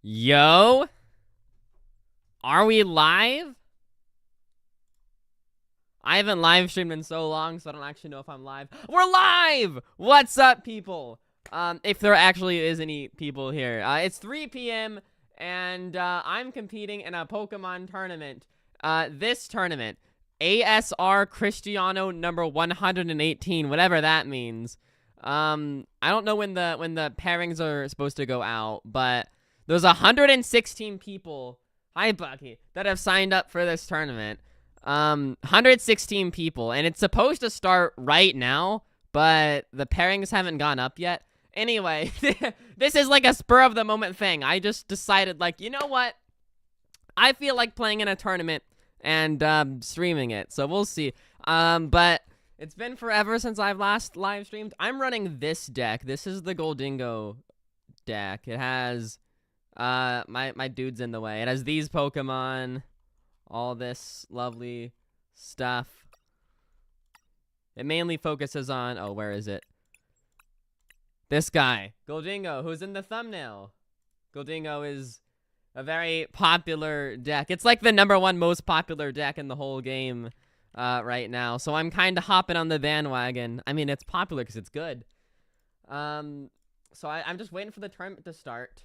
Yo, are we live? I haven't live streamed in so long, so I don't actually know if I'm live. We're live! What's up, people? If there actually is any people here. It's 3 p.m. and I'm competing in a Pokemon tournament. This tournament, ASRcristiano number 118, whatever that means. I don't know when the pairings are supposed to go out, but there's 116 people, hi Bucky, that have signed up for this tournament. 116 people, and it's supposed to start right now, but the pairings haven't gone up yet. Anyway, this is like a spur of the moment thing. I just decided, like, you know what? I feel like playing in a tournament and streaming it, so we'll see. But it's been forever since I've last live streamed. I'm running this deck. This is the Gholdengo deck. It has my dude's in the way. It has these Pokemon, all this lovely stuff. It mainly focuses on, oh, where is it? This guy, Gholdengo, who's in the thumbnail. Gholdengo is a very popular deck. It's like the #1 most popular deck in the whole game right now. So I'm kind of hopping on the bandwagon. I mean, it's popular because it's good. So I'm just waiting for the tournament to start.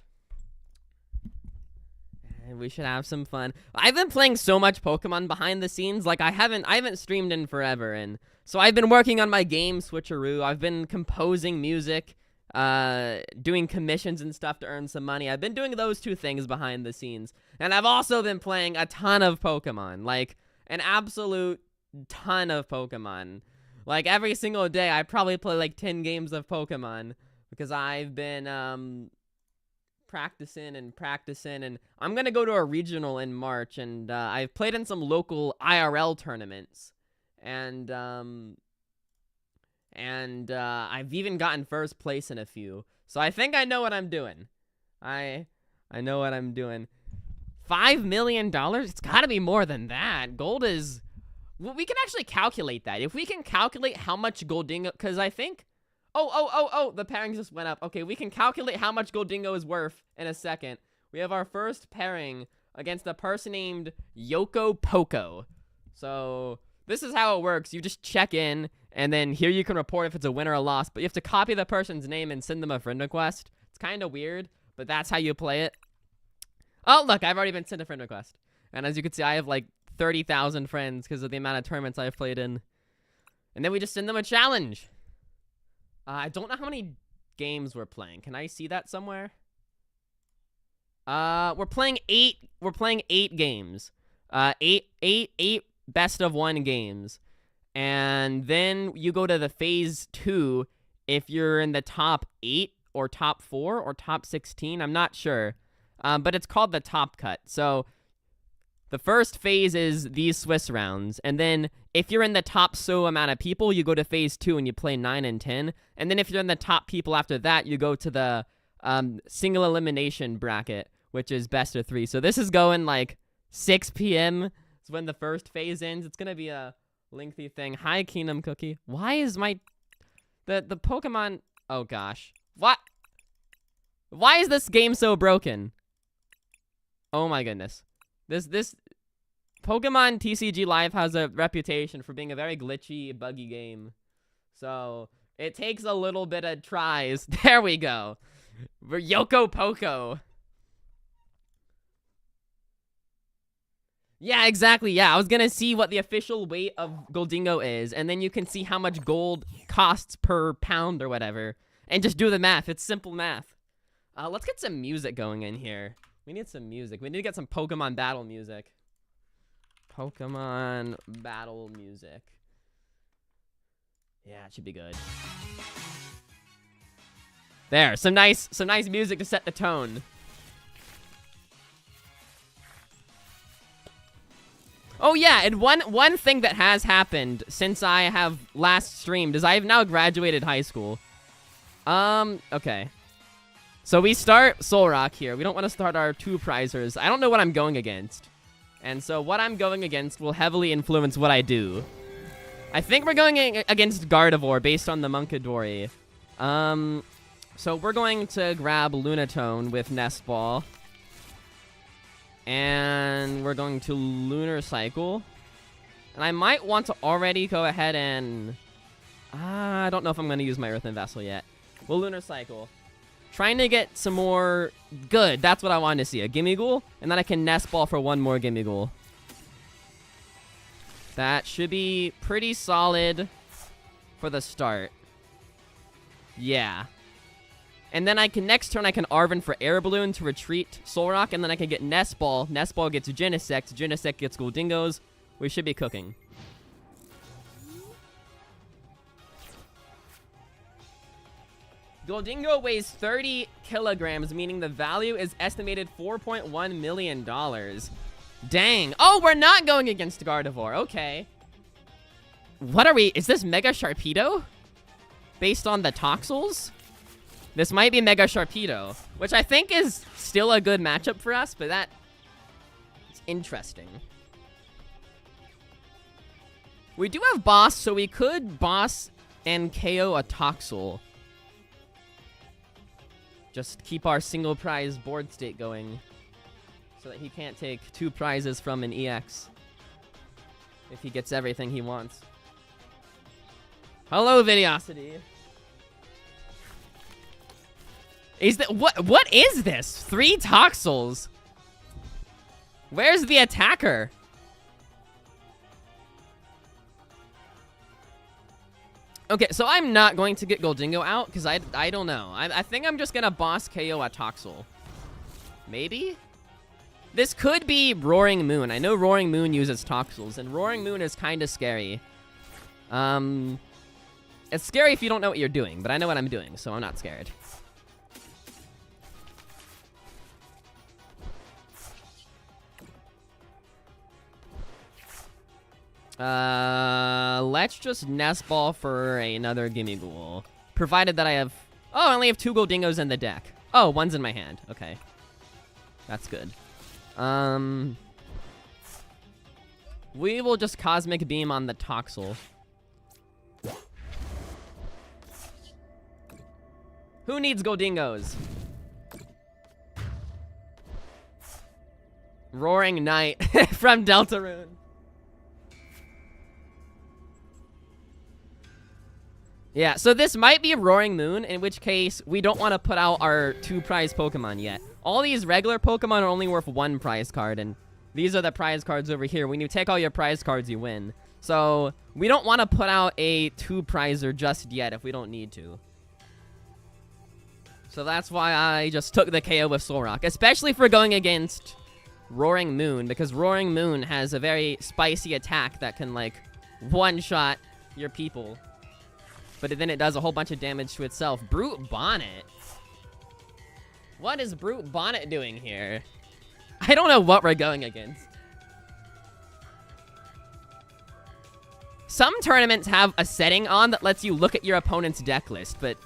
And we should have some fun. I've been playing so much Pokemon behind the scenes. Like, I haven't streamed in forever, and so I've been working on my game switcheroo. I've been composing music, doing commissions and stuff to earn some money. I've been doing those two things behind the scenes, and I've also been playing a ton of Pokemon, like an absolute ton of Pokemon. Like, every single day, I probably play like 10 games of Pokemon because I've been practicing, and I'm gonna go to a regional in March, and I've played in some local IRL tournaments, and I've even gotten first place in a few, so I think I know what I'm doing. I know what I'm doing. $5 million? It's gotta be more than that. Gold is, well, we can actually calculate that. If we can calculate how much Gholdengo, because I think, oh, the pairings just went up. Okay, we can calculate how much Gholdengo is worth in a second. We have our first pairing against a person named Yoko Poco. So this is how it works. You just check in, and then here you can report if it's a win or a loss, but you have to copy the person's name and send them a friend request. It's kind of weird, but that's how you play it. Oh, look, I've already been sent a friend request. And as you can see, I have like 30,000 friends because of the amount of tournaments I've played in. And then we just send them a challenge. I don't know how many games we're playing. Can I see that somewhere? We're playing 8. We're playing 8 games. Eight best of 1 games. And then you go to the phase 2 if you're in the top 8 or top 4 or top 16. I'm not sure. But it's called the top cut. So the first phase is these Swiss rounds, and then if you're in the top so amount of people, you go to phase 2 and you play 9 and 10, and then if you're in the top people after that, you go to the single elimination bracket, which is best of 3. So this is going like 6 p.m. is when the first phase ends. It's gonna be a lengthy thing. Hi, Kingdom Cookie. Why is my the Pokemon? Oh gosh, what? Why is this game so broken? Oh my goodness. This Pokemon TCG Live has a reputation for being a very glitchy, buggy game. So it takes a little bit of tries. There we go. We're Yoko Poco. Yeah, exactly. Yeah, I was gonna see what the official weight of Gholdengo is, and then you can see how much gold costs per pound or whatever, and just do the math. It's simple math. Let's get some music going in here. We need some music. We need to get some Pokemon battle music. Pokemon battle music. Yeah, it should be good. There, some nice music to set the tone. Oh yeah, and one thing that has happened since I have last streamed is I have now graduated high school. Okay. So we start Solrock here. We don't want to start our 2 prizers. I don't know what I'm going against. And so what I'm going against will heavily influence what I do. I think we're going against Gardevoir based on the Munkidori. So we're going to grab Lunatone with Nest Ball. And we're going to Lunar Cycle. And I might want to already go ahead and... I don't know if I'm going to use my Earthen Vessel yet. We'll Lunar Cycle. Trying to get some more... Good, that's what I wanted to see. A Gimme Ghoul, and then I can Nest Ball for one more Gimme Ghoul. That should be pretty solid for the start. Yeah. And then next turn I can Arven for Air Balloon to retreat Soul Rock, and then I can get Nest Ball. Nest Ball gets Genesect. Genesect gets Gholdengos. We should be cooking. Gholdengo weighs 30 kilograms, meaning the value is estimated $4.1 million. Dang. Oh, we're not going against Gardevoir. Okay. What are we? Is this Mega Sharpedo? Based on the Toxels? This might be Mega Sharpedo, which I think is still a good matchup for us, but that's interesting. We do have Boss, so we could Boss and KO a Toxel. Just keep our single prize board state going so that he can't take 2 prizes from an EX if he gets everything he wants. Hello, Videosity. Is that what is this? 3 Toxels. Where's the attacker? Okay, so I'm not going to get Gholdengo out because I don't know. I think I'm just gonna Boss KO a Toxel. Maybe? This could be Roaring Moon. I know Roaring Moon uses Toxels, and Roaring Moon is kind of scary. It's scary if you don't know what you're doing, but I know what I'm doing, so I'm not scared. Let's just Nest Ball for another Gimme Ghoul. Provided that I have... Oh, I only have 2 Gholdengos in the deck. Oh, one's in my hand. Okay. That's good. We will just Cosmic Beam on the Toxel. Who needs Gholdengos? Roaring Knight from Deltarune. Yeah, so this might be Roaring Moon, in which case we don't want to put out our 2 prize Pokemon yet. All these regular Pokemon are only worth 1 prize card, and these are the prize cards over here. When you take all your prize cards, you win. So we don't want to put out a 2 prizer just yet if we don't need to. So that's why I just took the KO with Solrock, especially for going against Roaring Moon, because Roaring Moon has a very spicy attack that can, like, one-shot your people. But then it does a whole bunch of damage to itself. Brute Bonnet? What is Brute Bonnet doing here? I don't know what we're going against. Some tournaments have a setting on that lets you look at your opponent's deck list, but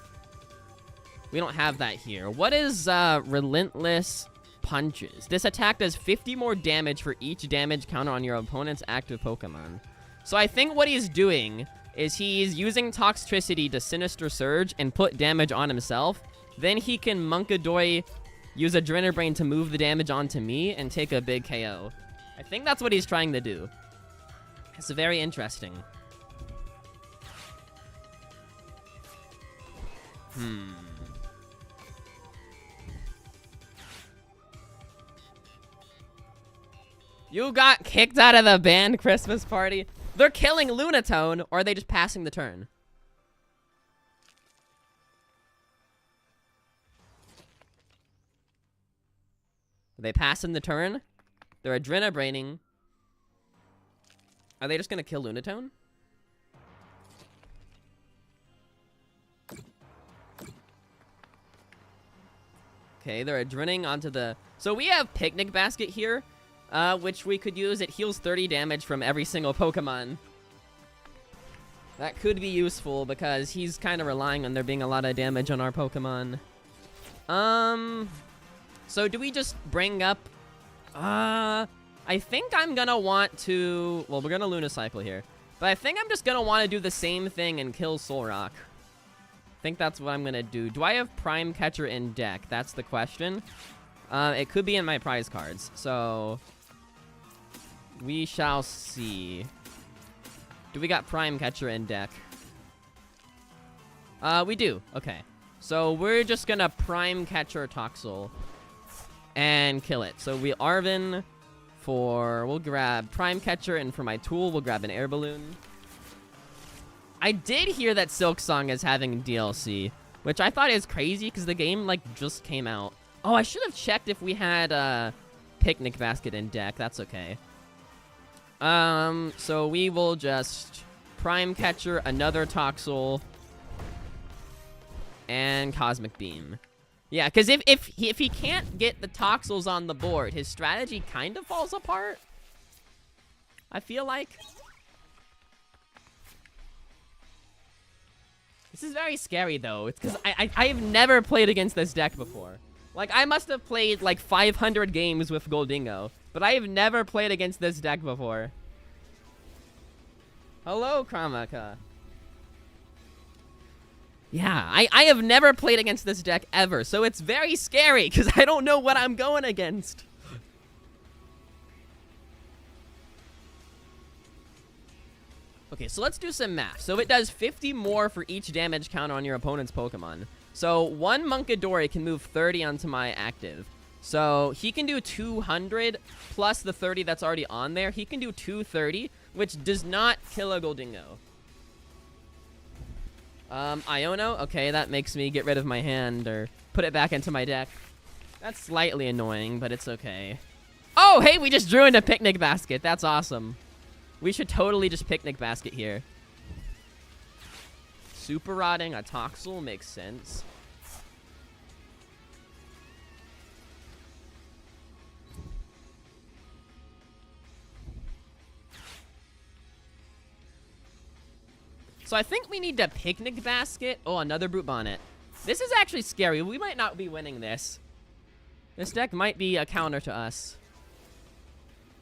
we don't have that here. What is Relentless Punches? This attack does 50 more damage for each damage counter on your opponent's active Pokemon. So I think what he's doing is he's using Toxtricity to Sinister Surge and put damage on himself. Then he can Monkadoy, use Adrenal Brain to move the damage onto me and take a big KO. I think that's what he's trying to do. It's very interesting. You got kicked out of the band Christmas party? They're killing Lunatone, or are they just passing the turn? Are they passing the turn? They're Adrenal Braining. Are they just gonna kill Lunatone? Okay, they're Adrenaling onto the... So we have Picnic Basket here, which we could use. It heals 30 damage from every single Pokemon. That could be useful because he's kind of relying on there being a lot of damage on our Pokemon. So do we just bring up... I think I'm gonna want to... Well, we're gonna Lunacycle here. But I think I'm just gonna want to do the same thing and kill Solrock. I think that's what I'm gonna do. Do I have Prime Catcher in deck? That's the question. It could be in my prize cards, so we shall see. Do we got Prime Catcher in deck? We do. Okay. So we're just gonna Prime Catcher Toxel and kill it. So we Arven we'll grab Prime Catcher, and for my tool, we'll grab an air balloon. I did hear that Silk Song is having DLC, which I thought is crazy because the game, like, just came out. Oh, I should have checked if we had a Picnic Basket in deck. That's okay. So we will just Prime Catcher, another Toxel, and Cosmic Beam. Yeah, because if he can't get the Toxels on the board, his strategy kind of falls apart, I feel like. This is very scary, though. It's because I've never played against this deck before. Like, I must have played, like, 500 games with Gholdengo, but I have never played against this deck before. Hello, Kramaka. Yeah, I have never played against this deck ever, so it's very scary, because I don't know what I'm going against. Okay, so let's do some math. So it does 50 more for each damage counter on your opponent's Pokemon. So one Munkidori can move 30 onto my active. So he can do 200 plus the 30 that's already on there. He can do 230, which does not kill a Gholdengo. Iono, okay, that makes me get rid of my hand or put it back into my deck. That's slightly annoying, but it's okay. Oh, hey, we just drew into Picnic Basket. That's awesome. We should totally just Picnic Basket here. Super Rotting a Toxel makes sense. So I think we need to Picnic Basket. Oh, another Brute Bonnet. This is actually scary. We might not be winning this. This deck might be a counter to us.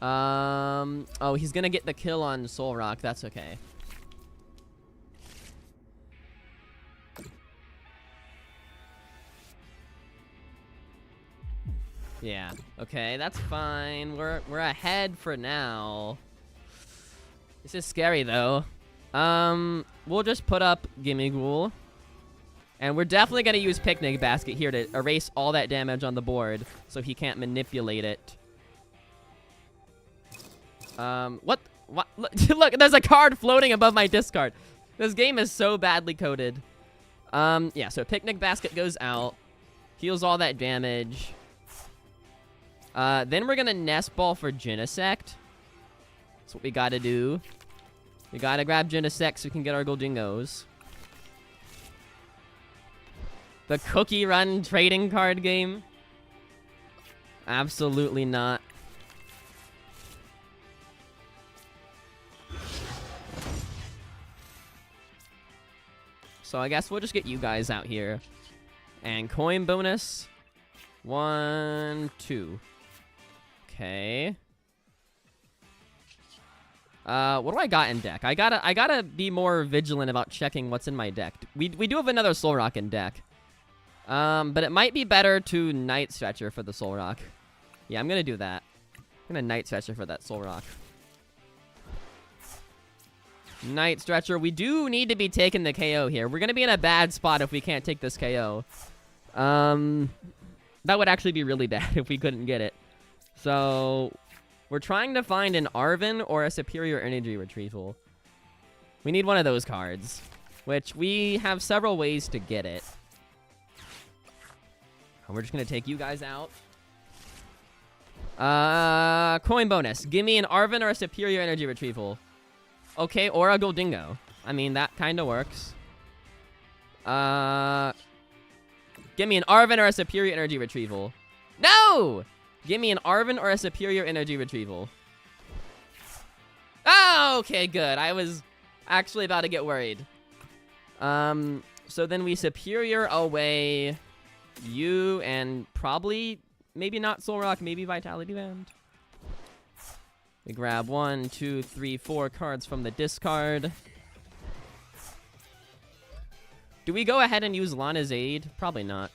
Oh, he's gonna get the kill on Solrock. That's okay. Yeah. Okay, that's fine. We're ahead for now. This is scary though. We'll just put up Gimmighoul. And we're definitely gonna use Picnic Basket here to erase all that damage on the board so he can't manipulate it. What? Look, there's a card floating above my discard. This game is so badly coded. Yeah, so Picnic Basket goes out. Heals all that damage. Then we're gonna Nest Ball for Genesect. That's what we gotta do. We gotta grab Genesect so we can get our Gholdengos. The Cookie Run trading card game? Absolutely not. So I guess we'll just get you guys out here. And coin bonus. 1, 2. Okay. What do I got in deck? I gotta be more vigilant about checking what's in my deck. We do have another Solrock in deck. But it might be better to Night Stretcher for the Solrock. Yeah, I'm gonna do that. I'm gonna Night Stretcher for that Solrock. Night Stretcher. We do need to be taking the KO here. We're gonna be in a bad spot if we can't take this KO. That would actually be really bad if we couldn't get it. So we're trying to find an Arven or a Superior Energy Retrieval. We need one of those cards, which we have several ways to get it. And we're just gonna take you guys out. Coin bonus. Give me an Arven or a Superior Energy Retrieval. Okay, or a Gholdengo. I mean, that kind of works. Give me an Arven or a Superior Energy Retrieval. No! Give me an Arven or a Superior Energy Retrieval. Oh, okay, good. I was actually about to get worried. So then we Superior away you and probably, maybe not Solrock, maybe Vitality Band. We grab 1, 2, 3, 4 cards from the discard. Do we go ahead and use Lana's Aid? Probably not.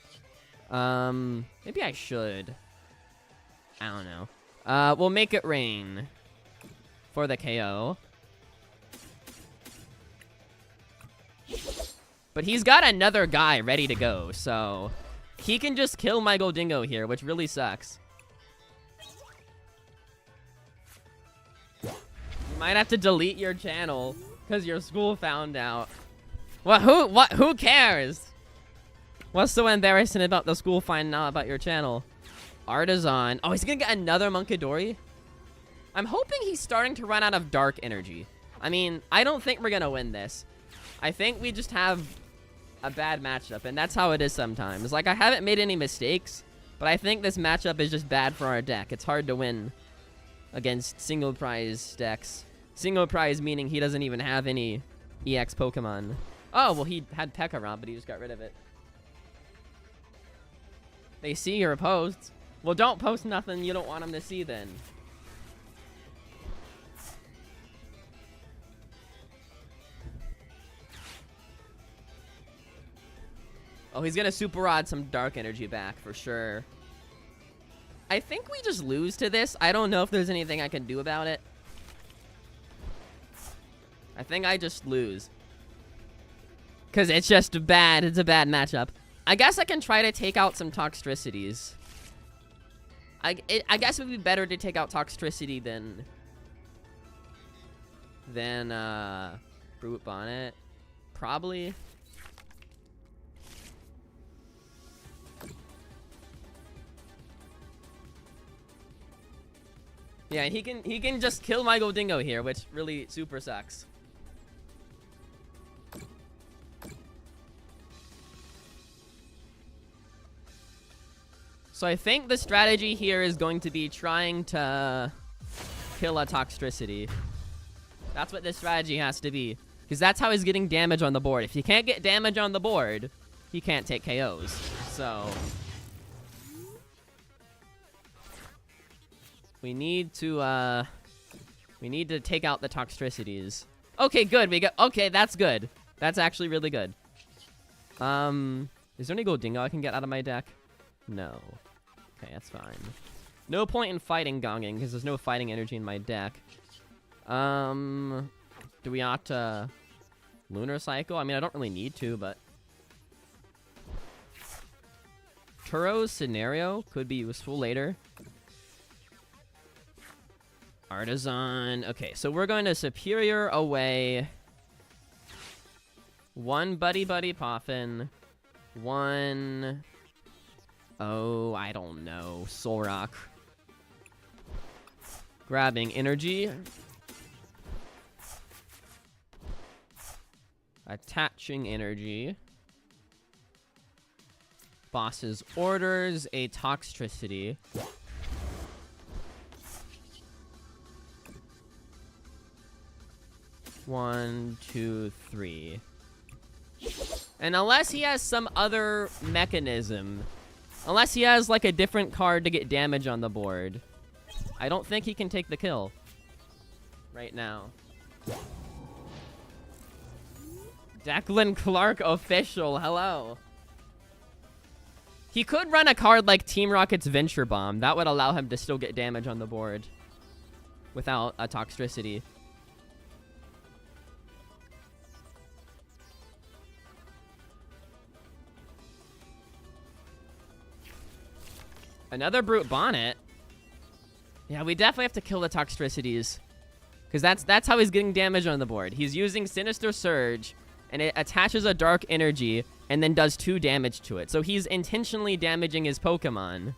Maybe I should. I don't know. We'll make it rain for the KO. But he's got another guy ready to go, so he can just kill my Gholdengo here, which really sucks. You might have to delete your channel because your school found out. Who cares? What's so embarrassing about the school finding out about your channel? Artisan. Oh, he's gonna get another Munkidori? I'm hoping he's starting to run out of dark energy. I mean, I don't think we're gonna win this. I think we just have a bad matchup, and that's how it is sometimes. Like, I haven't made any mistakes, but I think this matchup is just bad for our deck. It's hard to win against single prize decks. Single prize meaning he doesn't even have any EX Pokemon. Oh, well, he had P.E.K.K.A around, but he just got rid of it. They see your posts. Well, don't post nothing you don't want them to see then. Oh, he's gonna Super Rod some dark energy back for sure. I think we just lose to this. I don't know if there's anything I can do about it. I think I just lose. Because it's just bad. It's a bad matchup. I guess I can try to take out some Toxtricities. I guess it would be better to take out Toxtricity than Brute Bonnet. Probably. Yeah, he can just kill my Gholdengo here, which really super sucks. So I think the strategy here is going to be trying to kill a Toxtricity. That's what this strategy has to be. Because that's how he's getting damage on the board. If he can't get damage on the board, he can't take KOs. So we need to take out the Toxtricities. Okay, good. Okay, that's good. That's actually really good. Is there any Gholdengo I can get out of my deck? No. Okay, that's fine. No point in fighting Gonging because there's no fighting energy in my deck. Do we ought to Lunar Cycle? I mean, I don't really need to, but Turo's Scenario could be useful later. Artisan. Okay, so we're going to Superior away. One Buddy Poffin. One... Oh, I don't know. Soul Rock. Grabbing energy. Attaching energy. Boss's orders. A Toxtricity. One, two, three. And unless he has some other mechanism, unless he has like a different card to get damage on the board, I don't think he can take the kill right now. Declan Clark official, hello. He could run a card like Team Rocket's Venture Bomb. That would allow him to still get damage on the board without a Toxtricity. Another Brute Bonnet. Yeah, we definitely have to kill the Toxtricities. Because that's how he's getting damage on the board. He's using Sinister Surge, and it attaches a Dark Energy, and then does 2 damage to it. So he's intentionally damaging his Pokemon,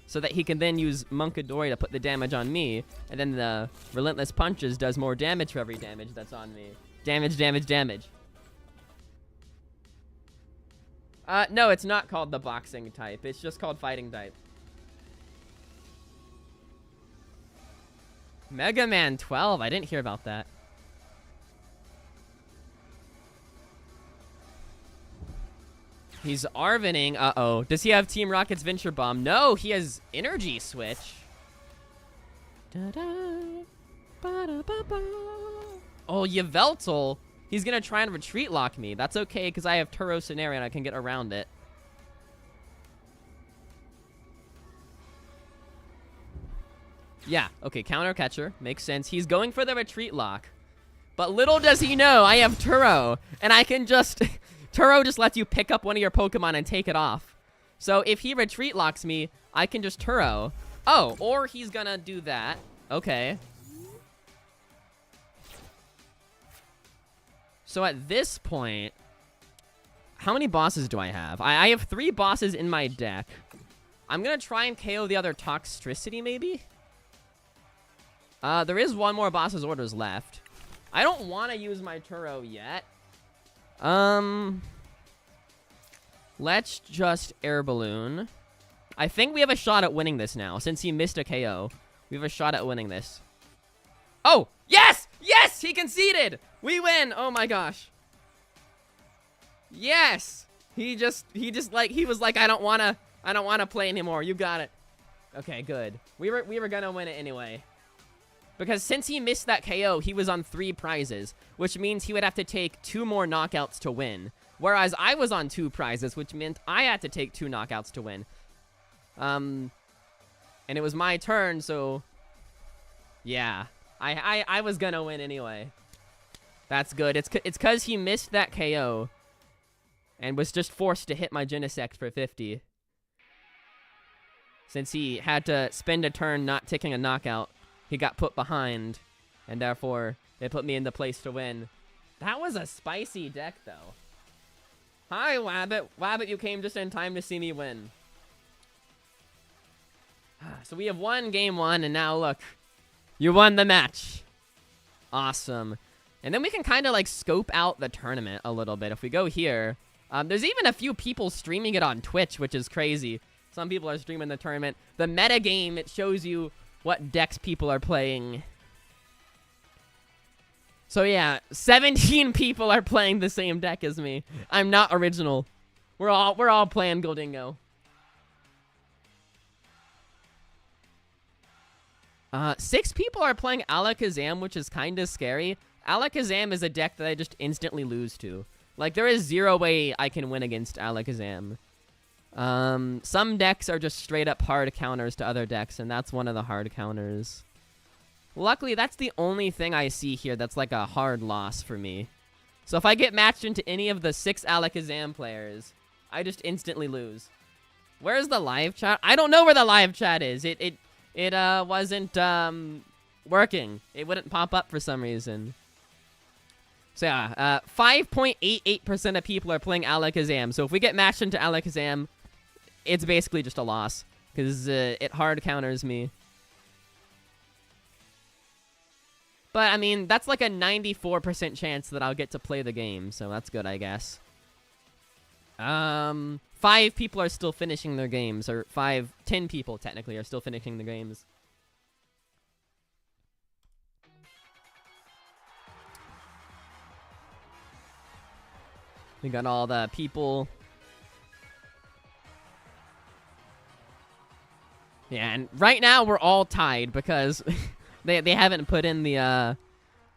so that he can then use Munkidori to put the damage on me, and then the Relentless Punches does more damage for every damage that's on me. Damage, damage, damage. No, it's not called the Boxing type. It's just called Fighting type. Mega Man 12. I didn't hear about that. He's Arvening. Uh-oh. Does he have Team Rocket's Venture Bomb? No, he has Energy Switch. Oh, Yveltal. He's going to try and retreat lock me. That's okay, because I have Turo Scenario and I can get around it. Yeah, okay, counter catcher. Makes sense. He's going for the retreat lock. But little does he know, I have Turo. And I can just... Turo just lets you pick up one of your Pokemon and take it off. So if he retreat locks me, I can just Turo. Oh, or he's gonna do that. Okay. So at this point... How many bosses do I have? I have 3 bosses in my deck. I'm gonna try and KO the other Toxtricity, maybe? There is one more boss's orders left. I don't want to use my Turo yet. Let's just Air Balloon. I think we have a shot at winning this now. Since he missed a KO, we have a shot at winning this. Oh, yes! Yes! He conceded! We win! Oh my gosh. Yes! He was like, I don't wanna play anymore. You got it. Okay, good. We were gonna win it anyway. Because since he missed that KO, he was on 3 prizes, which means he would have to take 2 more knockouts to win. Whereas I was on 2 prizes, which meant I had to take 2 knockouts to win. And it was my turn, so yeah, I was gonna win anyway. That's good. It's because he missed that KO and was just forced to hit my Genesect for 50. Since he had to spend a turn not taking a knockout, he got put behind, and therefore it put me in the place to win. That was a spicy deck, though. Hi, Wabbit. Wabbit, you came just in time to see me win. So we have won game 1, and now look, you won the match. Awesome. And then we can kind of like scope out the tournament a little bit. If we go here, there's even a few people streaming it on Twitch, which is crazy. Some people are streaming the tournament. The meta game, it shows you what decks people are playing. So yeah, 17 people are playing the same deck as me. I'm not original. We're all playing Gholdengo. 6 people are playing Alakazam, which is kind of scary. Alakazam is a deck that I just instantly lose to. Like, there is 0 way I can win against Alakazam. Some decks are just straight up hard counters to other decks, and that's one of the hard counters. Luckily, that's the only thing I see here that's like a hard loss for me. So if I get matched into any of the 6 Alakazam players, I just instantly lose. Where's the live chat? I don't know where the live chat is. It wasn't working. It wouldn't pop up for some reason. So yeah, 5.88% of people are playing Alakazam. So if we get matched into Alakazam, it's basically just a loss, because it hard counters me. But I mean, that's like a 94% chance that I'll get to play the game, so that's good, I guess. 5 people are still finishing their games, or 10 people technically are still finishing the games. We got all the people. Yeah, and right now we're all tied because they haven't put in the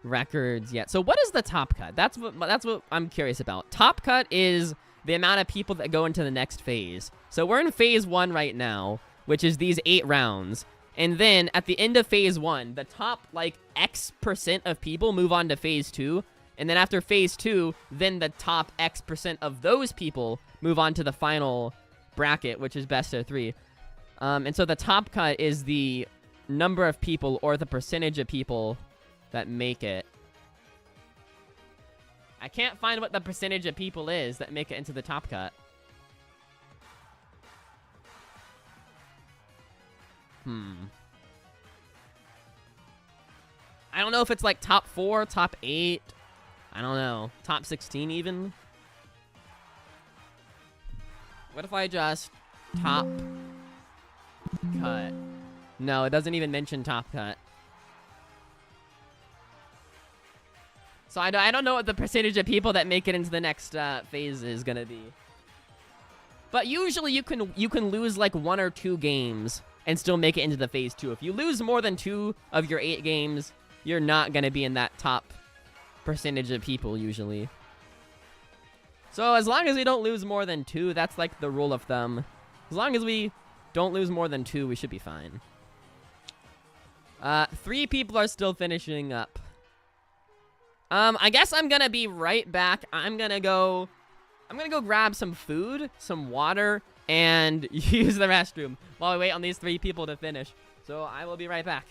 records yet. So what is the top cut? That's what I'm curious about. Top cut is the amount of people that go into the next phase. So we're in phase 1 right now, which is these 8 rounds. And then at the end of phase 1, the top like X% of people move on to phase 2. And then after phase 2, then the top X% of those people move on to the final bracket, which is best of 3. And so the top cut is the number of people or the percentage of people that make it. I can't find what the percentage of people is that make it into the top cut. I don't know if it's like top 4, top 8. I don't know. Top 16 even? What if I just top cut? No, it doesn't even mention top cut. So I don't know what the percentage of people that make it into the next phase is gonna be. But usually you can lose like 1 or 2 games and still make it into the phase 2. If you lose more than 2 of your 8 games, you're not gonna be in that top percentage of people usually. So as long as we don't lose more than 2, that's like the rule of thumb. As long as we don't lose more than 2, we should be fine. 3 people are still finishing up. I guess I'm gonna be right back. I'm gonna go grab some food, some water, and use the restroom while we wait on these 3 people to finish. So I will be right back.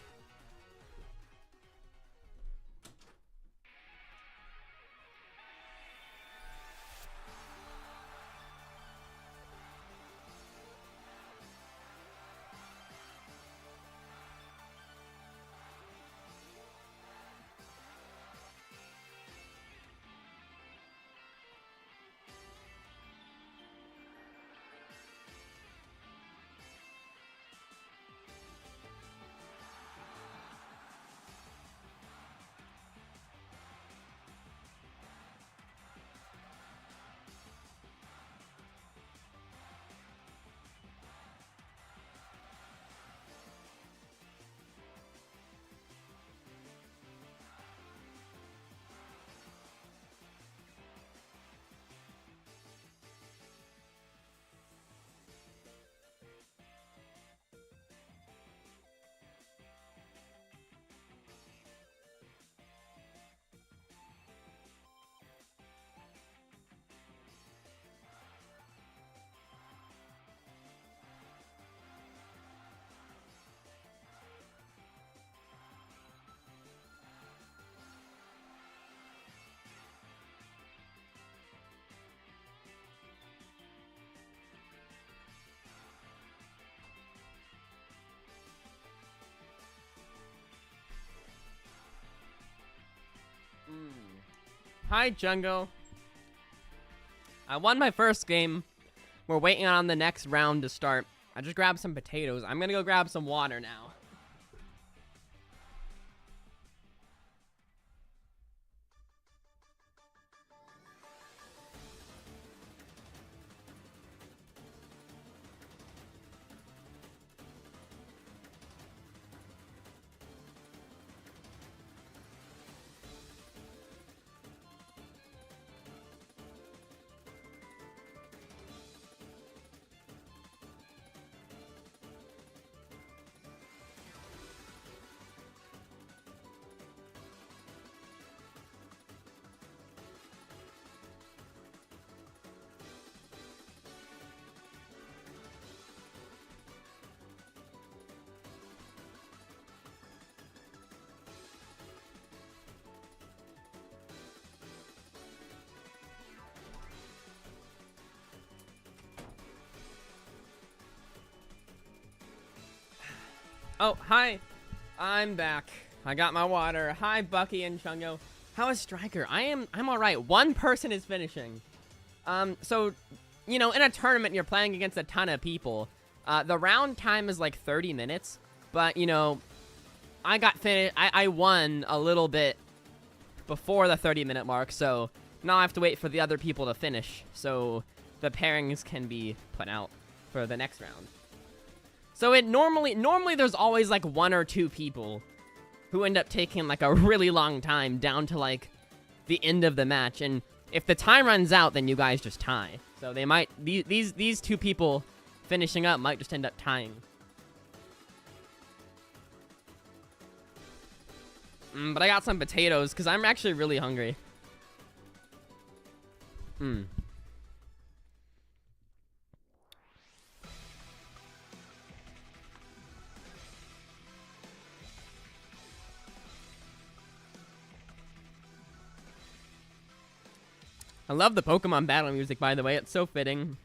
Hi, Jungle. I won my first game. We're waiting on the next round to start. I just grabbed some potatoes. I'm gonna go grab some water now. Oh, hi. I'm back. I got my water. Hi, Bucky and Chungo. How is Striker? I'm all right. One person is finishing. So, you know, in a tournament, you're playing against a ton of people. The round time is like 30 minutes, but, you know, I got finished. I won a little bit before the 30-minute mark, so now I have to wait for the other people to finish, so the pairings can be put out for the next round. So it normally there's always like 1 or 2 people who end up taking like a really long time down to like the end of the match, and if the time runs out, then you guys just tie. So they might these 2 people finishing up might just end up tying. But I got some potatoes because I'm actually really hungry. I love the Pokemon battle music, by the way. It's so fitting.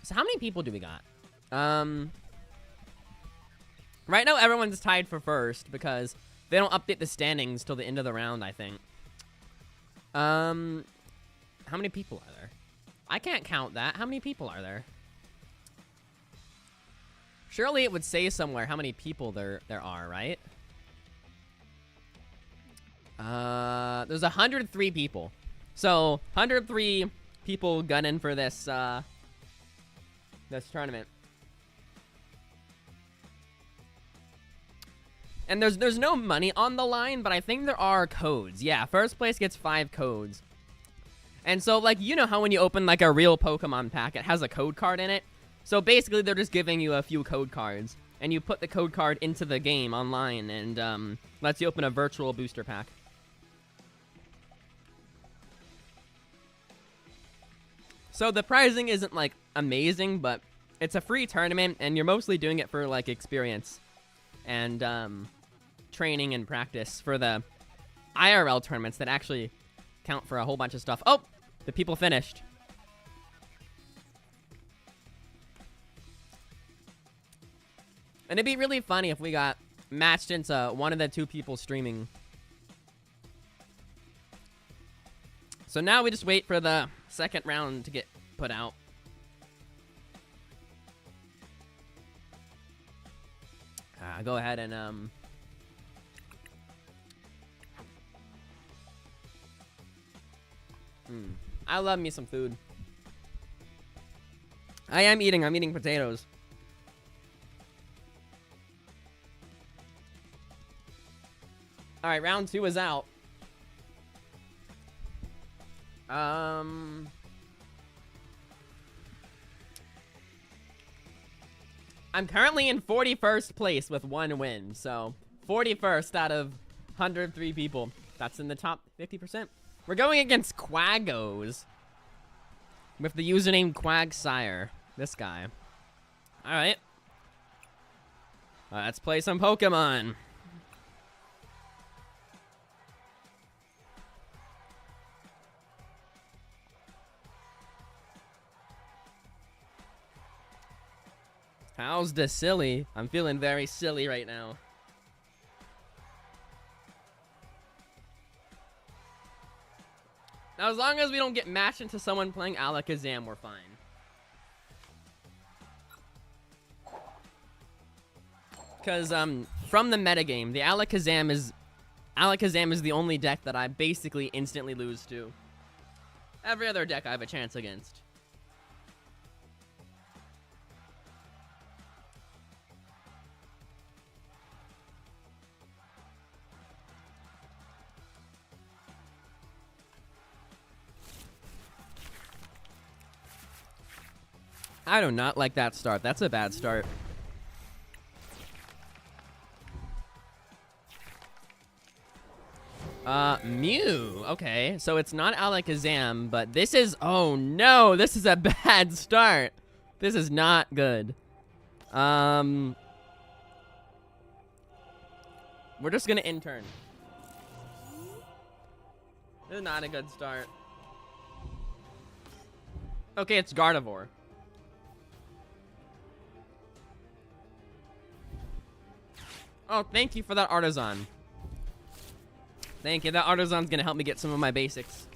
So how many people do we got? Right now, everyone's tied for first because they don't update the standings till the end of the round, I think. How many people are there? I can't count that. How many people are there? Surely it would say somewhere how many people there are, right? There's 103 people. So, 103 people gunning for this, this tournament. And there's no money on the line, but I think there are codes. Yeah, first place gets 5 codes. And so, like, you know how when you open, like, a real Pokemon pack, it has a code card in it? So basically, they're just giving you a few code cards, and you put the code card into the game online, and lets you open a virtual booster pack. So the pricing isn't, like, amazing, but it's a free tournament, and you're mostly doing it for, like, experience and training and practice for the IRL tournaments that actually count for a whole bunch of stuff. Oh, the people finished. And it'd be really funny if we got matched into one of the two people streaming. So now we just wait for the second round to get put out. Go ahead and I love me some food. I'm eating potatoes. All right, round 2 is out. I'm currently in 41st place with 1 win, so 41st out of 103 people. That's in the top 50%. We're going against Quaggos with the username Quagsire. This guy. All right. Let's play some Pokemon. How's the silly? I'm feeling very silly right now. Now, as long as we don't get matched into someone playing Alakazam, we're fine. Because, from the metagame, the Alakazam is the only deck that I basically instantly lose to. Every other deck I have a chance against. I do not like that start. That's a bad start. Mew. Okay, so it's not Alakazam, but this is... Oh, no! This is a bad start. This is not good. We're just gonna intern. This is not a good start. Okay, it's Gardevoir. Oh, thank you for that Artisan. Thank you. That Artisan's gonna help me get some of my basics.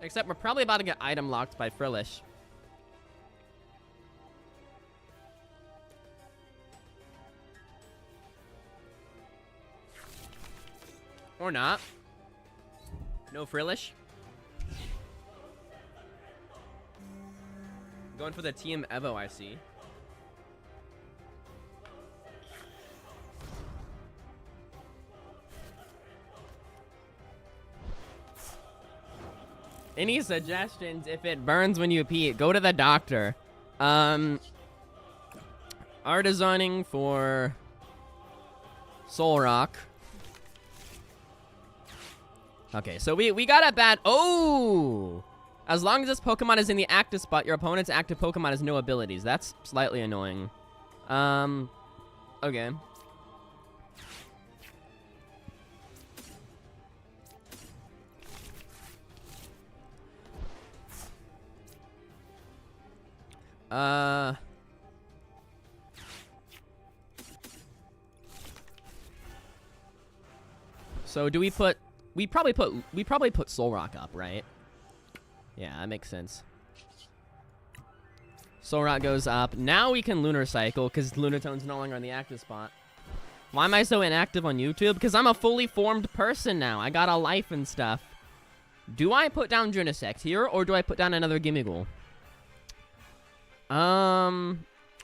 Except we're probably about to get item locked by Frillish. Or not. No Frillish. Going for the Team Evo, I see. Any suggestions? If it burns when you pee, go to the doctor. Artisaning for Solrock. Okay, so we got a bad... Oh! As long as this Pokemon is in the active spot, your opponent's active Pokemon has no abilities. That's slightly annoying. Okay. So do we put... We probably put Solrock up, right? Yeah, that makes sense. Solrock goes up. Now we can Lunar Cycle, because Lunatone's no longer in the active spot. Why am I so inactive on YouTube? Because I'm a fully formed person now. I got a life and stuff. Do I put down Genesect here, or do I put down another Gimmighoul?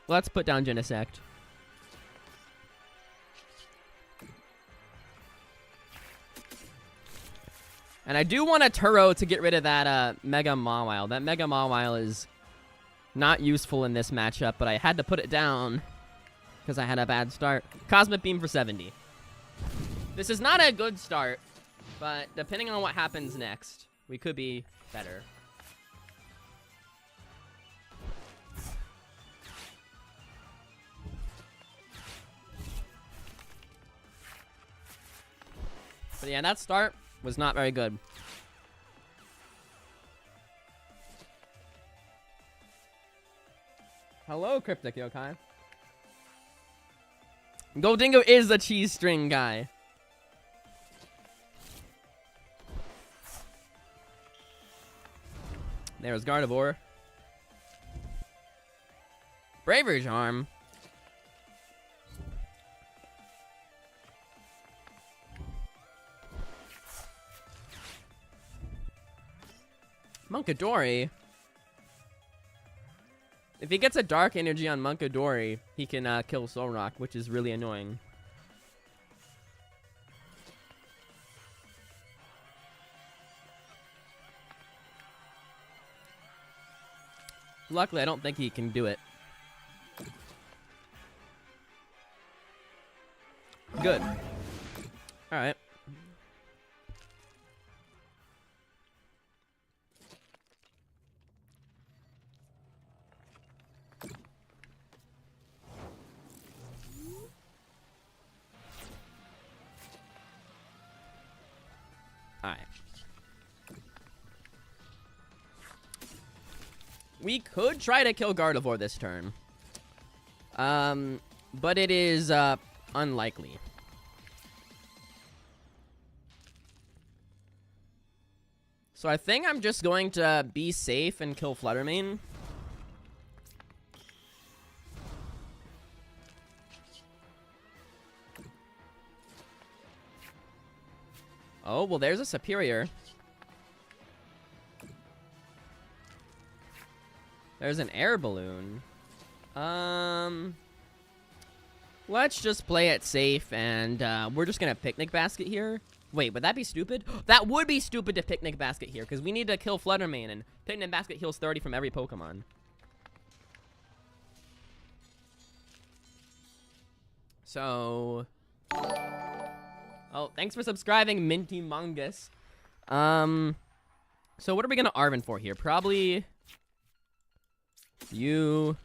Let's put down Genesect. And I do want a Turo to get rid of that Mega Mawile. That Mega Mawile is not useful in this matchup, but I had to put it down because I had a bad start. Cosmic Beam for 70. This is not a good start, but depending on what happens next, we could be better. But yeah, that start was not very good. Hello, Cryptic Yokai. Gholdengo is the cheese string guy. There's Gardevoir. Bravery Charm. Munkidori. If he gets a Dark Energy on Munkidori, he can kill Solrock, which is really annoying. Luckily, I don't think he can do it. Good. Alright. Alright. We could try to kill Gardevoir this turn. But it is, unlikely. So I think I'm just going to be safe and kill Fluttermane. Oh, well, there's a Superior. There's an Air Balloon. Let's just play it safe, and we're just gonna Picnic Basket here. Wait, would that be stupid? That would be stupid to Picnic Basket here, because we need to kill Fluttermane, and Picnic Basket heals 30 from every Pokemon. So... Oh, thanks for subscribing, Minty Mongus. So what are we gonna Arven for here? Probably... You...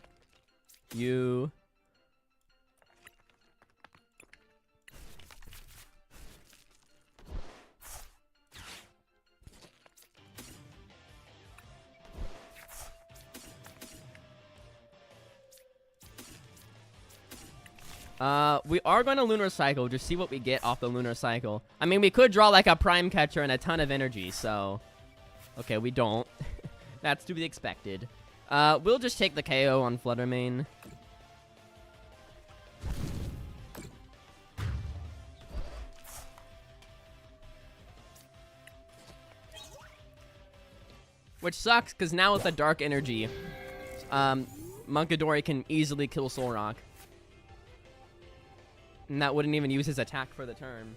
We are going to Lunar Cycle, just see what we get off the Lunar Cycle. I mean, we could draw like a Prime Catcher and a ton of energy, so... Okay, we don't. That's to be expected. We'll just take the KO on Fluttermane. Which sucks, because now with the Dark Energy, Munkidori can easily kill Solrock. And that wouldn't even use his attack for the turn.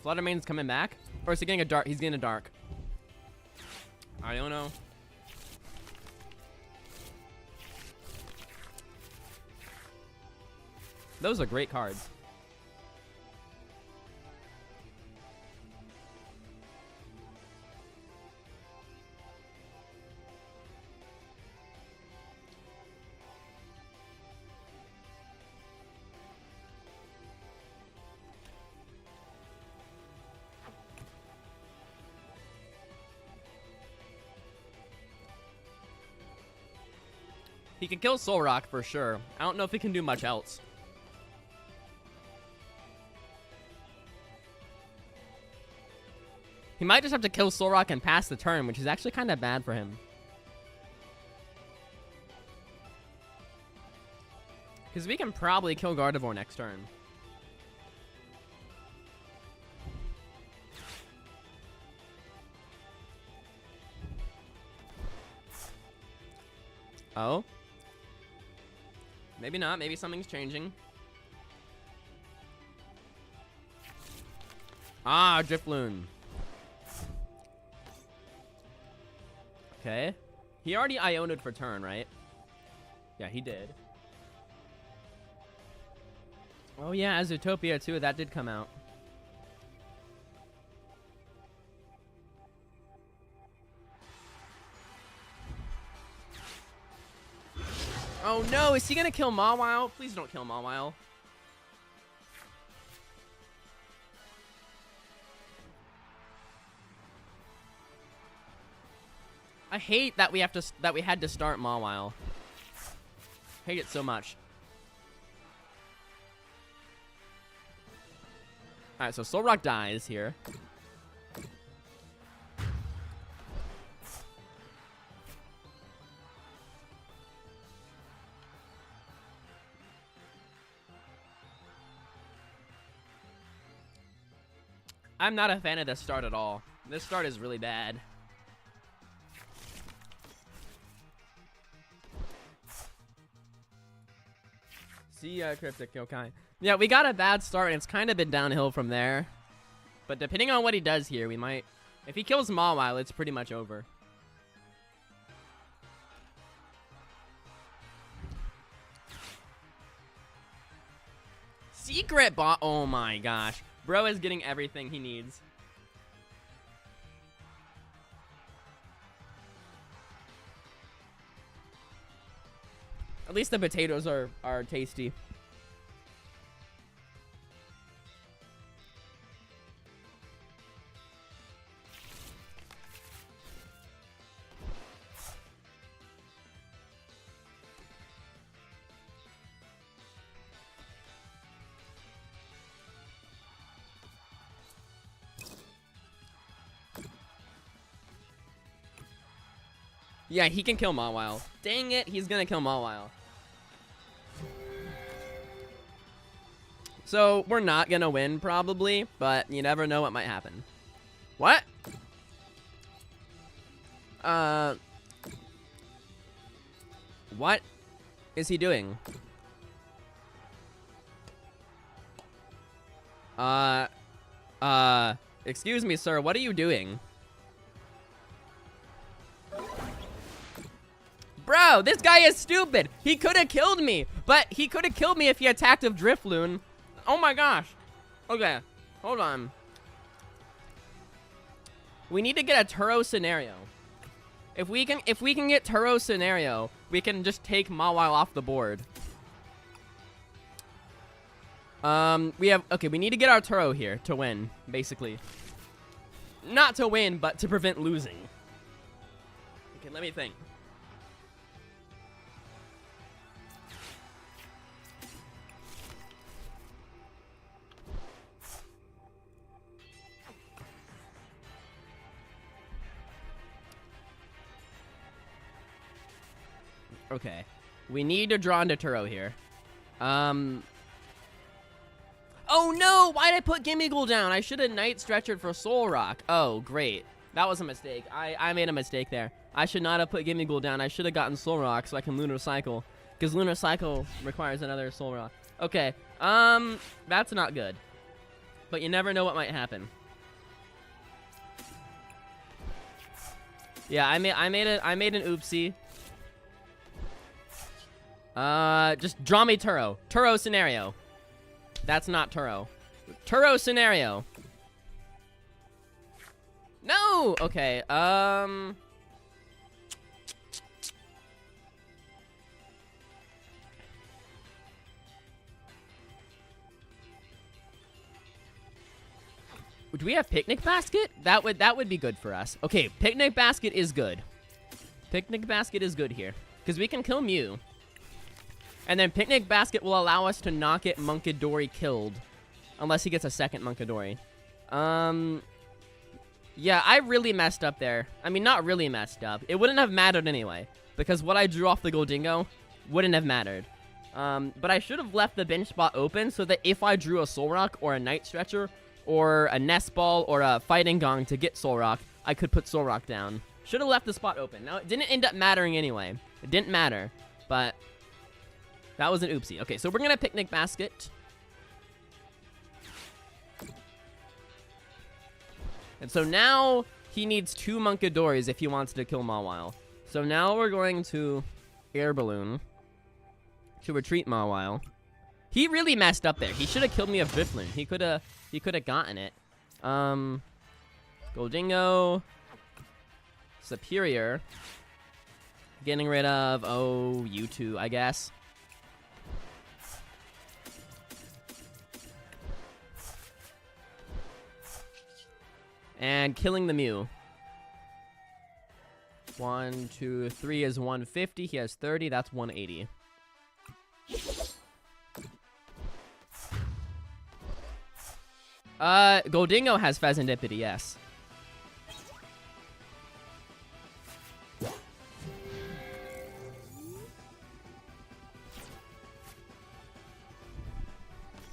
Fluttermane's coming back? Or is he getting a dark? He's getting a dark. I don't know. Those are great cards. He can kill Solrock for sure. I don't know if he can do much else. He might just have to kill Solrock and pass the turn, which is actually kind of bad for him. Because we can probably kill Gardevoir next turn. Oh? Maybe not. Maybe something's changing. Ah, Drifloon. Okay. He already Iona'd for turn, right? Yeah, he did. Oh yeah, Zootopia too. That did come out. Oh no, is he gonna kill Mawile? Please don't kill Mawile. I hate that we had to start Mawile. Hate it so much. Alright, so Solrock dies here. I'm not a fan of this start at all. This start is really bad. See Cryptic Yokai. Yeah, we got a bad start, and it's kind of been downhill from there. But depending on what he does here, we might... If he kills Mawile, it's pretty much over. Secret bot... Oh my gosh. Bro is getting everything he needs. At least the potatoes are tasty. Yeah, he can kill Mawile. Dang it, he's gonna kill Mawile. So, we're not gonna win, probably, but you never know what might happen. What? What is he doing? Excuse me, sir, what are you doing? Bro, this guy is stupid. He could have killed me, but he could have killed me if he attacked with Drifloon. Oh my gosh. Okay, hold on. We need to get a Turo scenario. If we can get Turo scenario, we can just take Mawile off the board. We need to get our Turo here to win, basically. Not to win, but to prevent losing. Okay, let me think. Okay. We need to draw into Turo here. Oh no! Why did I put Gimmighoul down? I should have Night Stretchered for Solrock. Oh, great. That was a mistake. I made a mistake there. I should not have put Gimmighoul down. I should have gotten Solrock so I can Lunar Cycle. Because Lunar Cycle requires another Solrock. Okay. That's not good. But you never know what might happen. Yeah, I made an oopsie. Just draw me Turo. Turo scenario. That's not Turo. Turo scenario. No! Okay, do we have Picnic Basket? That would be good for us. Okay, Picnic Basket is good. Picnic Basket is good here. Because we can kill Mew. And then Picnic Basket will allow us to not get Munkidori killed. Unless he gets a second Munkidori. Yeah, I really messed up there. I mean, not really messed up. It wouldn't have mattered anyway. Because what I drew off the Gholdengo wouldn't have mattered. But I should have left the bench spot open so that if I drew a Solrock or a Night Stretcher or a Nest Ball or a Fighting Gong to get Solrock, I could put Solrock down. Should have left the spot open. Now, it didn't end up mattering anyway. It didn't matter. But That was an oopsie. Okay, so we're gonna Picnic Basket. And so now he needs 2 Munkadores if he wants to kill Mawile. So now we're going to Air Balloon to retreat Mawile. He really messed up there. He should have killed me with Drifloon. He could have gotten it. Gholdengo. Superior. Getting rid of, you two, I guess. And killing the Mew. 1, 2, 3 is 150. He has 30. That's 180. Gholdengo has Pheasantipity, yes.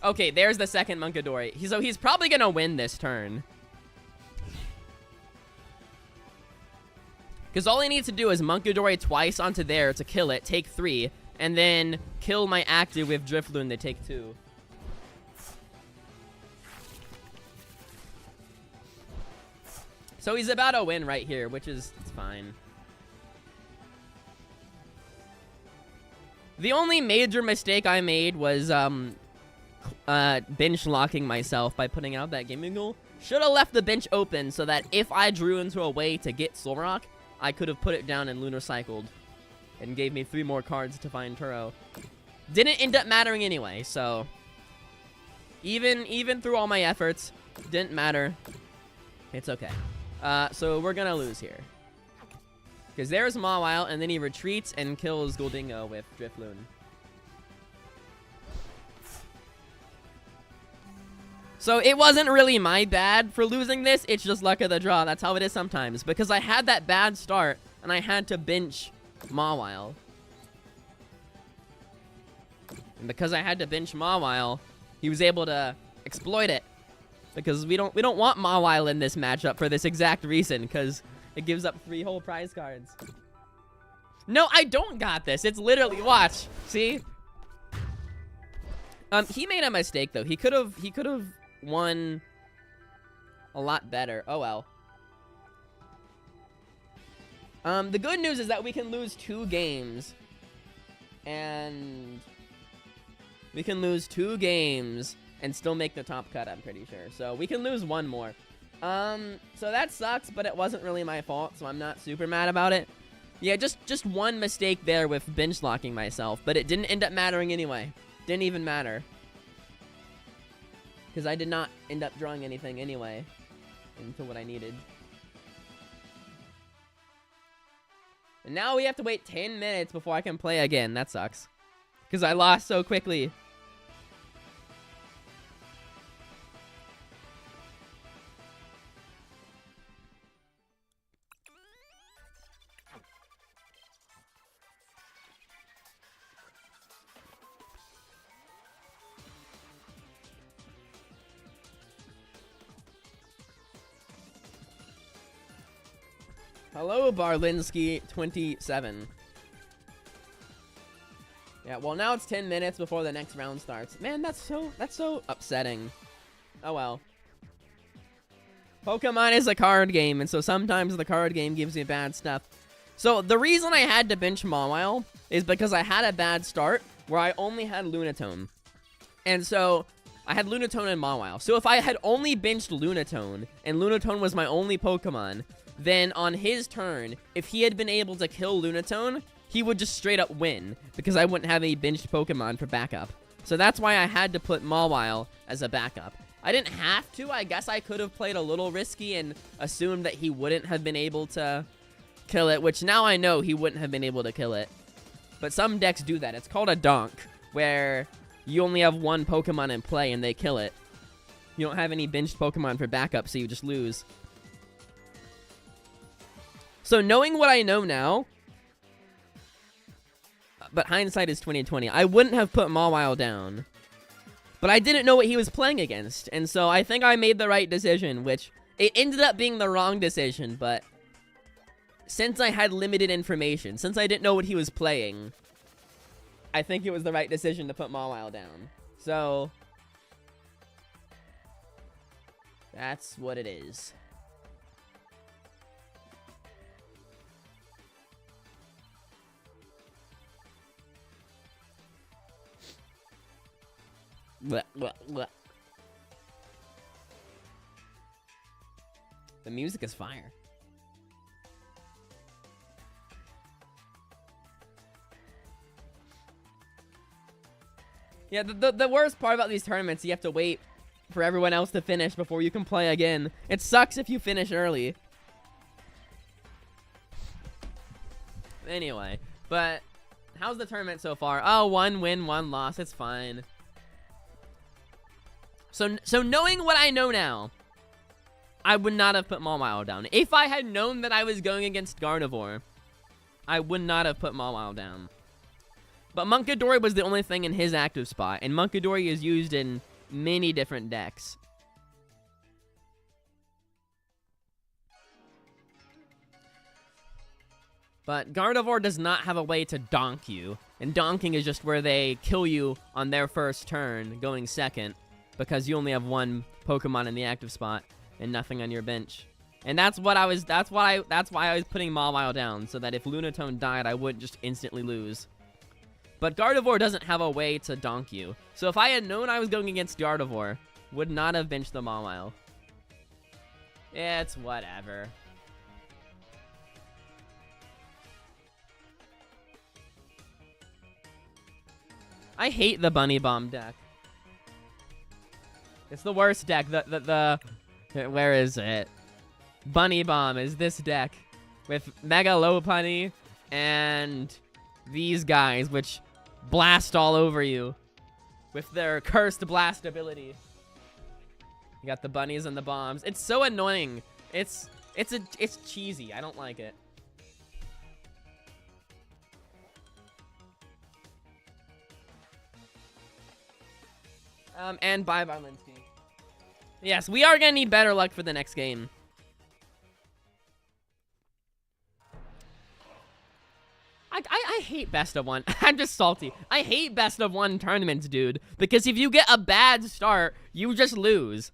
Okay, there's the second Munkadori. So he's probably gonna win this turn. Because all he needs to do is Munkadori twice onto there to kill it, take 3, and then kill my active with Drifloon to take 2. So he's about to win right here, which is it's fine. The only major mistake I made was bench locking myself by putting out that gaming goal. Should have left the bench open so that if I drew into a way to get Solrock, I could have put it down and Lunar Cycled and gave me 3 more cards to find Turo. Didn't end up mattering anyway, so even through all my efforts, didn't matter. It's okay. So we're gonna lose here. Because there's Mawile, and then he retreats and kills Gholdengo with Drifloon. So it wasn't really my bad for losing this, it's just luck of the draw. That's how it is sometimes. Because I had that bad start, and I had to bench Mawile. And because I had to bench Mawile, he was able to exploit it. Because we don't want Mawile in this matchup for this exact reason, because it gives up 3 whole prize cards. No, I don't got this. It's literally, watch. See? He made a mistake though. He could have won a lot better. Oh well. The good news is that we can lose 2 games. And we can lose 2 games and still make the top cut, I'm pretty sure. So we can lose 1 more. So that sucks, but it wasn't really my fault, so I'm not super mad about it. Yeah, just one mistake there with bench locking myself, but it didn't end up mattering anyway. Didn't even matter. Because I did not end up drawing anything anyway into what I needed. And now we have to wait 10 minutes before I can play again. That sucks. Because I lost so quickly. Hello, Barlinski27. Yeah, well, now it's 10 minutes before the next round starts. Man, that's so upsetting. Oh well. Pokemon is a card game, and so sometimes the card game gives you bad stuff. So the reason I had to bench Mawile is because I had a bad start where I only had Lunatone. And so I had Lunatone and Mawile. So if I had only benched Lunatone, and Lunatone was my only Pokemon, then on his turn, if he had been able to kill Lunatone, he would just straight up win, because I wouldn't have any benched Pokemon for backup. So that's why I had to put Mawile as a backup. I didn't have to. I guess I could have played a little risky and assumed that he wouldn't have been able to kill it, which now I know he wouldn't have been able to kill it. But some decks do that. It's called a donk, where you only have 1 Pokemon in play and they kill it. You don't have any benched Pokemon for backup, so you just lose. So knowing what I know now, but hindsight is 20/20, I wouldn't have put Mawile down. But I didn't know what he was playing against, and so I think I made the right decision, which it ended up being the wrong decision, but since I had limited information, since I didn't know what he was playing, I think it was the right decision to put Mawile down. So that's what it is. Blech, blech, blech. The music is fire. Yeah, the worst part about these tournaments, you have to wait for everyone else to finish before you can play again. It sucks if you finish early. Anyway, but how's the tournament so far? Oh, 1 win, 1 loss. It's fine. So knowing what I know now, I would not have put Mawile down. If I had known that I was going against Gardevoir, I would not have put Mawile down. But Munkidori was the only thing in his active spot, and Munkidori is used in many different decks. But Gardevoir does not have a way to donk you, and donking is just where they kill you on their first turn, going second, because you only have 1 Pokemon in the active spot and nothing on your bench. And that's why I was putting Mawile down, so that if Lunatone died, I wouldn't just instantly lose. But Gardevoir doesn't have a way to donk you. So if I had known I was going against Gardevoir, would not have benched the Mawile. It's whatever. I hate the Bunny Bomb deck. It's the worst deck. Where is it? Bunny Bomb is this deck with Mega Lopunny and these guys, which blast all over you with their cursed blast ability. You got the bunnies and the bombs. It's so annoying. It's cheesy. I don't like it. And bye-bye, Linsky. Yes, we are gonna need better luck for the next game. I hate best of one. I'm just salty. I hate best of one tournaments, dude. Because if you get a bad start, you just lose.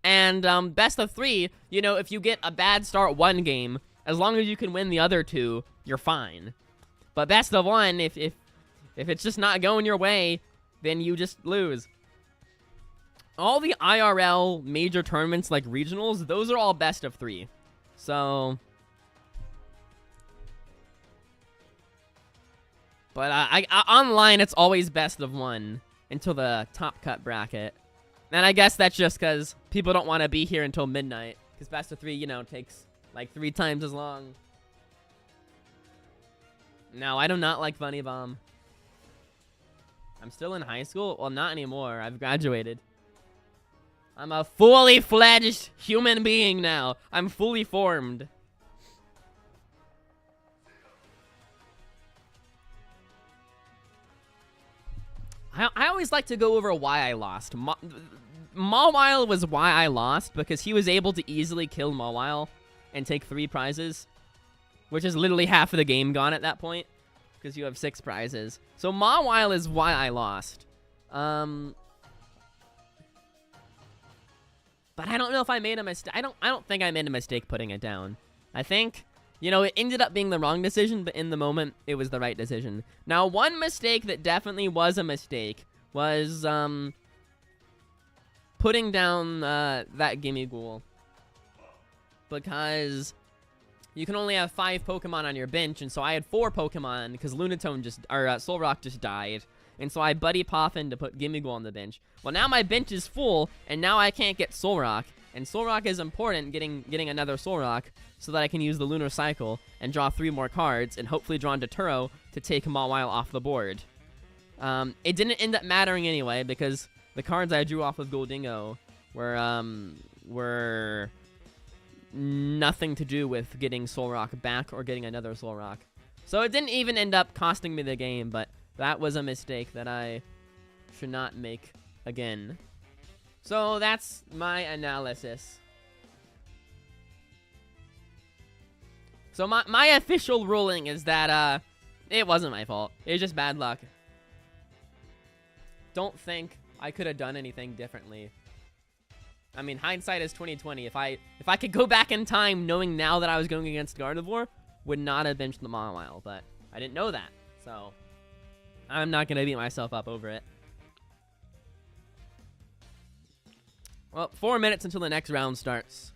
And best of 3, you know, if you get a bad start one game, as long as you can win the other 2, you're fine. But best of 1, if it's just not going your way, then you just lose. All the IRL major tournaments like regionals, those are all best of 3. So but online, it's always best of 1 until the top cut bracket. And I guess that's just because people don't want to be here until midnight. Because best of 3, you know, takes like 3 times as long. No, I do not like Bunny Bomb. I'm still in high school? Well, not anymore. I've graduated. I'm a fully fledged human being now. I'm fully formed. I always like to go over why I lost. Mawile was why I lost, because he was able to easily kill Mawile and take 3 prizes, which is literally half of the game gone at that point, because you have 6 prizes. So Mawile is why I lost. But I don't know if I made a mistake. I don't think I made a mistake putting it down. I think, you know, it ended up being the wrong decision, but in the moment, it was the right decision. Now, one mistake that definitely was a mistake was, putting down, that Gimmighoul. Because you can only have 5 Pokemon on your bench, and so I had 4 Pokemon, because Lunatone Solrock just died. And so I Buddy Poffin to put Gimmighoul on the bench. Well, now my bench is full, and now I can't get Solrock. And Solrock is important, getting another Solrock, so that I can use the Lunar Cycle and draw 3 more cards, and hopefully draw into Turo to take Mawile off the board. It didn't end up mattering anyway, because the cards I drew off with Gholdengo were nothing to do with getting Solrock back or getting another Solrock. So it didn't even end up costing me the game, but that was a mistake that I should not make again. So that's my analysis. So my official ruling is that it wasn't my fault. It was just bad luck. don't think I could have done anything differently. I mean, hindsight is 2020. If I could go back in time knowing now that I was going against Gardevoir, would not have benched the Mawile, but I didn't know that. So I'm not going to beat myself up over it. Well, 4 minutes until the next round starts.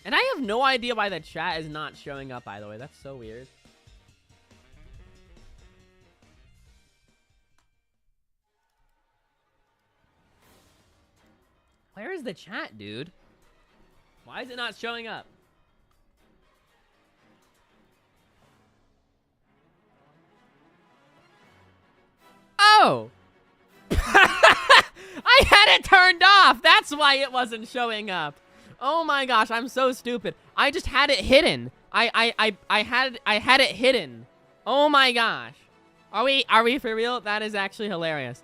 And I have no idea why the chat is not showing up, by the way. That's so weird. Where is the chat, dude? Why is it not showing up? Oh! I had it turned off! That's why it wasn't showing up. Oh my gosh, I'm so stupid. I just had it hidden. I had it hidden. Oh my gosh. Are we for real? That is actually hilarious.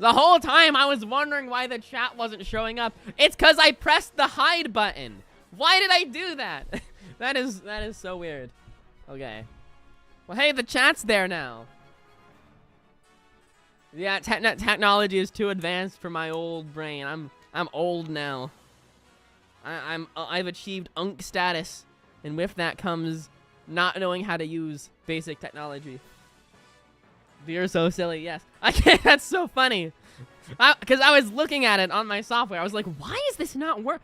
The whole time I was wondering why the chat wasn't showing up. It's because I pressed the hide button. Why did I do that? that is so weird. Okay. Well, hey, the chat's there now. Yeah, technology is too advanced for my old brain. I'm old now. I've achieved unk status, and with that comes not knowing how to use basic technology. You're so silly, yes. I can't, that's so funny. Because I was looking at it on my software. I was like, why is this not work?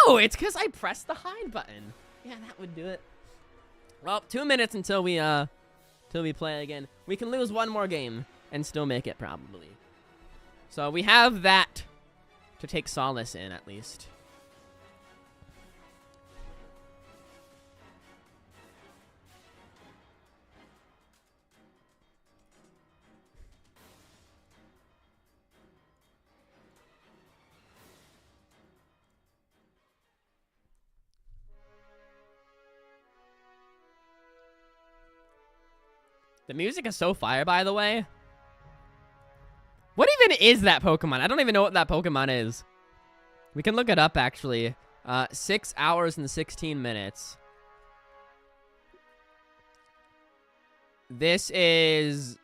Oh, it's because I pressed the hide button. Yeah, that would do it. Well, 2 minutes until we play again. We can lose one more game and still make it, probably. So we have that to take solace in, at least. The music is so fire, by the way. What even is that Pokemon? I don't even know what that Pokemon is. We can look it up, actually. 6 hours and 16 minutes. This is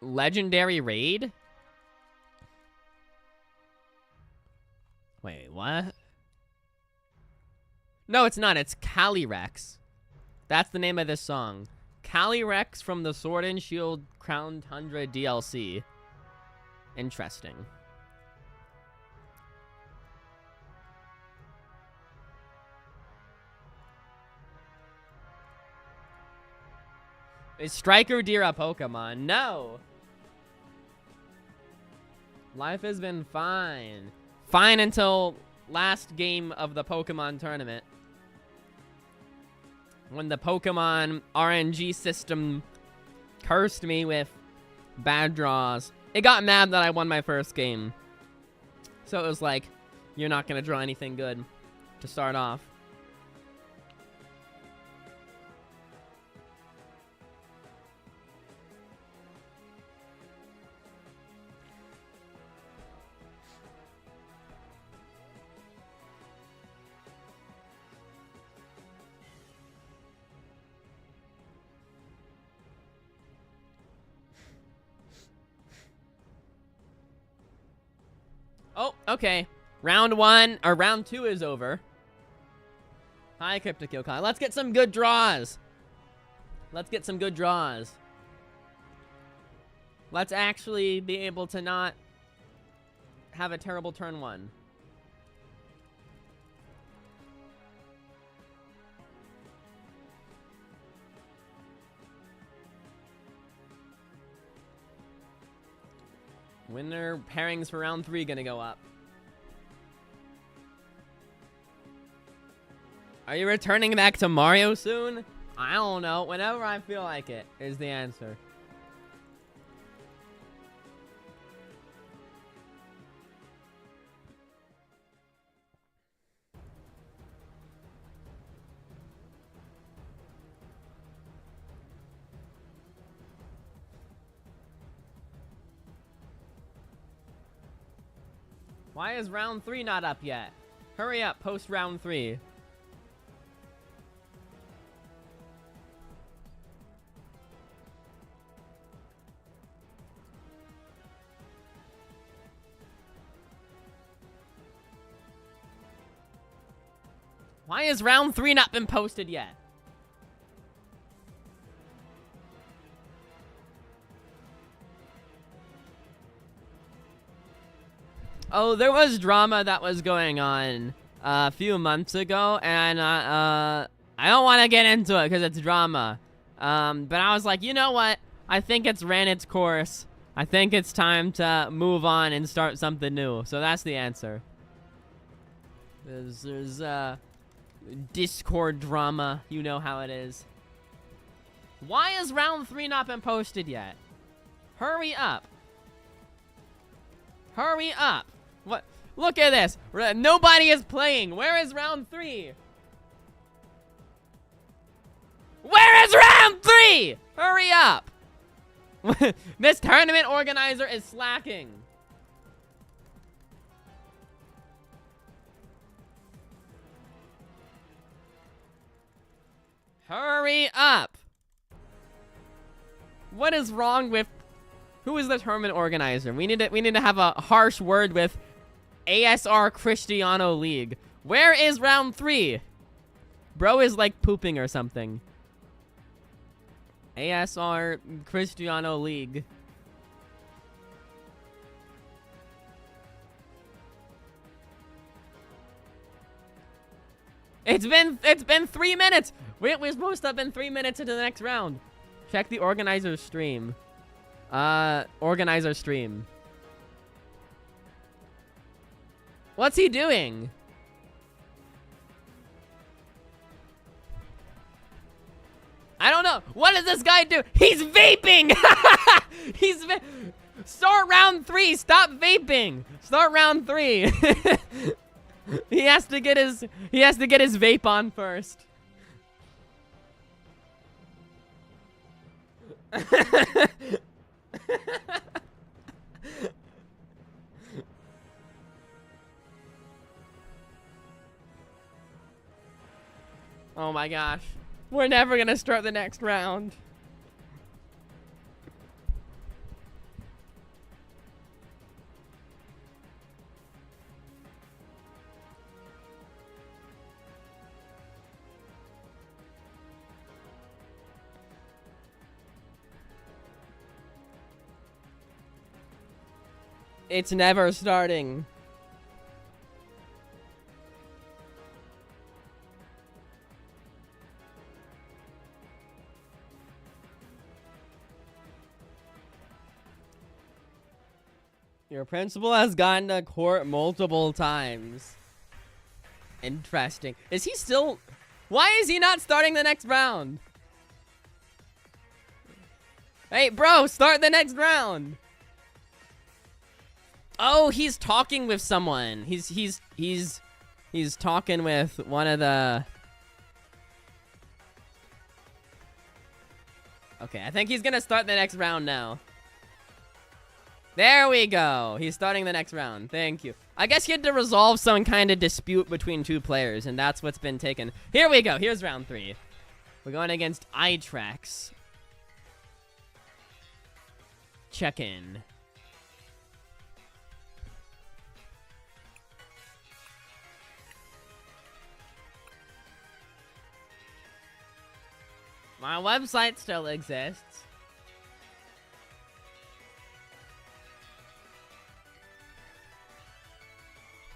Legendary Raid? Wait, what? No, it's not. It's Calyrex. That's the name of this song. Calyrex from the Sword and Shield Crown Tundra DLC. Interesting. Is Striker Deer a Pokemon? No. Life has been fine. Fine until last game of the Pokemon tournament. When the Pokemon RNG system cursed me with bad draws. It got mad that I won my first game. So it was like, you're not going to draw anything good to start off. Oh, okay. Round 2 is over. Hi, Klimtiq. Let's get some good draws. Let's get some good draws. Let's actually be able to not have a terrible turn 1. Winner pairings for round 3 gonna go up. Are you returning back to Mario soon? I don't know. Whenever I feel like it is the answer. Why is round 3 not up yet? Hurry up, post round 3. Why has round 3 not been posted yet? Oh, there was drama that was going on a few months ago, and I don't want to get into it because it's drama. But I was like, you know what? I think it's ran its course. I think it's time to move on and start something new. So that's the answer. There's Discord drama. You know how it is. Why has round 3 not been posted yet? Hurry up. Hurry up. What? Look at this. Nobody is playing. Where is round 3? Where is round 3? Hurry up. This tournament organizer is slacking. Hurry up. What is wrong with... Who is the tournament organizer? We need to have a harsh word with ASRcristiano League. Where is round 3? Bro is like pooping or something. ASRcristiano League. It's been 3 minutes. We're supposed to have been 3 minutes into the next round. Check the organizer's stream. Organizer stream. What's he doing? I don't know. What does this guy do? He's vaping! Start round 3. Stop vaping. Start round 3. He has to get his vape on first. Oh my gosh. We're never gonna start the next round. It's never starting. Your principal has gone to court multiple times. Interesting. Is he still... Why is he not starting the next round? Hey, bro, start the next round. Oh, he's talking with someone. He's talking with one of the... Okay, I think he's gonna start the next round now. There we go. He's starting the next round. Thank you. I guess he had to resolve some kind of dispute between two players, and that's what's been taken. Here we go. Here's round 3. We're going against iTrax. Check in. My website still exists.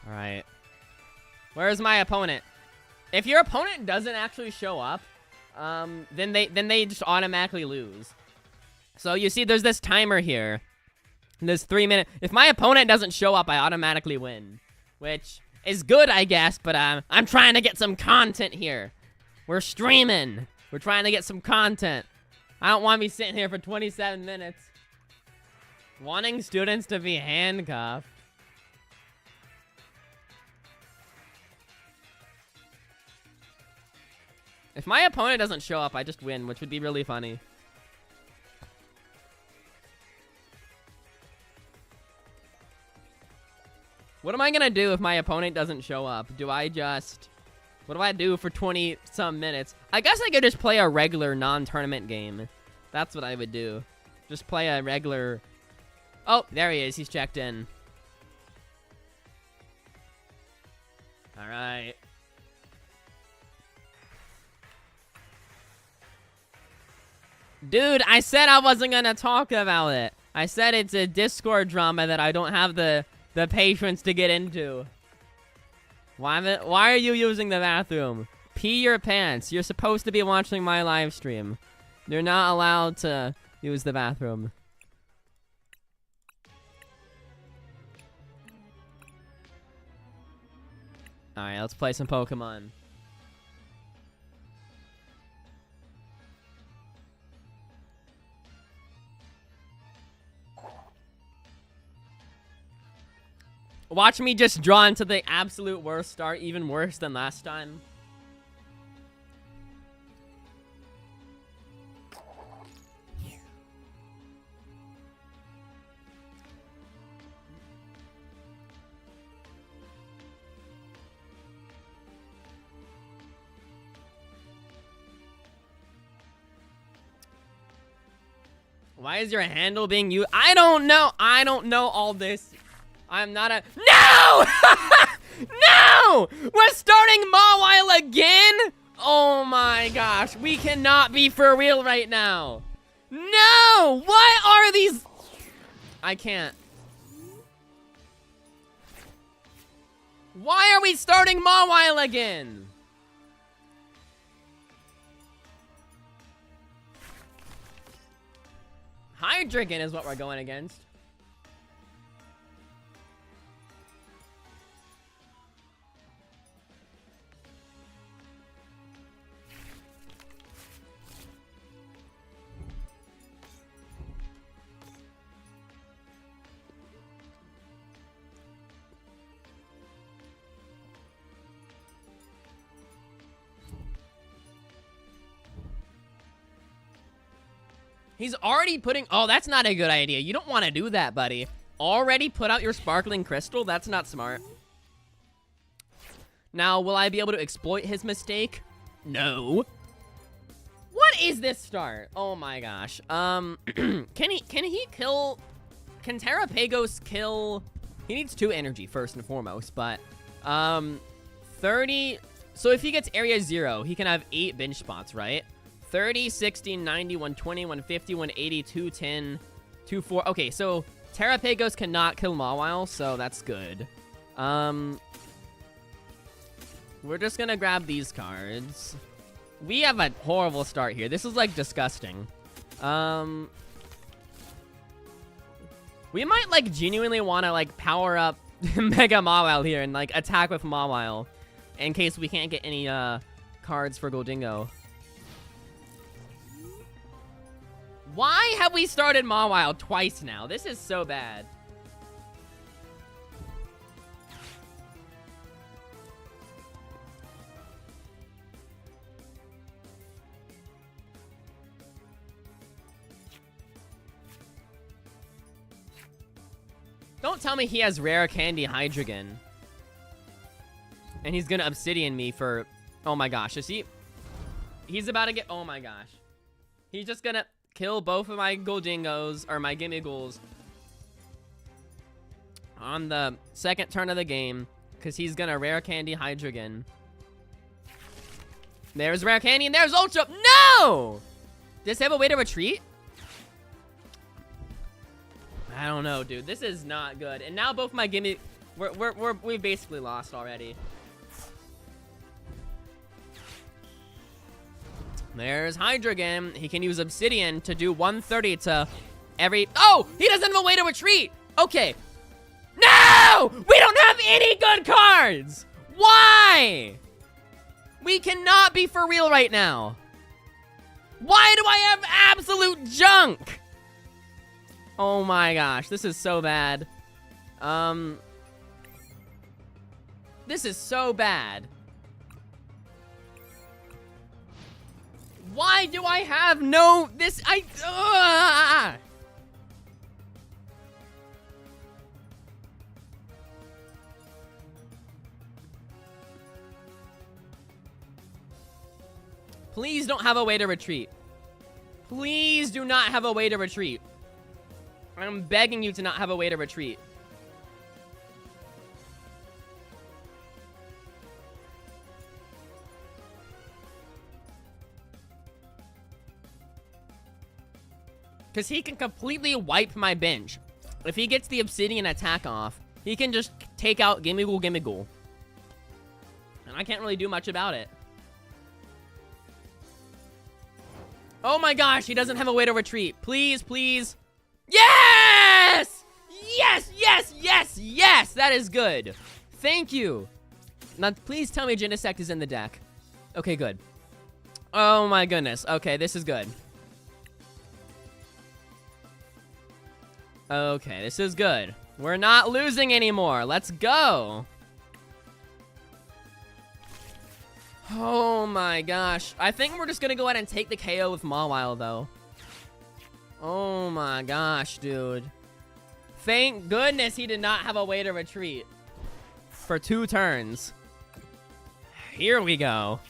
Alright. Where's my opponent? If your opponent doesn't actually show up, then they just automatically lose. So you see there's this timer here. There's 3 minutes. If my opponent doesn't show up, I automatically win. Which is good, I guess, but I'm trying to get some content here. We're streaming. We're trying to get some content. I don't want to be sitting here for 27 minutes. Wanting students to be handcuffed. If my opponent doesn't show up, I just win, which would be really funny. What am I gonna do if my opponent doesn't show up? Do I just... What do I do for 20-some minutes? I guess I could just play a regular non-tournament game. That's what I would do. Just play a regular... Oh, there he is. He's checked in. All right. Dude, I said I wasn't gonna talk about it. I said it's a Discord drama that I don't have the patience to get into. Why are you using the bathroom? Pee your pants. You're supposed to be watching my live stream. You're not allowed to use the bathroom. Alright, let's play some Pokemon. Watch me just draw into the absolute worst start, even worse than last time. Why is your handle being used? I don't know. I don't know all this. I'm not a... No! No! We're starting Mawile again? Oh my gosh. We cannot be for real right now. No! What are these... I can't. Why are we starting Mawile again? Hydreigon is what we're going against. He's already putting... Oh, that's not a good idea. You don't want to do that, buddy. Already put out your sparkling crystal? That's not smart. Now, will I be able to exploit his mistake? No. What is this start? Oh my gosh. Can he kill... Can Terrapagos kill... He needs 2 energy first and foremost, but... 30... So if he gets area 0, he can have 8 bench spots, right? 30, 60, 90, 120, 150, 180, 210, 24. Okay, so Terrapagos cannot kill Mawile, so that's good. We're just gonna grab these cards. We have a horrible start here. This is, like, disgusting. We might, like, genuinely want to, like, power up Mega Mawile here and, like, attack with Mawile in case we can't get any, cards for Gholdengo. Why have we started Mawile twice now? This is so bad. Don't tell me he has rare candy Hydreigon. And he's gonna Obsidian me for... Oh my gosh, is he... He's about to get... Oh my gosh. He's just gonna... kill both of my Gholdengos, or my Gimmigholes, on the second turn of the game, because he's gonna rare candy Hydreigon. There's rare candy, and there's Ultra. No! Does he have a way to retreat? I don't know, dude. This is not good. And now both my Gimme... We've basically lost already. There's Hydreigon. He can use Obsidian to do 130 to every... Oh! He doesn't have a way to retreat! Okay. No! We don't have any good cards! Why? We cannot be for real right now. Why do I have absolute junk? Oh my gosh. This is so bad. This is so bad. Why do I have no... This... Please don't have a way to retreat. Please do not have a way to retreat. I'm begging you to not have a way to retreat. Because he can completely wipe my bench. If he gets the obsidian attack off, he can just take out Gimme Ghoul, Gimme Ghoul. And I can't really do much about it. Oh my gosh, he doesn't have a way to retreat. Please, please. Yes! Yes, yes, yes, yes! That is good. Thank you. Now, please tell me Genesect is in the deck. Okay, good. Oh my goodness. Okay, this is good. Okay, this is good. We're not losing anymore. Let's go. Oh my gosh. I think we're just gonna go ahead and take the KO with Mawile, though. Oh my gosh, dude. Thank goodness he did not have a way to retreat for 2 turns. Here we go.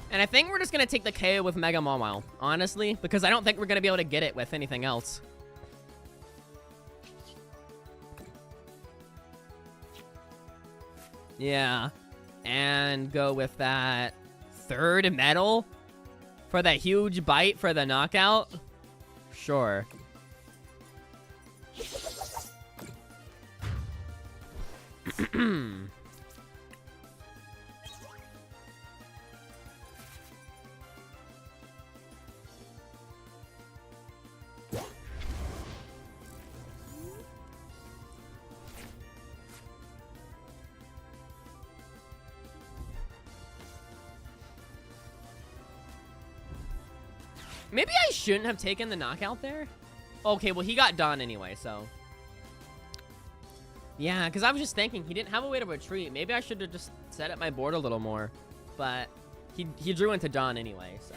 And I think we're just going to take the KO with Mega Mawile, honestly, because I don't think we're going to be able to get it with anything else. Yeah. And go with that 3rd medal for that huge bite for the knockout. Sure. Maybe I shouldn't have taken the knockout there. Okay, well, he got done anyway, so. Yeah, because I was just thinking, he didn't have a way to retreat. Maybe I should have just set up my board a little more. But he drew into Dawn anyway, so.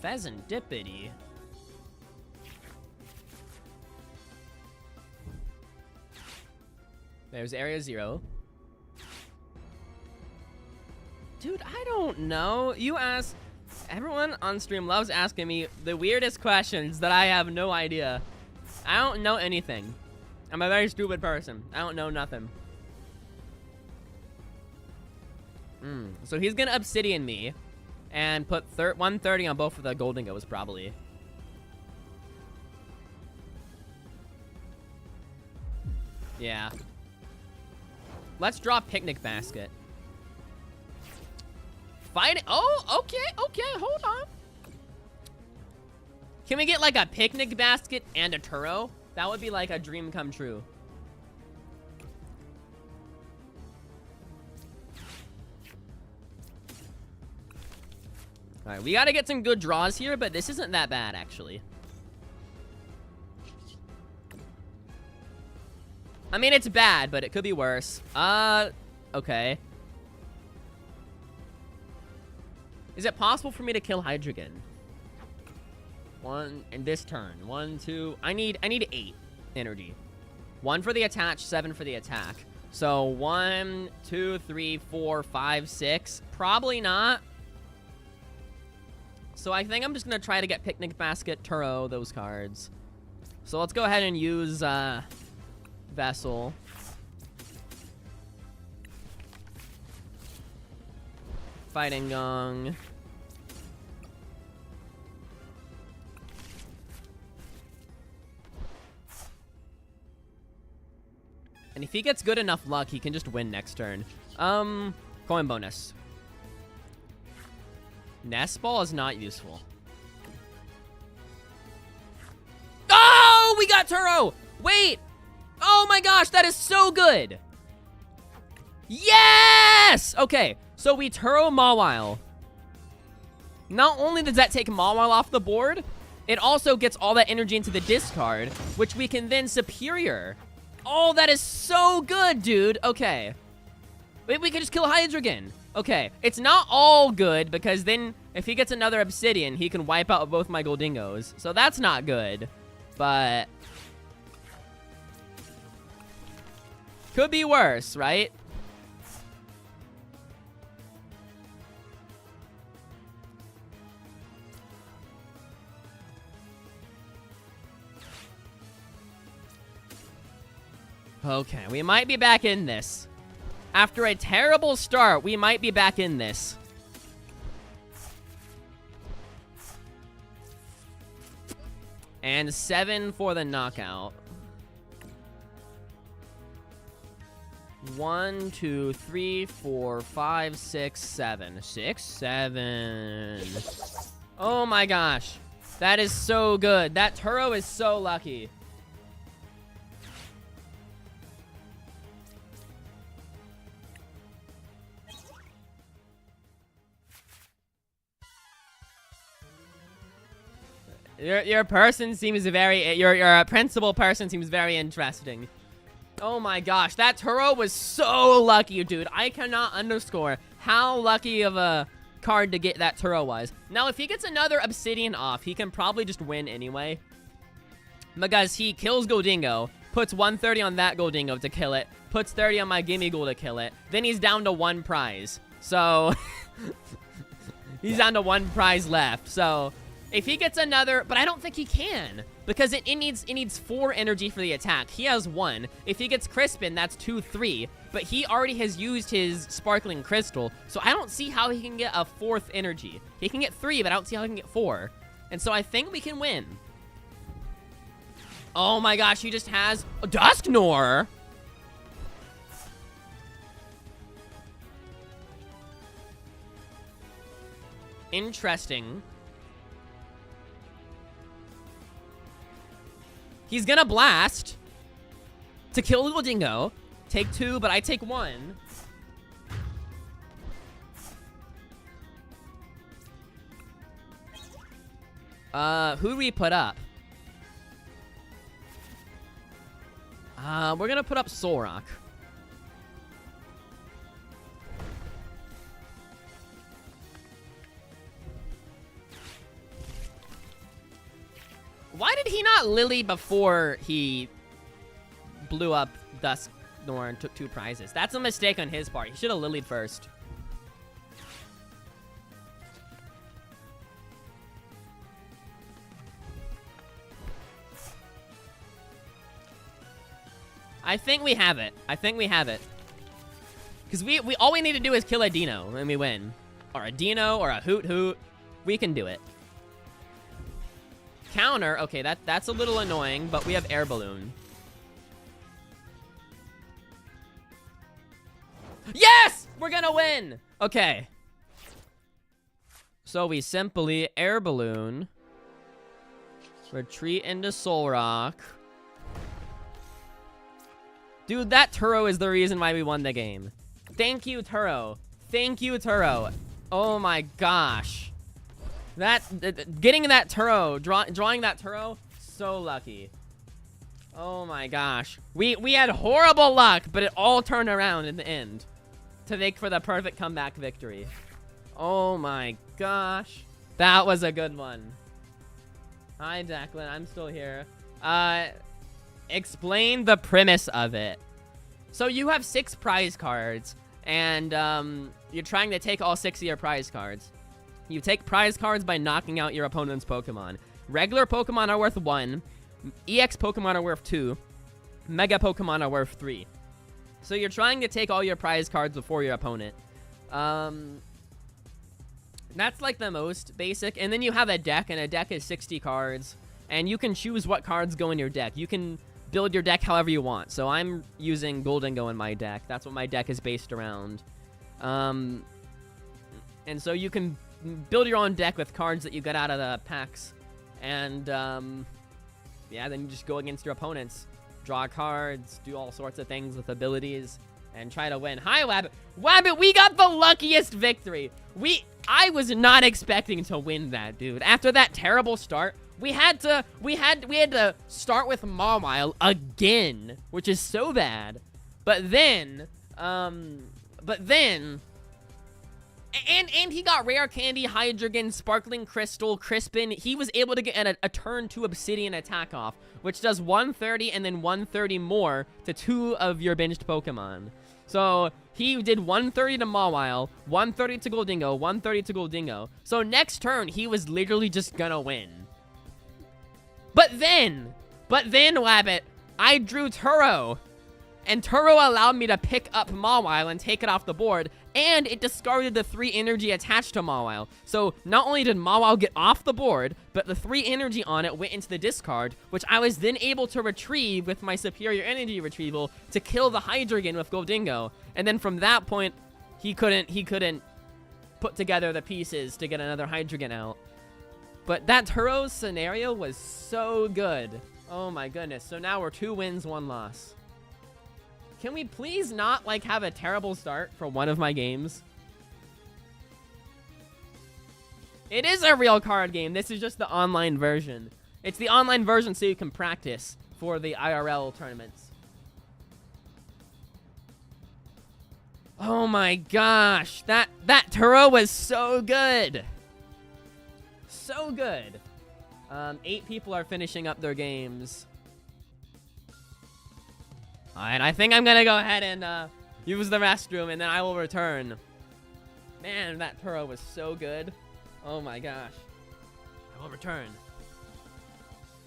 Pheasantipity. There's Area 0. Dude, I don't know. You ask... Everyone on stream loves asking me the weirdest questions that I have no idea. I don't know anything. I'm a very stupid person. I don't know nothing. So he's gonna Obsidian me and put 130 on both of the Gholdengos, probably. Yeah. Let's draw Picnic Basket. Fight. Oh, okay, hold on. Can we get like a Picnic Basket and a Turo? That would be like a dream come true. All right, we got to get some good draws here, but this isn't that bad, actually. I mean, it's bad, but it could be worse. Okay. Is it possible for me to kill Hydreigon? One in this turn. 1, 2. I need 8 energy. 1 for the attach, 7 for the attack. So 1, 2, 3, 4, 5, 6. Probably not. So I think I'm just gonna try to get Picnic Basket, Turo, those cards. So let's go ahead and use Vessel. Fighting Gong. And if he gets good enough luck, he can just win next turn. Coin bonus. Nest Ball is not useful. Oh, we got Turo! Wait! Oh my gosh, that is so good! Yes! Okay, so we Turo Mawile. Not only does that take Mawile off the board, it also gets all that energy into the discard, which we can then Superior. Oh, that is so good, dude. Okay. Wait, we can just kill Hydreigon. Okay, it's not all good because then If he gets another obsidian, he can wipe out both my Gholdengos. So that's not good. But could be worse, right? Okay, we might be back in this. After a terrible start, we might be back in this. And 7 for the knockout. 1, 2, 3, 4, 5, 6, 7. 6, 7. Oh my gosh. That is so good. That Turo is so lucky. Your person seems very, your principal person seems very interesting. Oh my gosh, that Turo was so lucky, dude. I cannot underscore how lucky of a card to get that Turo was. Now, if he gets another Obsidian off, he can probably just win anyway. Because he kills Gholdengo, puts 130 on that Gholdengo to kill it, puts 30 on my Gimme Ghoul to kill it. Then he's down to 1 prize. So, he's down to 1 prize left. So, if he gets another, but I don't think he can, because it needs 4 energy for the attack. He has 1. If he gets Crispin, that's 2, 3. But he already has used his Sparkling Crystal, so I don't see how he can get a 4th energy. He can get 3, but I don't see how he can get 4. And so I think we can win. Oh my gosh, he just has a Dusknoir. Interesting. He's gonna blast to kill Gholdengo. Take 2, but I take 1. Who do we put up? We're gonna put up Solrock. Why did he not Lily before he blew up Dusknoir and took 2 prizes? That's a mistake on his part. He should have Lilied first. I think we have it. I think we have it. Because we all we need to do is kill a Dino and we win. Or a Dino or a Hoot Hoot. We can do it. Counter, okay, that's a little annoying, but we have Air Balloon. Yes! We're gonna win! Okay. So we simply Air Balloon. Retreat into Solrock. Dude, that Turo is the reason why we won the game. Thank you, Turo. Thank you, Turo. Oh my gosh. Getting that Turo, drawing that Turo, so lucky. Oh my gosh. We had horrible luck, but it all turned around in the end to make for the perfect comeback victory. Oh my gosh. That was a good one. Hi, Declan. I'm still here. Explain the premise of it. So you have 6 prize cards, and you're trying to take all 6 of your prize cards. You take prize cards by knocking out your opponent's Pokemon. Regular Pokemon are worth 1. EX Pokemon are worth 2. Mega Pokemon are worth 3. So you're trying to take all your prize cards before your opponent. That's like the most basic. And then you have a deck, and a deck is 60 cards. And you can choose what cards go in your deck. You can build your deck however you want. So I'm using Gholdengo in my deck. That's what my deck is based around. And so you can build your own deck with cards that you get out of the packs. And, yeah, then you just go against your opponents. Draw cards, do all sorts of things with abilities, and try to win. Hi, Wabbit. Wabbit, we got the luckiest victory. I was not expecting to win that, dude. After that terrible start, we had to start with Mawile again, which is so bad. But then And he got Rare Candy, Hydreigon, Sparkling Crystal, Crispin. He was able to get a turn 2 Obsidian attack off, which does 130 and then 130 more to 2 of your binged Pokemon. So he did 130 to Mawile, 130 to Gholdengo, 130 to Gholdengo. So next turn, he was literally just gonna win. But then, Wabbit, I drew Turo. And Turo allowed me to pick up Mawile and take it off the board, and it discarded the 3 energy attached to Mawile. So not only did Mawile get off the board, but the 3 energy on it went into the discard, which I was then able to retrieve with my superior energy retrieval to kill the Hydreigon with Gholdengo. And then from that point, he couldn't put together the pieces to get another Hydreigon out. But that Turo scenario was so good. Oh my goodness. So now we're 2 wins, 1 loss. Can we please not, like, have a terrible start for one of my games? It is a real card game. This is just the online version. It's the online version so you can practice for the IRL tournaments. Oh my gosh. That Turo was so good. So good. 8 people are finishing up their games. Alright, I think I'm gonna go ahead and use the restroom, and then I will return. Man, that Turo was so good. Oh my gosh. I will return.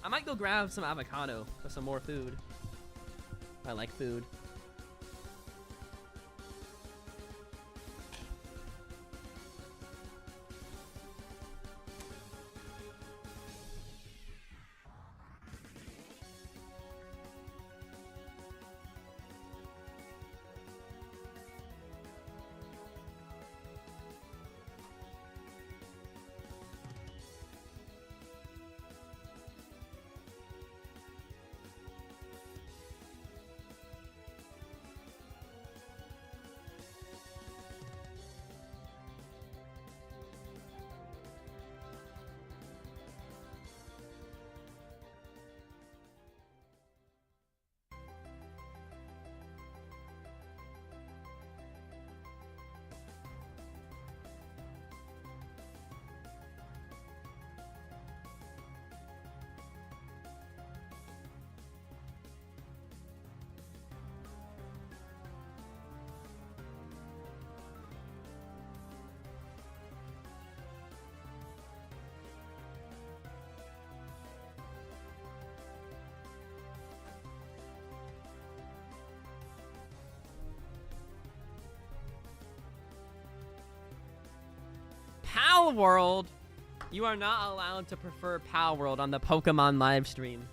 I might go grab some avocado for some more food. I like food. Pal World! You are not allowed to prefer Pal World on the Pokemon live stream.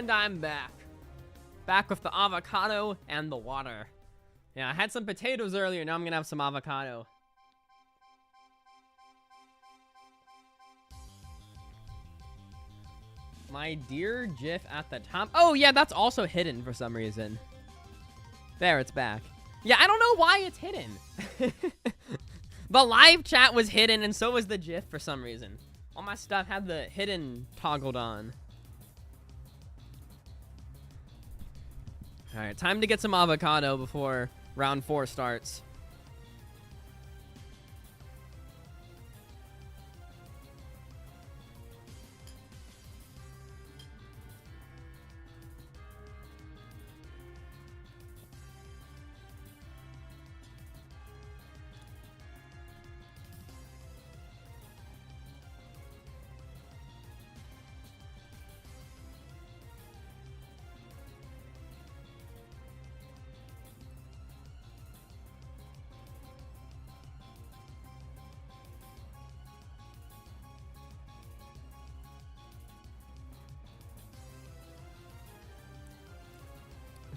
And I'm back. Back with the avocado and the water. Yeah, I had some potatoes earlier, now I'm gonna have some avocado. My dear GIF at the top. Oh yeah, that's also hidden for some reason. There, it's back. Yeah, I don't know why it's hidden. The live chat was hidden and so was the GIF for some reason. All my stuff had the hidden toggled on. Alright, time to get some avocado before round 4 starts.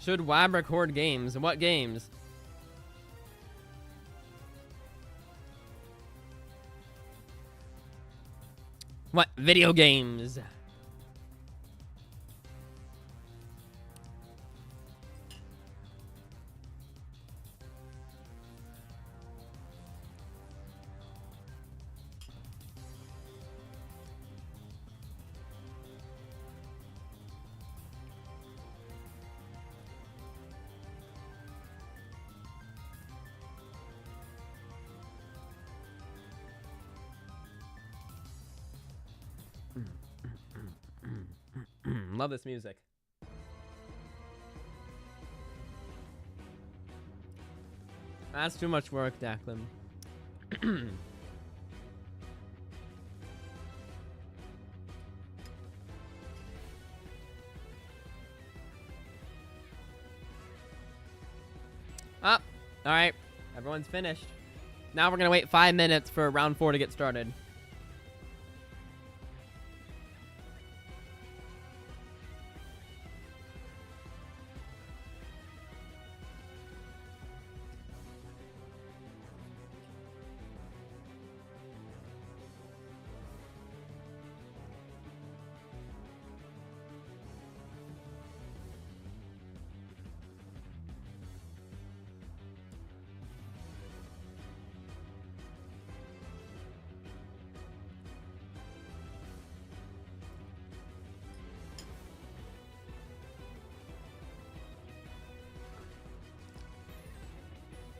Should WAB record games? What games? What video games? Love this music. That's too much work, Declan. All right. Everyone's finished. Now we're gonna wait 5 minutes for round 4 to get started.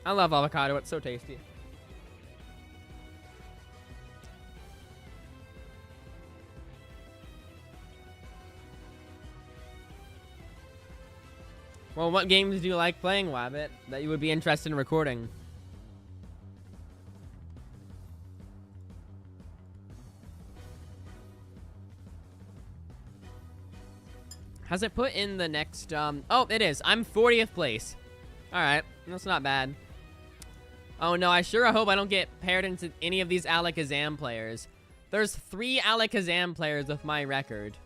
I love avocado. It's so tasty. Well, what games do you like playing, Wabbit, that you would be interested in recording? Has it put in the next, oh, it is. I'm 40th place. All right, that's not bad. Oh no, I sure hope I don't get paired into any of these Alakazam players. There's 3 Alakazam players with my record.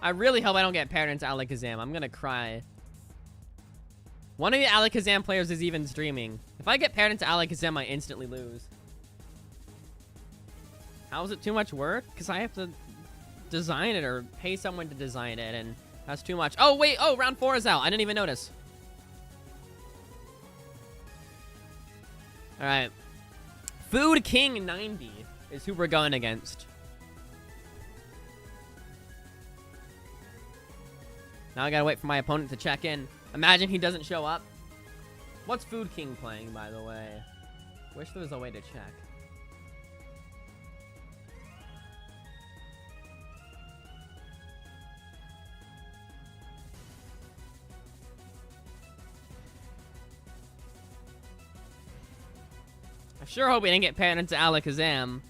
I really hope I don't get paired into Alakazam. I'm gonna cry. One of the Alakazam players is even streaming. If I get paired into Alakazam, I instantly lose. How is it too much work? Because I have to design it or pay someone to design it, and that's too much. Oh, wait. Oh, round 4 is out. I didn't even notice. All right. Food King 90 is who we're going against. Now I gotta wait for my opponent to check in. Imagine he doesn't show up. What's Food King playing, by the way? Wish there was a way to check. I sure hope we didn't get paired into Alakazam.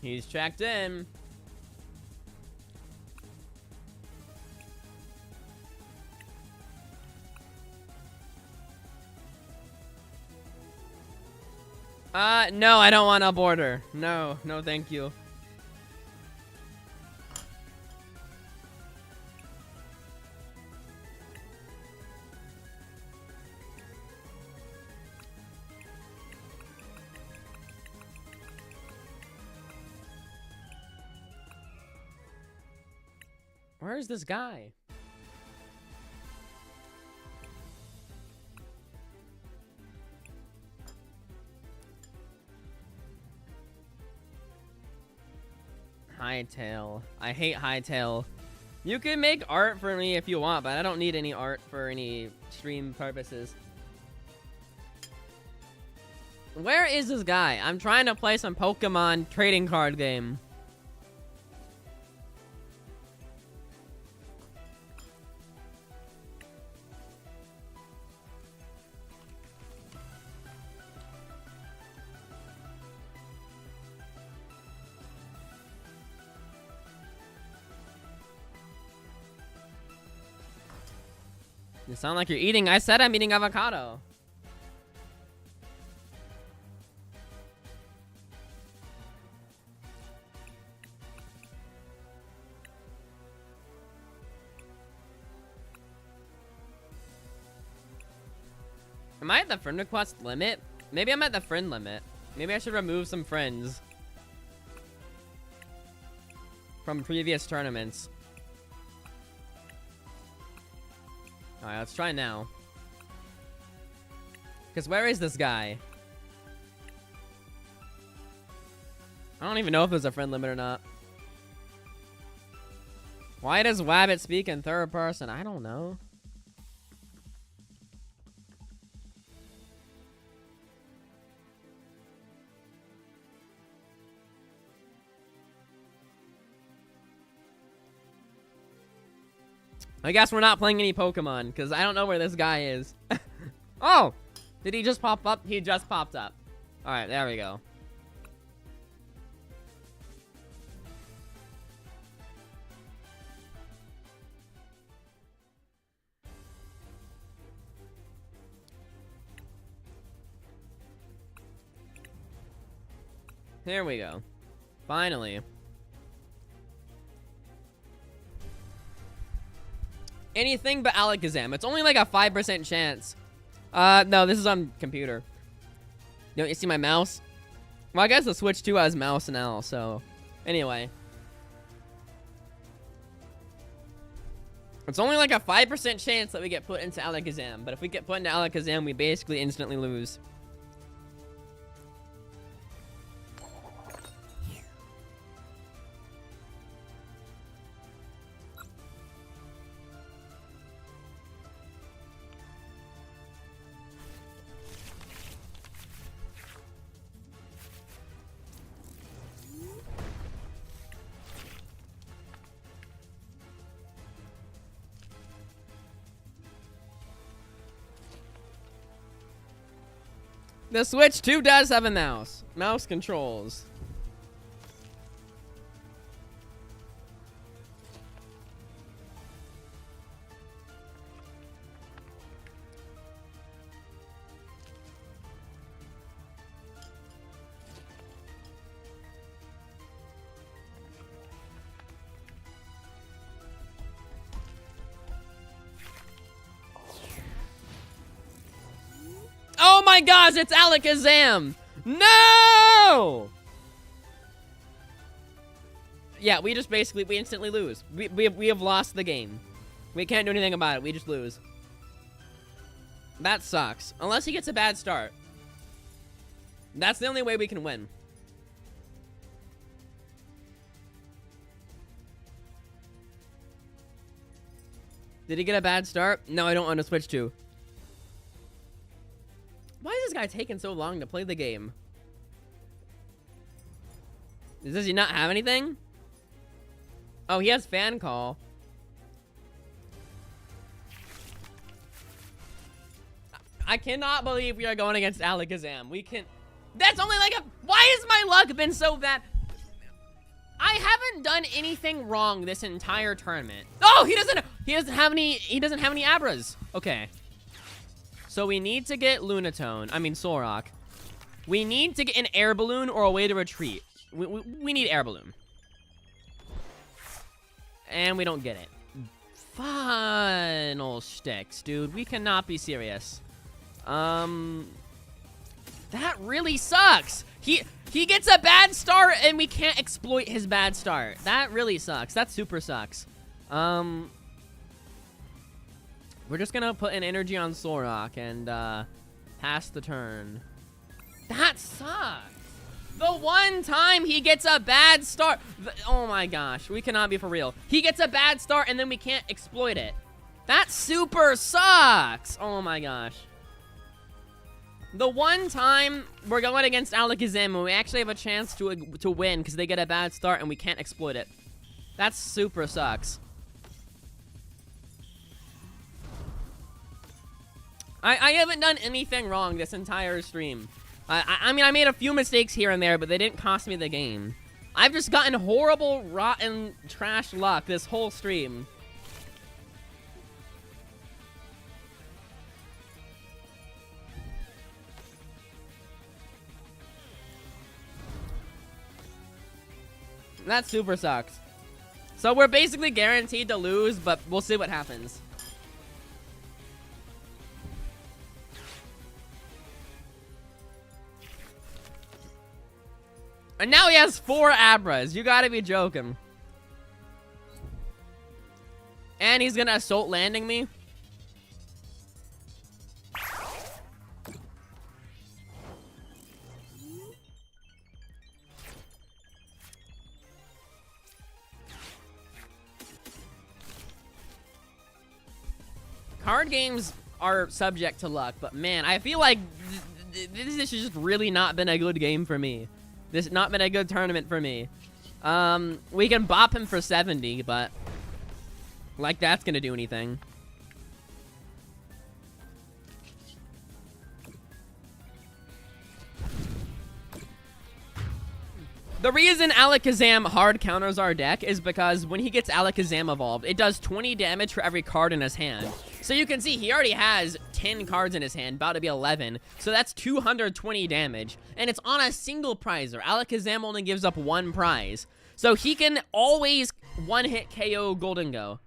He's checked in. No, I don't want a border. No, no, thank you. Where is this guy? Hightail. I hate Hightail. You can make art for me if you want, but I don't need any art for any stream purposes. Where is this guy? I'm trying to play some Pokemon trading card game. You sound like you're eating. I said I'm eating avocado. Am I at the friend request limit? Maybe I'm at the friend limit. Maybe I should remove some friends from previous tournaments. Alright, let's try now. Because where is this guy? I don't even know if there's a friend limit or not. Why does Wabbit speak in third person? I don't know. I guess we're not playing any Pokemon, because I don't know where this guy is. Oh! Did he just pop up? He just popped up. Alright, there we go. There we go. Finally. Anything but Alakazam. It's only like a 5% chance. No, this is on computer. Don't you see my mouse? Well, I guess the Switch 2 has mouse now, so... Anyway. It's only like a 5% chance that we get put into Alakazam. But if we get put into Alakazam, we basically instantly lose. The Switch 2 does have a mouse. Mouse controls. Oh my gosh, it's Alakazam! No! Yeah, we instantly lose. We have lost the game. We can't do anything about it. We just lose. That sucks. Unless he gets a bad start. That's the only way we can win. Did he get a bad start? No, I don't want to switch to. Why is this guy taking so long to play the game? Does he not have anything? Oh, he has fan call. I cannot believe we are going against Alakazam. We can... That's only like a... Why has my luck been so bad? I haven't done anything wrong this entire tournament. Oh, he doesn't have any Abras. Okay. So we need to get Lunatone. I mean, Solrock. We need to get an air balloon or a way to retreat. We need air balloon. And we don't get it. Final sticks, dude. We cannot be serious. That really sucks. He gets a bad start and we can't exploit his bad start. That really sucks. That super sucks. We're just gonna put an energy on Solrock and pass the turn. That sucks. The one time he gets a bad start. Oh my gosh, we cannot be for real. He gets a bad start and then we can't exploit it. That super sucks. Oh my gosh. The one time we're going against Alakazam and we actually have a chance to win because they get a bad start and we can't exploit it. That super sucks. I haven't done anything wrong this entire stream. I mean, I made a few mistakes here and there, but they didn't cost me the game. I've just gotten horrible, rotten, trash luck this whole stream. That super sucks. So we're basically guaranteed to lose, but we'll see what happens. And now he has 4 Abras. You gotta be joking. And he's gonna Assault Landing me. Card games are subject to luck, but man, I feel like this has just really not been a good game for me. This has not been a good tournament for me. We can bop him for 70, but like that's gonna do anything. The reason Alakazam hard counters our deck is because when he gets Alakazam evolved, it does 20 damage for every card in his hand. So you can see he already has 10 cards in his hand, about to be 11. So that's 220 damage. And it's on a single prizer. Alakazam only gives up 1 prize. So he can always one-hit KO Gholdengo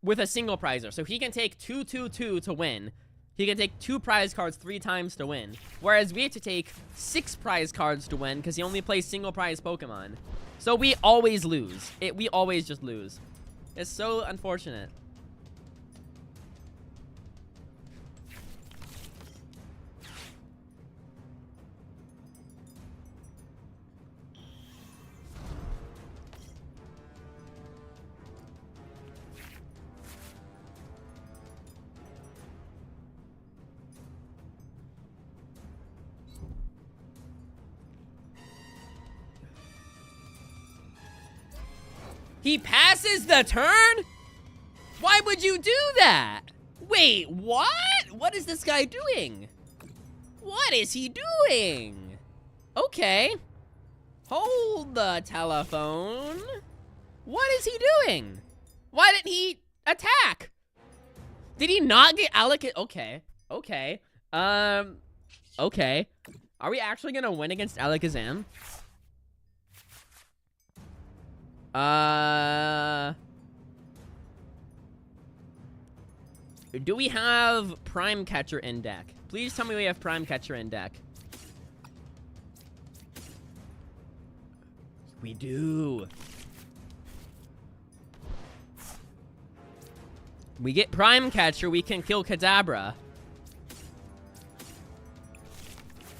with a single prizer. So he can take 2/2/2 to win. He can take 2 prize cards 3 times to win. Whereas we have to take 6 prize cards to win because he only plays single prize Pokemon. So we always lose. We always just lose. It's so unfortunate. He passes the turn? Why would you do that? Wait, what? What is this guy doing? What is he doing? Okay. Hold the telephone. What is he doing? Why didn't he attack? Did he not get allocated? Okay. Okay. Okay. Are we actually gonna win against Alakazam? Do we have Prime Catcher in deck? Please tell me we have Prime Catcher in deck. We do. We get Prime Catcher, we can kill Kadabra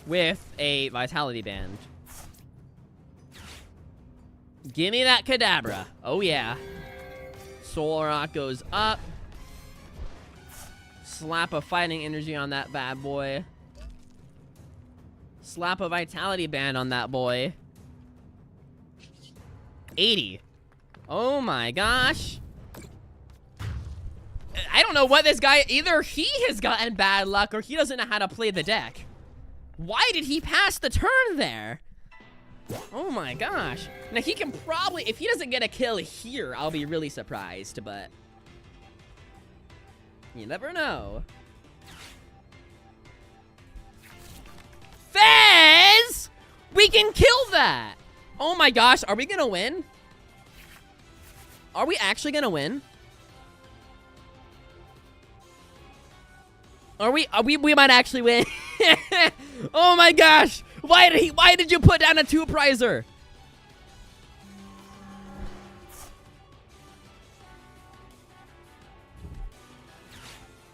with a Vitality Band. Give me that Kadabra. Oh, yeah. Solrock goes up. Slap a Fighting Energy on that bad boy. Slap a Vitality Band on that boy. 80. Oh, my gosh. I don't know what this guy... Either he has gotten bad luck or he doesn't know how to play the deck. Why did he pass the turn there? Oh my gosh. Now he can probably, if he doesn't get a kill here, I'll be really surprised, but you never know. Fez! We can kill that! Oh my gosh, are we gonna win? Are we actually gonna win? We might actually win. Oh my gosh! Why did you put down a 2-prizer?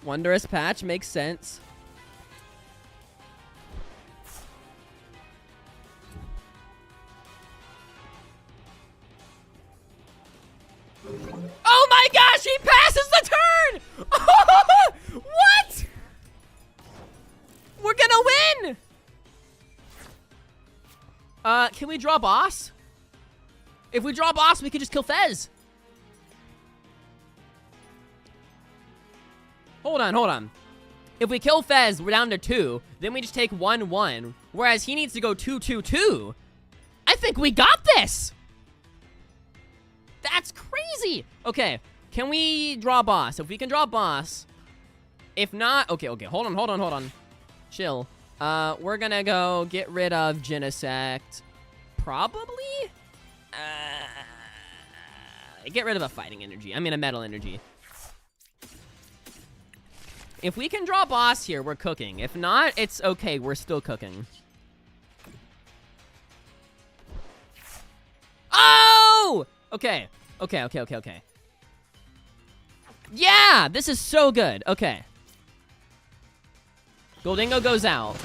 Wondrous patch makes sense. Oh my gosh, he passes the turn! What? We're gonna win! Can we draw boss? If we draw boss, we can just kill Fez. Hold on. If we kill Fez, we're down to 2. Then we just take 1-1. Whereas he needs to go 2-2-2. I think we got this! That's crazy! Okay, can we draw boss? If we can draw boss. If not, okay, hold on. Chill. We're gonna go get rid of Genesect. Probably? Get rid of a fighting energy. I mean a metal energy. If we can draw boss here, we're cooking. If not, it's okay. We're still cooking. Oh! Okay. Yeah, this is so good. Okay. Gholdengo goes out.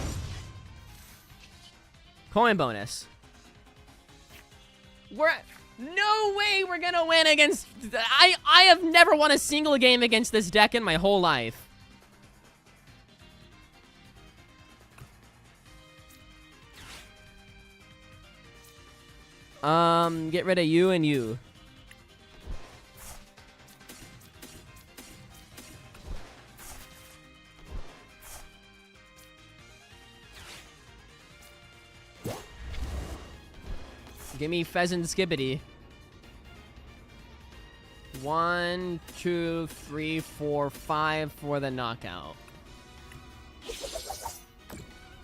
Coin bonus. No way we're gonna win against... I have never won a single game against this deck in my whole life. Get rid of you and you. Give me Pheasant Skibbity. 1, 2, 3, 4, 5 for the knockout.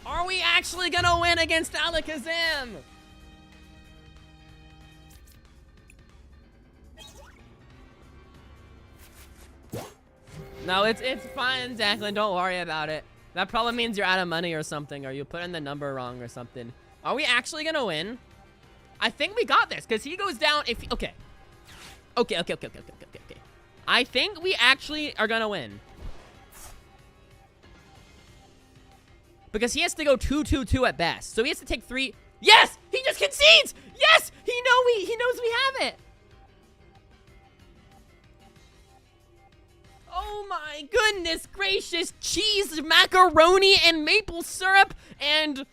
Are we actually gonna win against Alakazam? No, it's fine, Jacqueline. Don't worry about it. That probably means you're out of money or something, or you put in the number wrong or something. Are we actually gonna win? I think we got this, because he goes down if... Okay. Okay. I think we actually are gonna win. Because he has to go 2-2-2 at best. So he has to take 3... Yes! He just concedes! Yes! He knows we have it! Oh my goodness gracious! Cheese, macaroni, and maple syrup, and...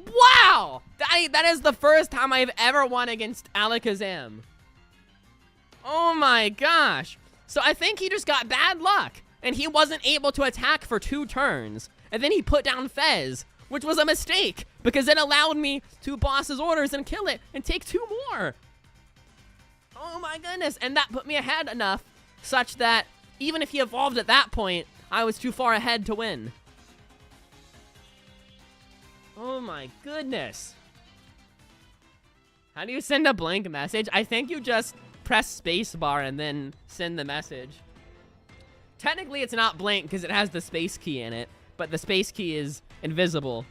wow! That is the first time I've ever won against Alakazam. Oh my gosh. So I think he just got bad luck, and he wasn't able to attack for 2 turns. And then he put down Fez, which was a mistake, because it allowed me to boss his orders and kill it and take 2 more. Oh my goodness. And that put me ahead enough such that even if he evolved at that point, I was too far ahead to win. Oh my goodness. How do you send a blank message? I think you just press spacebar and then send the message. Technically, it's not blank because it has the space key in it, but the space key is invisible.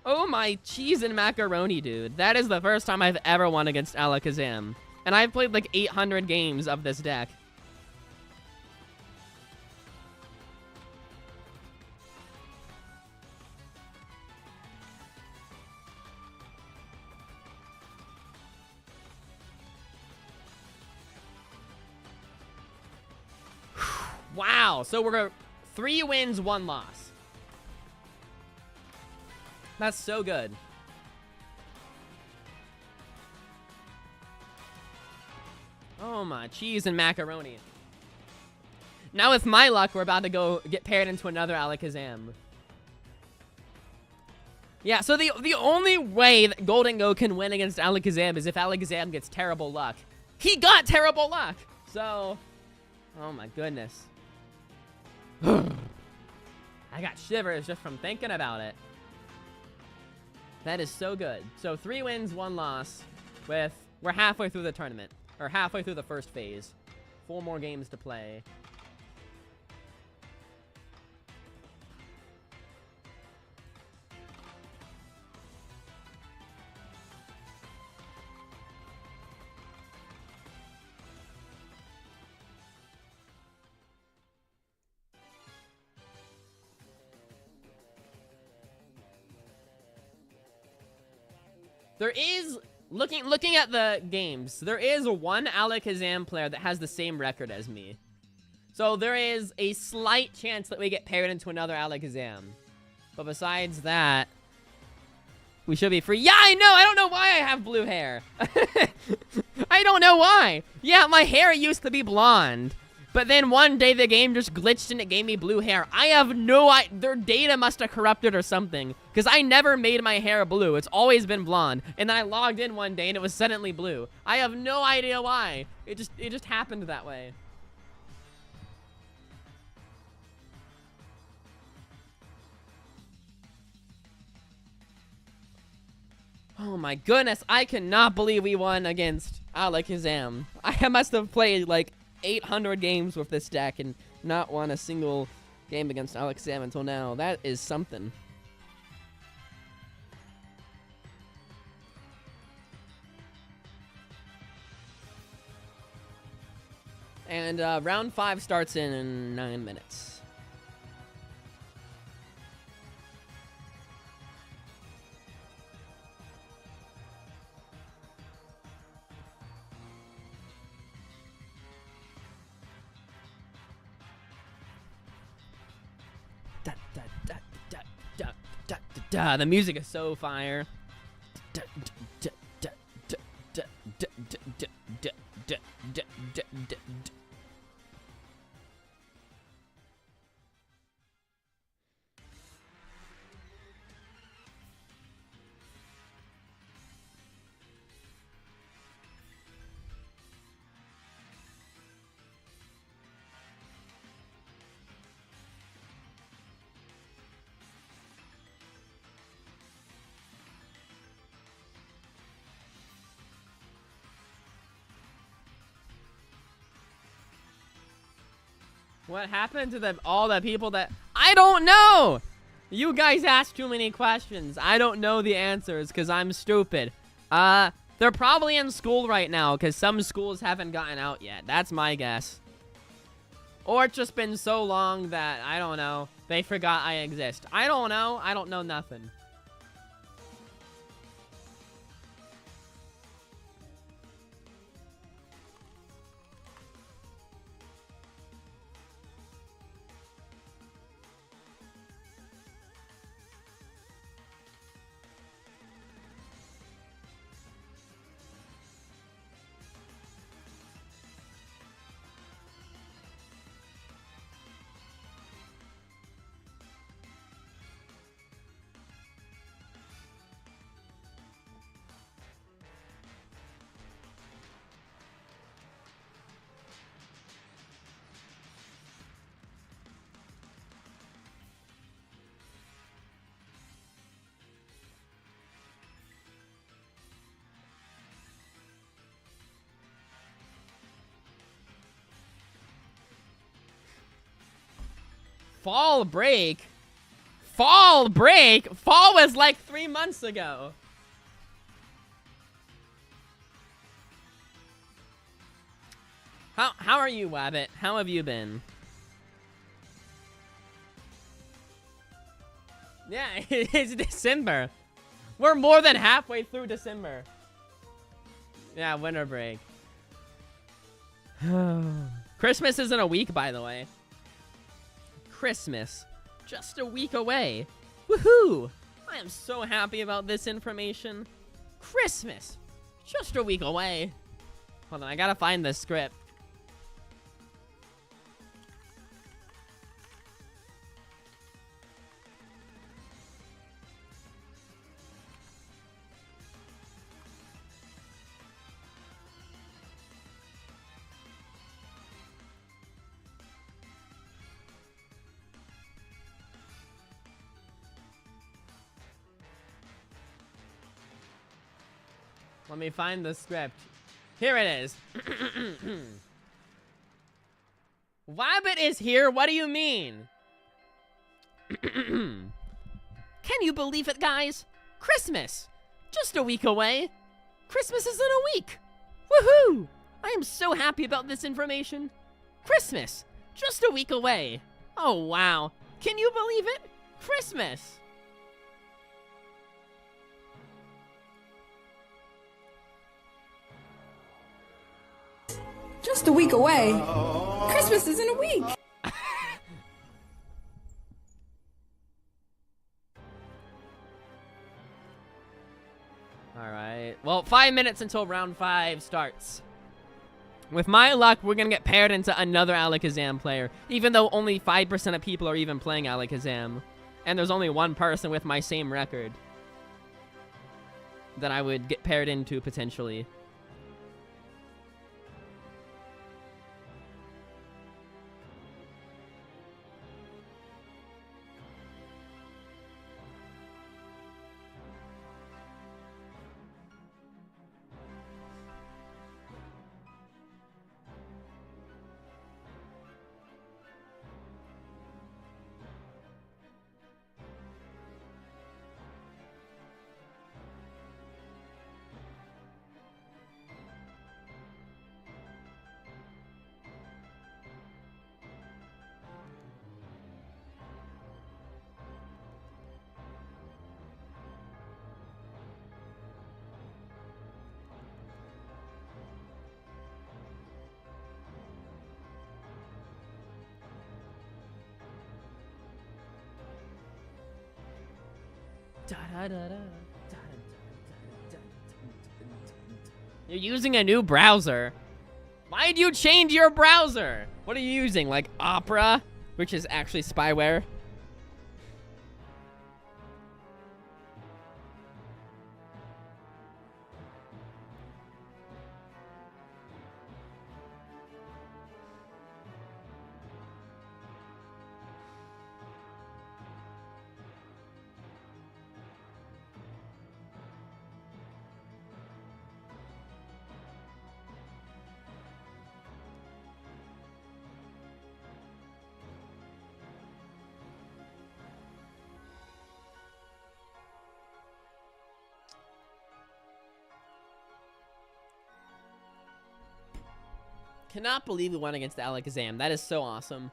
Oh my cheese and macaroni, dude. That is the first time I've ever won against Alakazam. And I've played like 800 games of this deck. Wow, so we're 3 wins, 1 loss. That's so good. Oh my cheese and macaroni. Now with my luck, we're about to go get paired into another Alakazam. Yeah, so the only way that Gholdengo can win against Alakazam is if Alakazam gets terrible luck. He got terrible luck! So, oh my goodness. I got shivers just from thinking about it. That is so good. So 3 wins, 1 loss. We're halfway through the tournament. Or halfway through the first phase. 4 more games to play. There is, looking at the games, there is one Alakazam player that has the same record as me. So there is a slight chance that we get paired into another Alakazam. But besides that, we should be free. Yeah, I know! I don't know why I have blue hair. I don't know why. Yeah, my hair used to be blonde. But then one day the game just glitched and it gave me blue hair. I have no idea. Their data must have corrupted or something. Because I never made my hair blue. It's always been blonde. And then I logged in one day and it was suddenly blue. I have no idea why. It just happened that way. Oh my goodness. I cannot believe we won against Alakazam. I must have played like 800 games with this deck and not won a single game against Alakazam until now. That is something. And round 5 starts in 9 minutes. The music is so fire. What happened to all the people that... I don't know! You guys ask too many questions. I don't know the answers because I'm stupid. They're probably in school right now because some schools haven't gotten out yet. That's my guess. Or it's just been so long that, I don't know, they forgot I exist. I don't know. I don't know nothing. Fall break? Fall break? Fall was like 3 months ago. How are you, Wabbit? How have you been? Yeah, it's December. We're more than halfway through December. Yeah, winter break. Christmas isn't a week, by the way. Christmas. Just a week away. Woohoo! I am so happy about this information. Christmas. Just a week away. Hold on, I gotta find the script. Let me find the script. Here it is. Wabbit is here? What do you mean? Can you believe it, guys? Christmas! Just a week away. Christmas is in a week. Woohoo! I am so happy about this information. Christmas! Just a week away. Oh, wow. Can you believe it? Christmas! Just a week away. Christmas is in a week. Alright. Well, 5 minutes until round 5 starts. With my luck, we're gonna get paired into another Alakazam player, even though only 5% of people are even playing Alakazam. And there's only one person with my same record that I would get paired into, potentially. You're using a new browser. Why'd you change your browser? What are you using? Like Opera, which is actually spyware? Cannot believe we won against Alakazam. That is so awesome.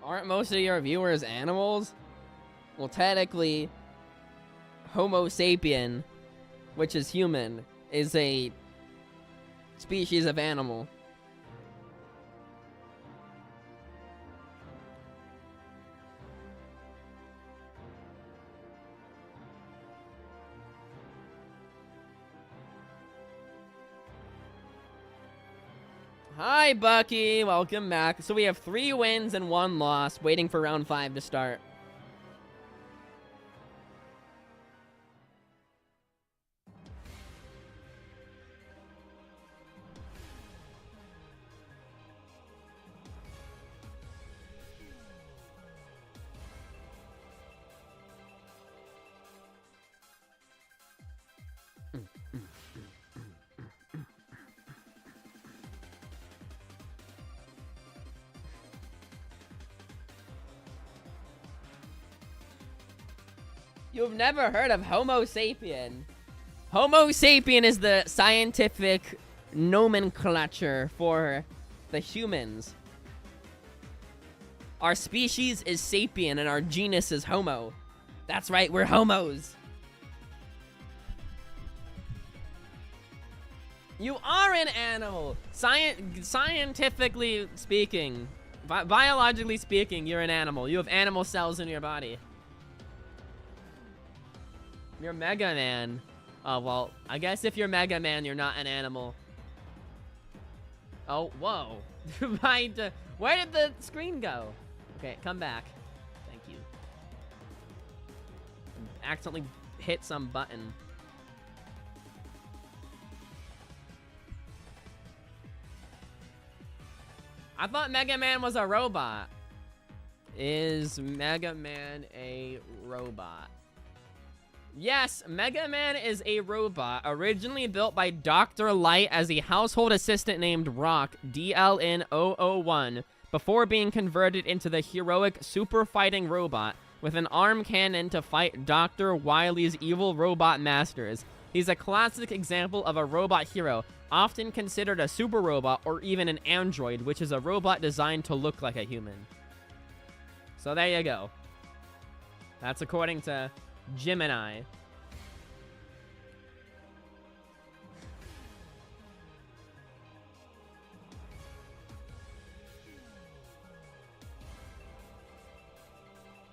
Aren't most of your viewers animals? Well, technically, Homo sapien, which is human, is a species of animal. Hi, Bucky. Welcome back. So we have 3 wins and 1 loss, waiting for round 5 to start. You've never heard of Homo sapien. Homo sapien is the scientific nomenclature for the humans. Our species is sapien and our genus is Homo. That's right, we're homos. You are an animal. Scientifically speaking, biologically speaking, you're an animal. You have animal cells in your body. You're Mega Man. Oh, well, I guess if you're Mega Man, you're not an animal. Oh, whoa. Where did the screen go? Okay, come back. Thank you. Accidentally hit some button. I thought Mega Man was a robot. Is Mega Man a robot? Yes, Mega Man is a robot, originally built by Dr. Light as a household assistant named Rock, DLN-001, before being converted into the heroic super fighting robot with an arm cannon to fight Dr. Wily's evil robot masters. He's a classic example of a robot hero, often considered a super robot or even an android, which is a robot designed to look like a human. So there you go. That's according to Gemini.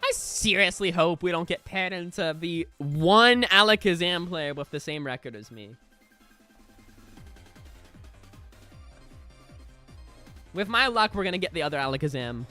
I seriously hope we don't get paired into the one Alakazam player with the same record as me. With my luck, we're gonna get the other Alakazam.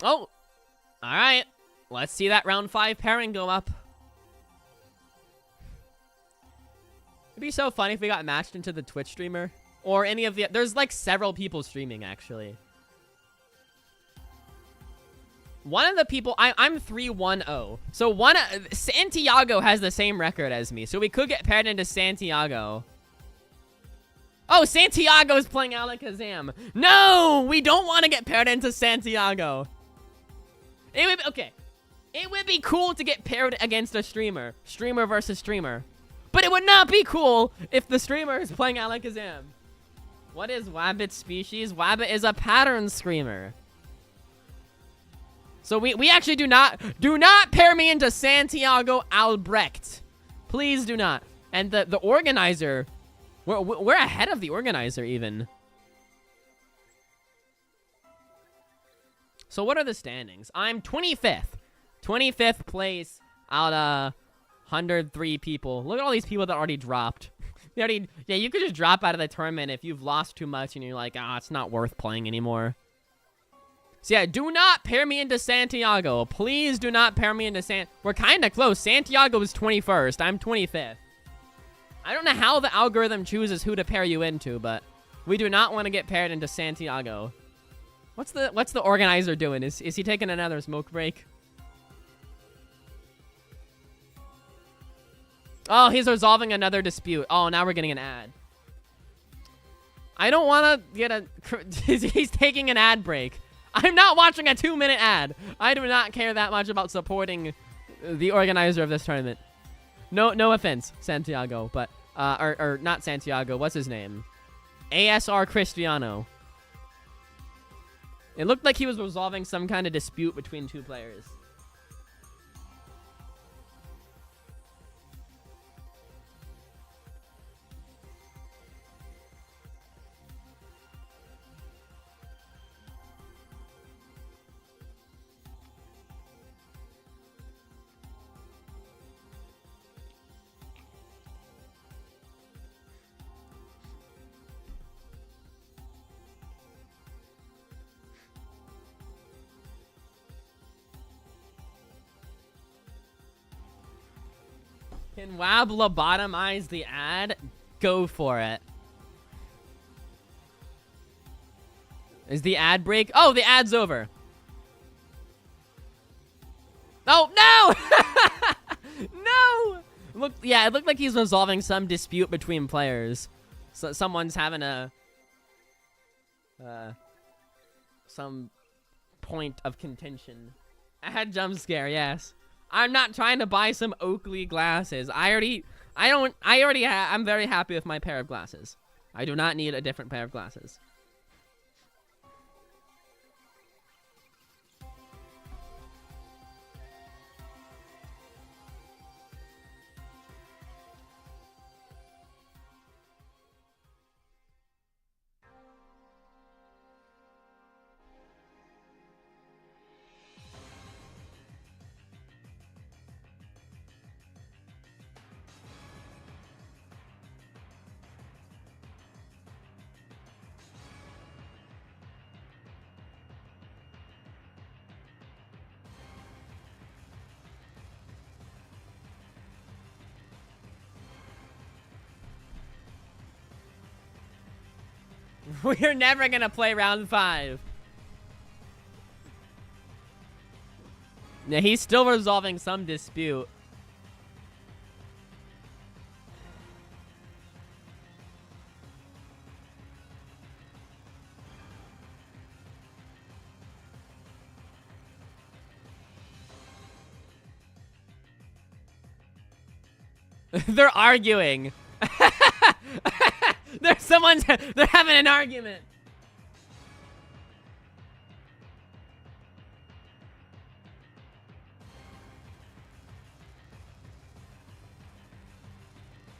Oh, all right. Let's see that round 5 pairing go up. It'd be so funny if we got matched into the Twitch streamer or any of the. There's like several people streaming actually. One of the people, I'm 3-1-0. So Santiago has the same record as me, so we could get paired into Santiago. Oh, Santiago's playing Alakazam. No, we don't want to get paired into Santiago. It would be, okay. It would be cool to get paired against a streamer. Streamer versus streamer. But it would not be cool if the streamer is playing Alakazam. What is Wabbit's species? Wabbit is a pattern screamer. So we actually do not pair me into Santiago Albrecht. Please do not. And the organizer, we're ahead of the organizer even. So what are the standings? I'm 25th. 25th place out of 103 people. Look at all these people that already dropped. Yeah, you could just drop out of the tournament if you've lost too much and you're like, it's not worth playing anymore. So yeah, do not pair me into Santiago. Please do not pair me into We're kind of close. Santiago is 21st. I'm 25th. I don't know how the algorithm chooses who to pair you into, but we do not want to get paired into Santiago. What's the organizer doing? Is he taking another smoke break? Oh, he's resolving another dispute. Oh, now we're getting an ad. I don't want to get a... He's taking an ad break. I'm not watching a 2-minute ad. I do not care that much about supporting the organizer of this tournament. No offense, Santiago, but... or not Santiago. What's his name? ASRcristiano. It looked like he was resolving some kind of dispute between two players. Can Wab lobotomize the ad? Go for it. Is the ad break? Oh, the ad's over. Oh, no! No! Look, yeah, it looked like he's resolving some dispute between players. So someone's having a... some point of contention. Ad jump scare, yes. I'm not trying to buy some Oakley glasses. I'm very happy with my pair of glasses. I do not need a different pair of glasses. We're never gonna play round 5. Yeah, he's still resolving some dispute. They're arguing. They're having an argument.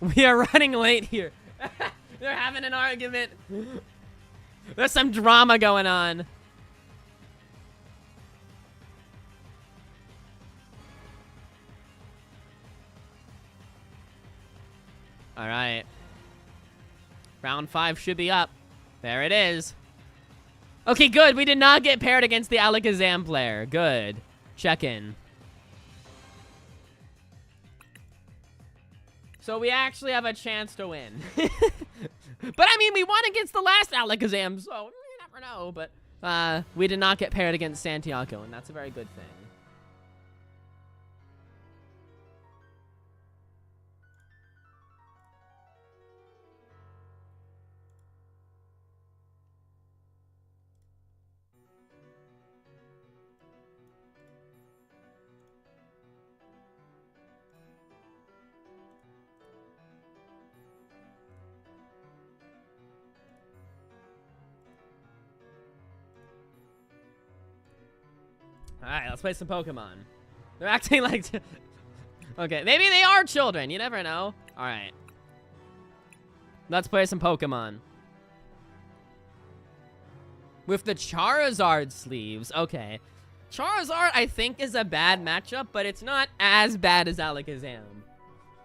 We are running late here. They're having an argument. There's some drama going on. All right. Round 5 should be up. There it is. Okay, good. We did not get paired against the Alakazam player. Good. Check in. So we actually have a chance to win. But I mean, we won against the last Alakazam, so you never know. But we did not get paired against Santiago, and that's a very good thing. Alright, let's play some Pokemon. They're acting like... Okay, maybe they are children. You never know. Alright. Let's play some Pokemon. With the Charizard sleeves. Okay. Charizard, I think, is a bad matchup, but it's not as bad as Alakazam.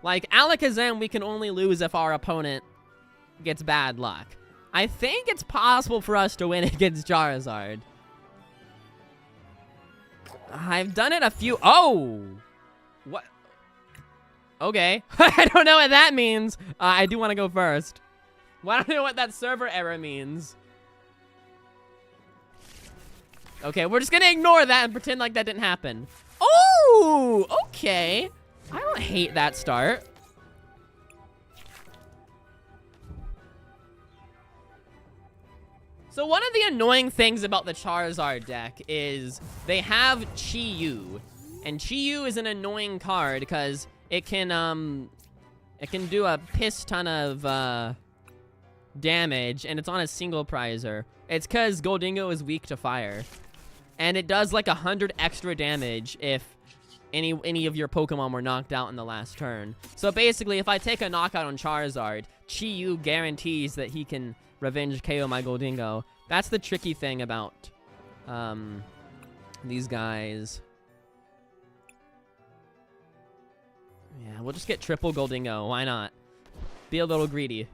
Like, Alakazam, we can only lose if our opponent gets bad luck. I think it's possible for us to win against Charizard. I've done it a few... Oh! What? Okay. I don't know what that means. I do want to go first. Well, I don't know what that server error means. Okay, we're just going to ignore that and pretend like that didn't happen. Oh! Okay. I don't hate that start. So one of the annoying things about the Charizard deck is they have Chi-Yu. And Chi-Yu is an annoying card because it can do a piss ton of damage, and it's on a single prizer. It's because Gholdengo is weak to fire. And it does like 100 extra damage if any of your Pokemon were knocked out in the last turn. So basically, if I take a knockout on Charizard, Chi-Yu guarantees that he can revenge KO my Gholdengo. That's the tricky thing about these guys. Yeah, we'll just get triple Gholdengo. Why not? Be a little greedy.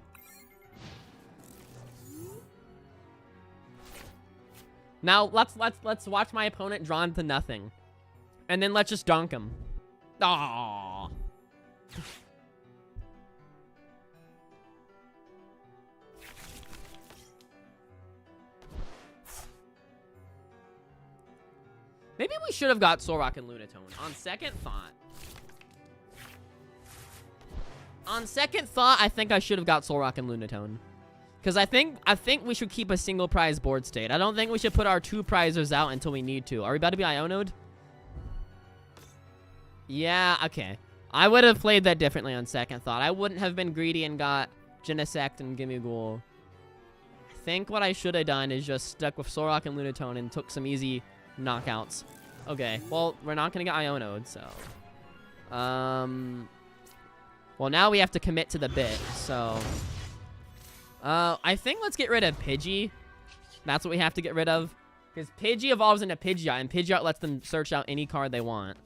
Now let's watch my opponent draw into nothing, and then let's just dunk him. Aww. Maybe we should have got Solrock and Lunatone. On second thought. I think I should have got Solrock and Lunatone. Because I think we should keep a single prize board state. I don't think we should put our 2 prizers out until we need to. Are we about to be Iono'd? Yeah, okay. I would have played that differently on second thought. I wouldn't have been greedy and got Genesect and Gimmighoul. I think what I should have done is just stuck with Solrock and Lunatone and took some easy knockouts. Okay, well, we're not gonna get Iono'd, so well, now we have to commit to the bit, so I think let's get rid of Pidgey. That's what we have to get rid of, because Pidgey evolves into Pidgeot, and Pidgeot lets them search out any card they want.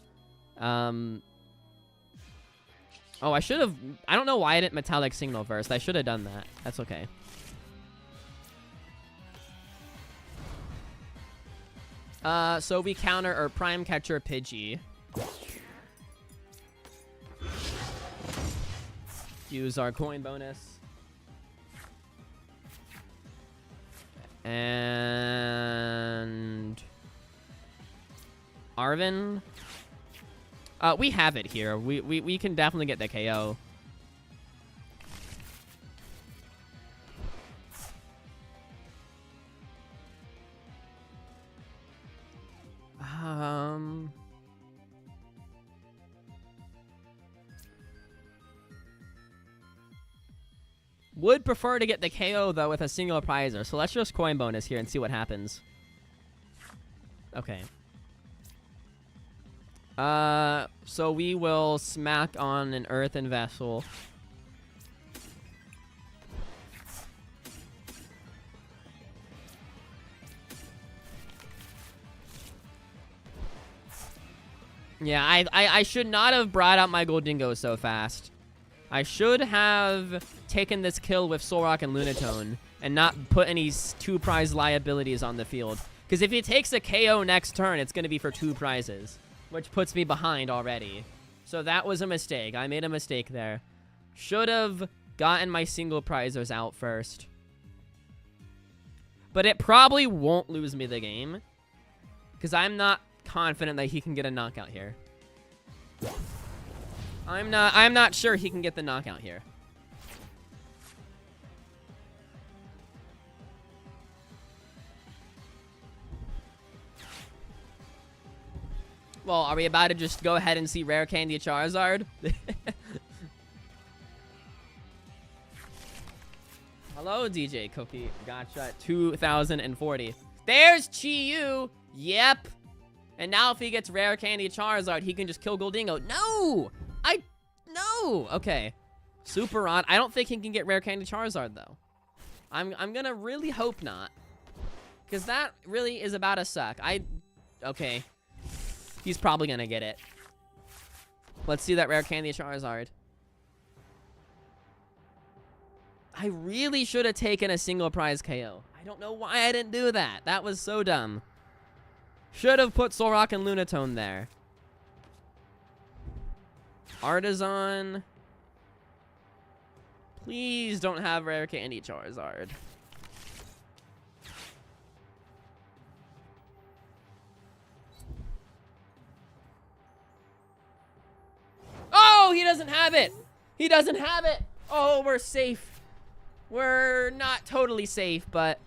Oh, I should have... I don't know why I didn't Metallic Signal first. I should have done that. That's okay. So we counter or Prime Catcher Pidgey. Use our coin bonus. And Arvin. We have it here. We can definitely get the KO. Would prefer to get the KO, though, with a single prizer. So let's just coin bonus here and see what happens. Okay. So we will smack on an earthen vessel. Yeah, I should not have brought out my Gholdengo so fast. I should have taken this kill with Solrock and Lunatone and not put any 2 prize liabilities on the field. Because if he takes a KO next turn, it's going to be for 2 prizes, which puts me behind already. So that was a mistake. I made a mistake there. Should have gotten my single prizers out first. But it probably won't lose me the game, because I'm not confident that he can get a knockout here. I'm not sure he can get the knockout here. Well, are we about to just go ahead and see Rare Candy Charizard? Hello, DJ Cookie. Gotcha. 2040. There's Chi-Yu. Yep. And now if he gets Rare Candy Charizard, he can just kill Gholdengo. No! No! Okay. Super odd. I don't think he can get Rare Candy Charizard, though. I'm gonna really hope not. Because that really is about to suck. Okay. He's probably gonna get it. Let's see that Rare Candy Charizard. I really should have taken a single prize KO. I don't know why I didn't do that. That was so dumb. Should have put Solrock and Lunatone there. Artisan. Please don't have Rare Candy Charizard. Oh, he doesn't have it. He doesn't have it. Oh, we're safe. We're not totally safe, but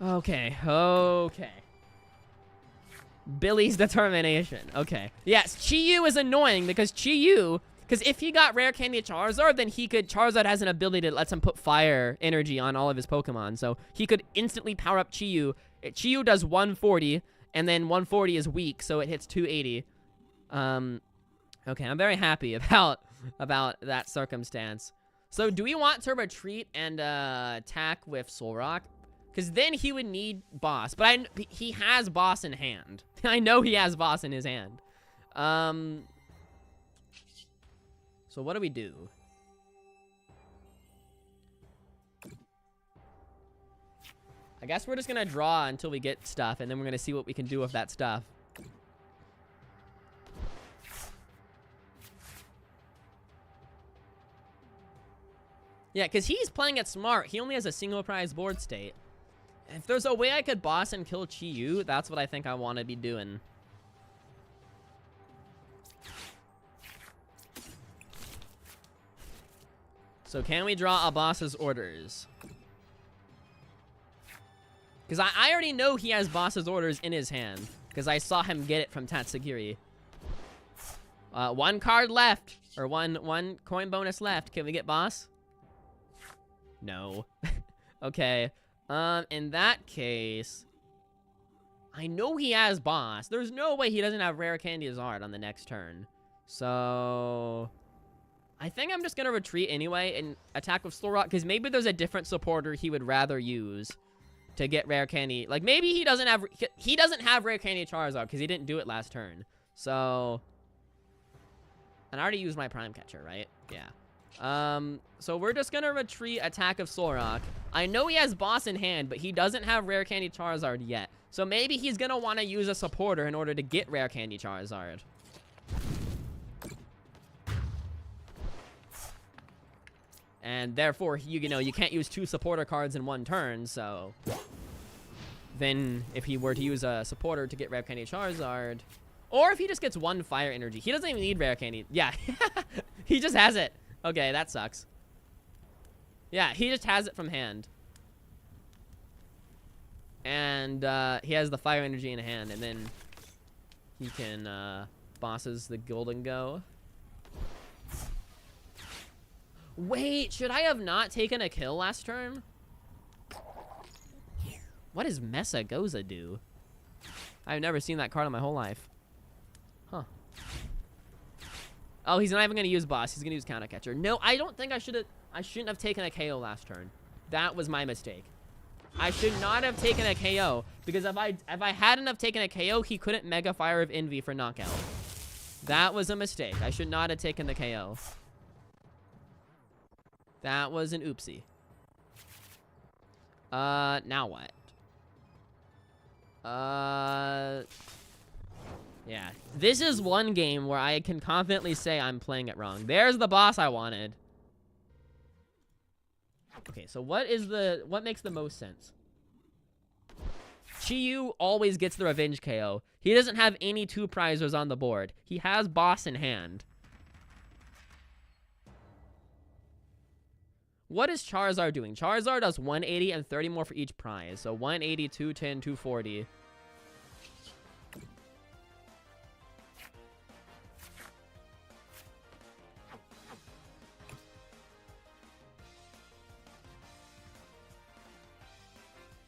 okay. Okay. Billy's determination. Okay. Yes, Chi-Yu is annoying because Chi-Yu, because if he got Rare Candy Charizard, then Charizard has an ability that lets him put fire energy on all of his Pokemon. So he could instantly power up Chi-Yu. Chi-Yu does 140, and then 140 is weak, so it hits 280. Okay, I'm very happy about that circumstance. So do we want to retreat and attack with Solrock? Because then he would need boss. But he has boss in hand. I know he has boss in his hand. So what do we do? I guess we're just going to draw until we get stuff. And then we're going to see what we can do with that stuff. Yeah, because he's playing it smart. He only has a single prize board state. If there's a way I could boss and kill Chi-Yu, that's what I think I want to be doing. So can we draw a boss's orders? Because I already know he has boss's orders in his hand. Because I saw him get it from Tatsugiri. 1 card left. Or one coin bonus left. Can we get boss? No. Okay. In that case, I know he has boss. There's no way he doesn't have Rare Candy Charizard on the next turn. So I think I'm just gonna retreat anyway and attack with Solrock, because maybe there's a different supporter he would rather use to get Rare Candy. Like maybe he doesn't have Rare Candy Charizard because he didn't do it last turn. So, and I already used my Prime Catcher, right? Yeah. So we're just gonna retreat, attack of Solrock. I know he has boss in hand, but he doesn't have Rare Candy Charizard yet. So maybe he's gonna want to use a supporter in order to get Rare Candy Charizard. And therefore, you know, you can't use 2 supporter cards in 1 turn, so than if he were to use a supporter to get Rare Candy Charizard. Or if he just gets 1 Fire Energy. He doesn't even need Rare Candy. Yeah, he just has it. Okay, that sucks. Yeah, he just has it from hand. And he has the Fire Energy in hand, and then he can bosses the Gholdengo. Wait, should I have not taken a kill last turn? What does Messagoza do? I've never seen that card in my whole life. Huh. Oh, he's not even gonna use boss. He's gonna use counter catcher. No, I don't think I shouldn't have taken a KO last turn. That was my mistake. I should not have taken a KO because if I hadn't have taken a KO, he couldn't Mega Fire of Envy for knockout. That was a mistake. I should not have taken the KO. That was an oopsie. Now what? Yeah. This is one game where I can confidently say I'm playing it wrong. There's the boss I wanted. Okay, so what makes the most sense? Chi-Yu always gets the revenge KO. He doesn't have any 2 prizers on the board. He has boss in hand. What is Charizard doing? Charizard does 180 and 30 more for each prize. So 180, 210, 240.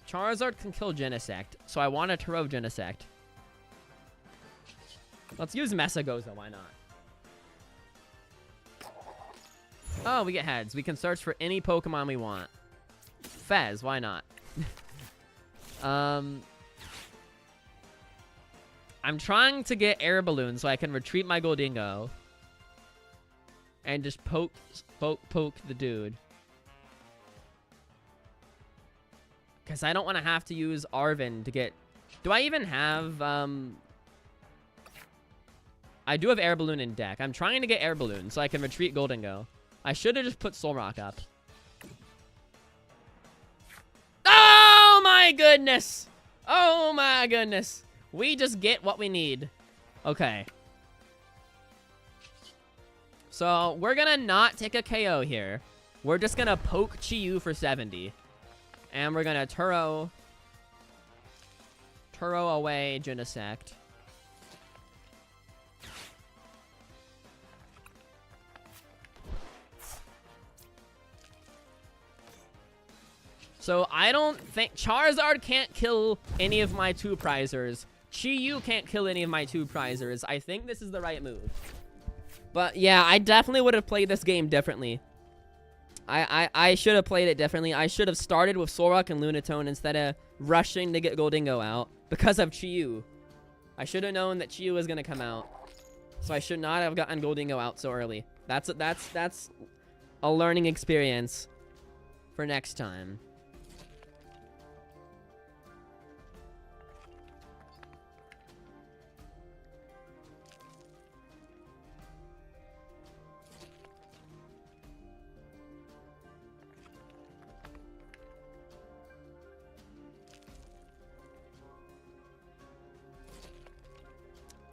Charizard can kill Genesect, so I want to Turo Genesect. Let's use Messagoza, why not? Oh, we get heads. We can search for any Pokemon we want. Fez, why not? I'm trying to get Air Balloon so I can retreat my Gholdengo. And just poke the dude. Because I don't want to have to use Arven to get... Do I even have... I do have Air Balloon in deck. I'm trying to get Air Balloon so I can retreat Gholdengo. I should have just put Solrock up. Oh my goodness! Oh my goodness! We just get what we need. Okay. So, we're gonna not take a KO here. We're just gonna poke Chi-Yu for 70. And we're gonna Turo away Genesect. So I don't think Charizard can't kill any of my 2 prizers. Chi-Yu can't kill any of my 2 prizers. I think this is the right move. But yeah, I definitely would have played this game differently. I should have played it differently. I should have started with Solrock and Lunatone instead of rushing to get Gholdengo out because of Chi-Yu. I should have known that Chi-Yu was going to come out. So I should not have gotten Gholdengo out so early. That's a learning experience for next time.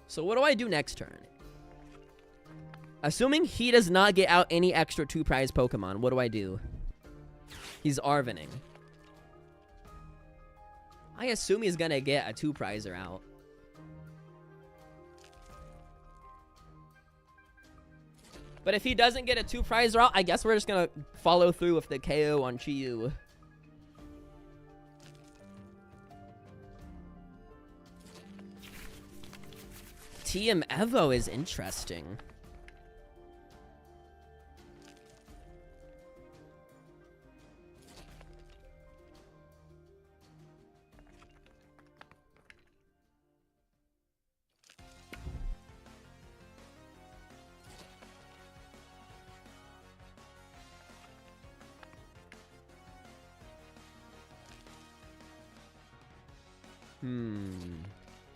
So what do I do next turn? Assuming he does not get out any extra 2 prize Pokemon, what do I do? He's Arvening. I assume he's gonna get a 2 prizer out. But if he doesn't get a 2 prizer out, I guess we're just gonna follow through with the KO on Chi-Yu. TM Evo is interesting.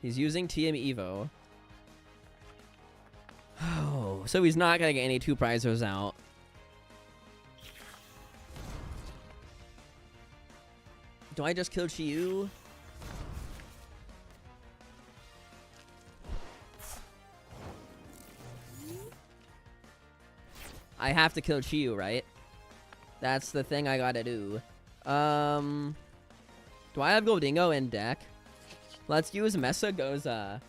He's using TM Evo. Oh, so he's not gonna get any 2 prizers out. Do I just kill Chi-Yu? I have to kill Chiyu, right? That's the thing I gotta do. Do I have Gholdengo in deck? Let's use Mesa Goza.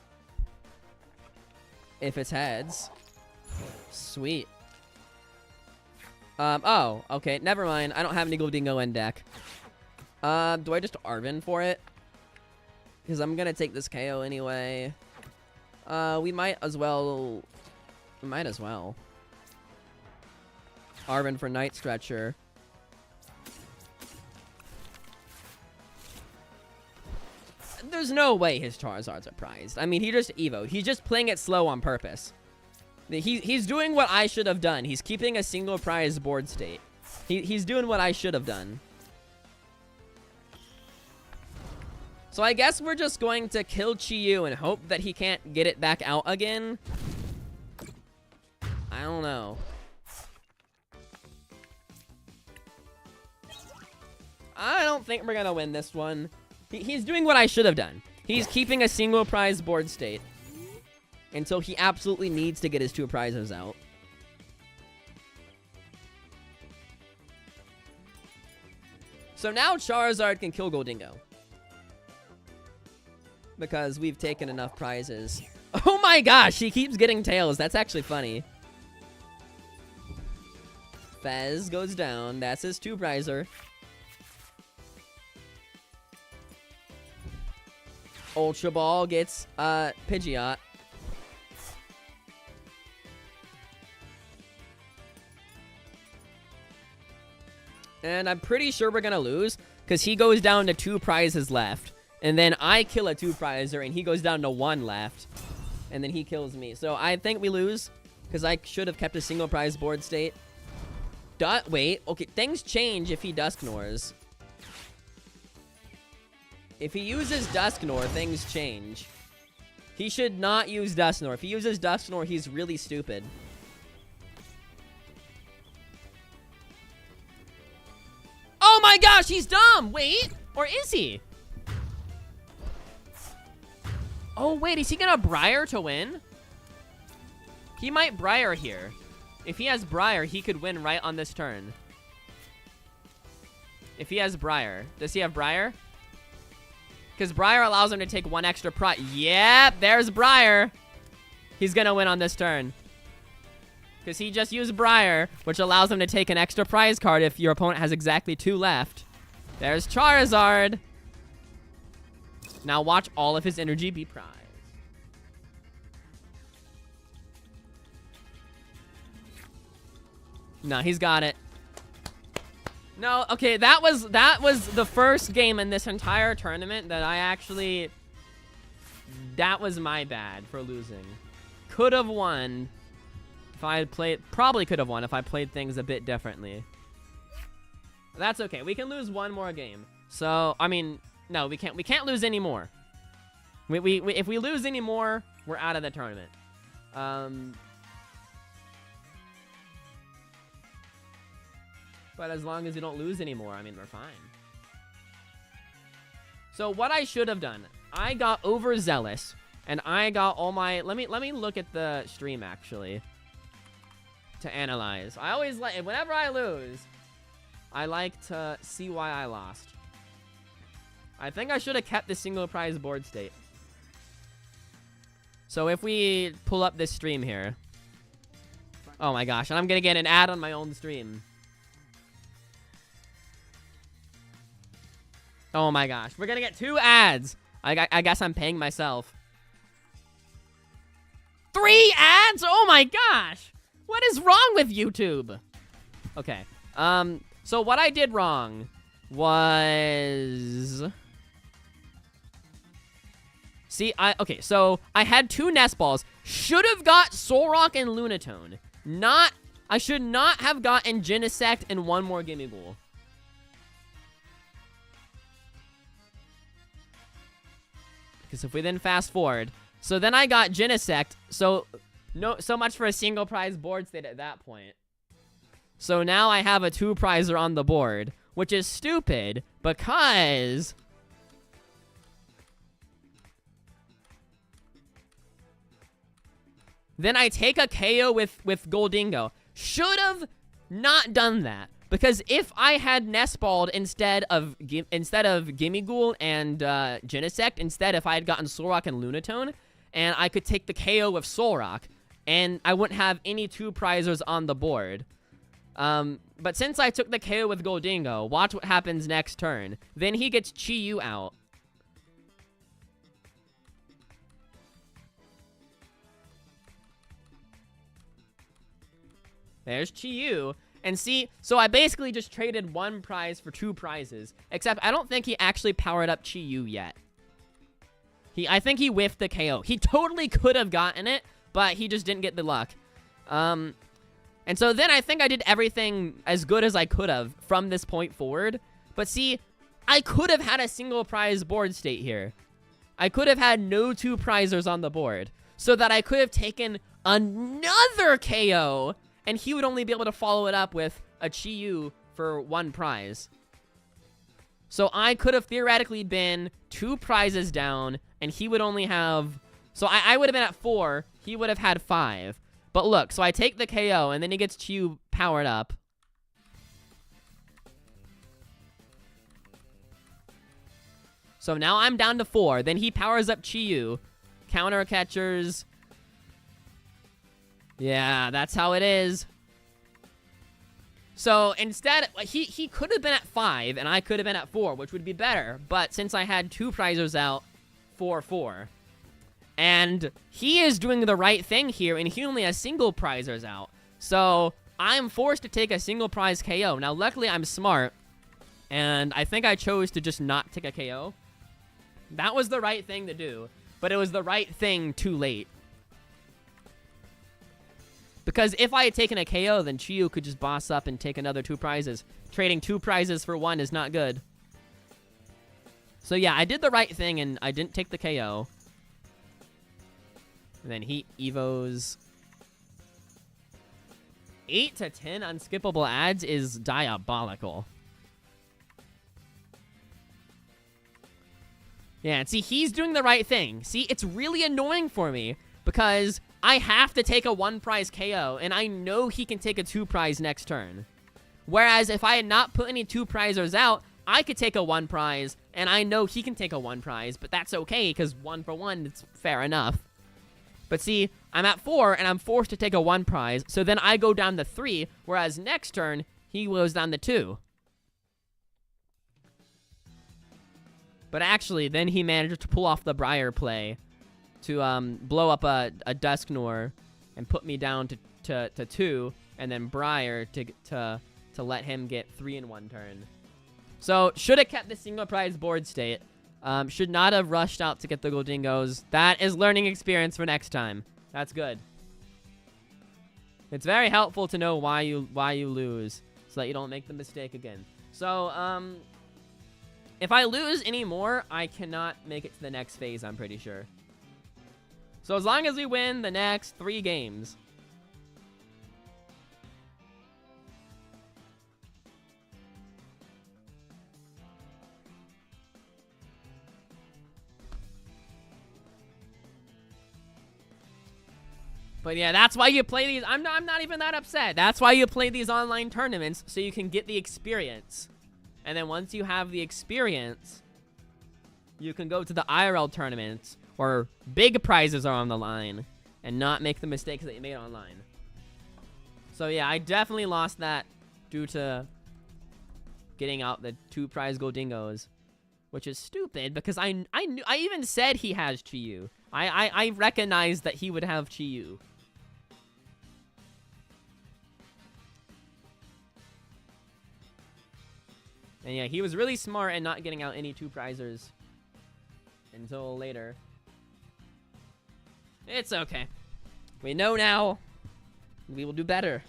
If it's heads. Sweet. Oh, okay, never mind. I don't have any Gholdengo in deck. Do I just Arven for it? Because I'm gonna take this KO anyway. We might as well. Arven for Night Stretcher. There's no way his Charizard's a prized. I mean, he just Evo. He's just playing it slow on purpose. He's doing what I should have done. He's keeping a single prize board state. He's doing what I should have done. So I guess we're just going to kill Chiyu and hope that he can't get it back out again. I don't know. I don't think we're gonna win this one. He's doing what I should have done. He's keeping a single prize board state until he absolutely needs to get his 2 prizes out. So now Charizard can kill Gholdengo. Because we've taken enough prizes. Oh my gosh, he keeps getting tails. That's actually funny. Fez goes down. That's his 2 prizer. Ultra Ball gets Pidgeot. And I'm pretty sure we're gonna lose because he goes down to 2 prizes left. And then I kill a 2 prizer and he goes down to 1 left. And then he kills me. So I think we lose because I should have kept a single prize board state. Wait, okay, things change if he Dusknoirs. If he uses Dusknoir, things change. He should not use Dusknoir. If he uses Dusknoir, he's really stupid. Oh my gosh, he's dumb! Wait, or is he? Oh wait, is he gonna Briar to win? He might Briar here. If he has Briar, he could win right on this turn. If he has Briar. Does he have Briar? Because Briar allows him to take 1 extra prize. Yep, there's Briar. He's gonna win on this turn. Because he just used Briar, which allows him to take an extra prize card if your opponent has exactly 2 left. There's Charizard. Now watch all of his energy be prized. No, he's got it. No, okay, that was the first game in this entire tournament that I actually... That was my bad for losing. Could have won if I had played... Probably could have won if I played things a bit differently. That's okay. We can lose 1 more game. So, I mean, no, we can't lose any more. If we lose any more, we're out of the tournament. But as long as we don't lose anymore, I mean, we're fine. So what I should have done, I got overzealous, and I got all my... Let me look at the stream, actually, to analyze. I always like... Whenever I lose, I like to see why I lost. I think I should have kept the single prize board state. So if we pull up this stream here... Oh my gosh, and I'm gonna get an ad on my own stream. Oh my gosh, we're gonna get 2 ads. I guess I'm paying myself. 3 ads? Oh my gosh. What is wrong with YouTube? Okay. So what I did wrong was... See, okay, so I had 2 nest balls. Should have got Solrock and Lunatone. I should not have gotten Genesect and 1 more Gimmighoul. Because if we then fast forward, so then I got Genesect, so much for a single prize board state at that point. So now I have a 2 prizer on the board, which is stupid because then I take a KO with Gholdengo. Should have not done that. Because if I had Nestballed instead of Gimmighoul and Genesect, instead if I had gotten Solrock and Lunatone, and I could take the KO with Solrock, and I wouldn't have any 2-prizers on the board. But since I took the KO with Gholdengo, watch what happens next turn. Then he gets Chi-Yu out. There's Chi-Yu. And see, so I basically just traded 1 prize for 2 prizes. Except I don't think he actually powered up Chi-Yu yet. I think he whiffed the KO. He totally could have gotten it, but he just didn't get the luck. And so then I think I did everything as good as I could have from this point forward. But see, I could have had a single prize board state here. I could have had no 2 prizers on the board. So that I could have taken another KO, and he would only be able to follow it up with a Chi-Yu for 1 prize. So I could have theoretically been 2 prizes down, and he would only have... So I would have been at 4, he would have had 5. But look, so I take the KO, and then he gets Chi-Yu powered up. So now I'm down to 4. Then he powers up Chi-Yu. Counter catchers. Yeah, that's how it is. So instead, he could have been at 5, and I could have been at 4, which would be better. But since I had 2 prizers out, 4-4. And he is doing the right thing here, and he only has single prizers out. So I'm forced to take a single prize KO. Now, luckily, I'm smart, and I think I chose to just not take a KO. That was the right thing to do, but it was the right thing too late. Because if I had taken a KO, then Chi-Yu could just boss up and take another 2 prizes. Trading 2 prizes for 1 is not good. So yeah, I did the right thing, and I didn't take the KO. And then he evos. 8 to 10 unskippable ads is diabolical. Yeah, and see, he's doing the right thing. See, it's really annoying for me, because I have to take a 1 prize KO, and I know he can take a 2 prize next turn. Whereas if I had not put any 2 prizers out, I could take a 1 prize, and I know he can take a 1 prize, but that's okay, because 1 for 1, it's fair enough. But see, I'm at 4, and I'm forced to take a 1 prize, so then I go down to 3, whereas next turn, he goes down to 2. But actually, then he managed to pull off the Briar play to blow up a Dusknoir and put me down to 2, and then Briar to let him get 3 in 1 turn. So, should have kept the single prize board state. Should not have rushed out to get the Gholdengos. That is learning experience for next time. That's good. It's very helpful to know why you lose, so that you don't make the mistake again. So, if I lose any more, I cannot make it to the next phase, I'm pretty sure. So as long as we win the next 3 games. But yeah, that's why you play these. I'm not even that upset. That's why you play these online tournaments, so you can get the experience. And then once you have the experience, you can go to the IRL tournaments where big prizes are on the line and not make the mistakes that you made online. So yeah, I definitely lost that due to getting out the 2 prize Gholdengos, which is stupid because I even said he has Chi-Yu. I recognized that he would have Chi-Yu. And yeah, he was really smart in not getting out any 2 prizers until later. It's okay. We know now. We will do better.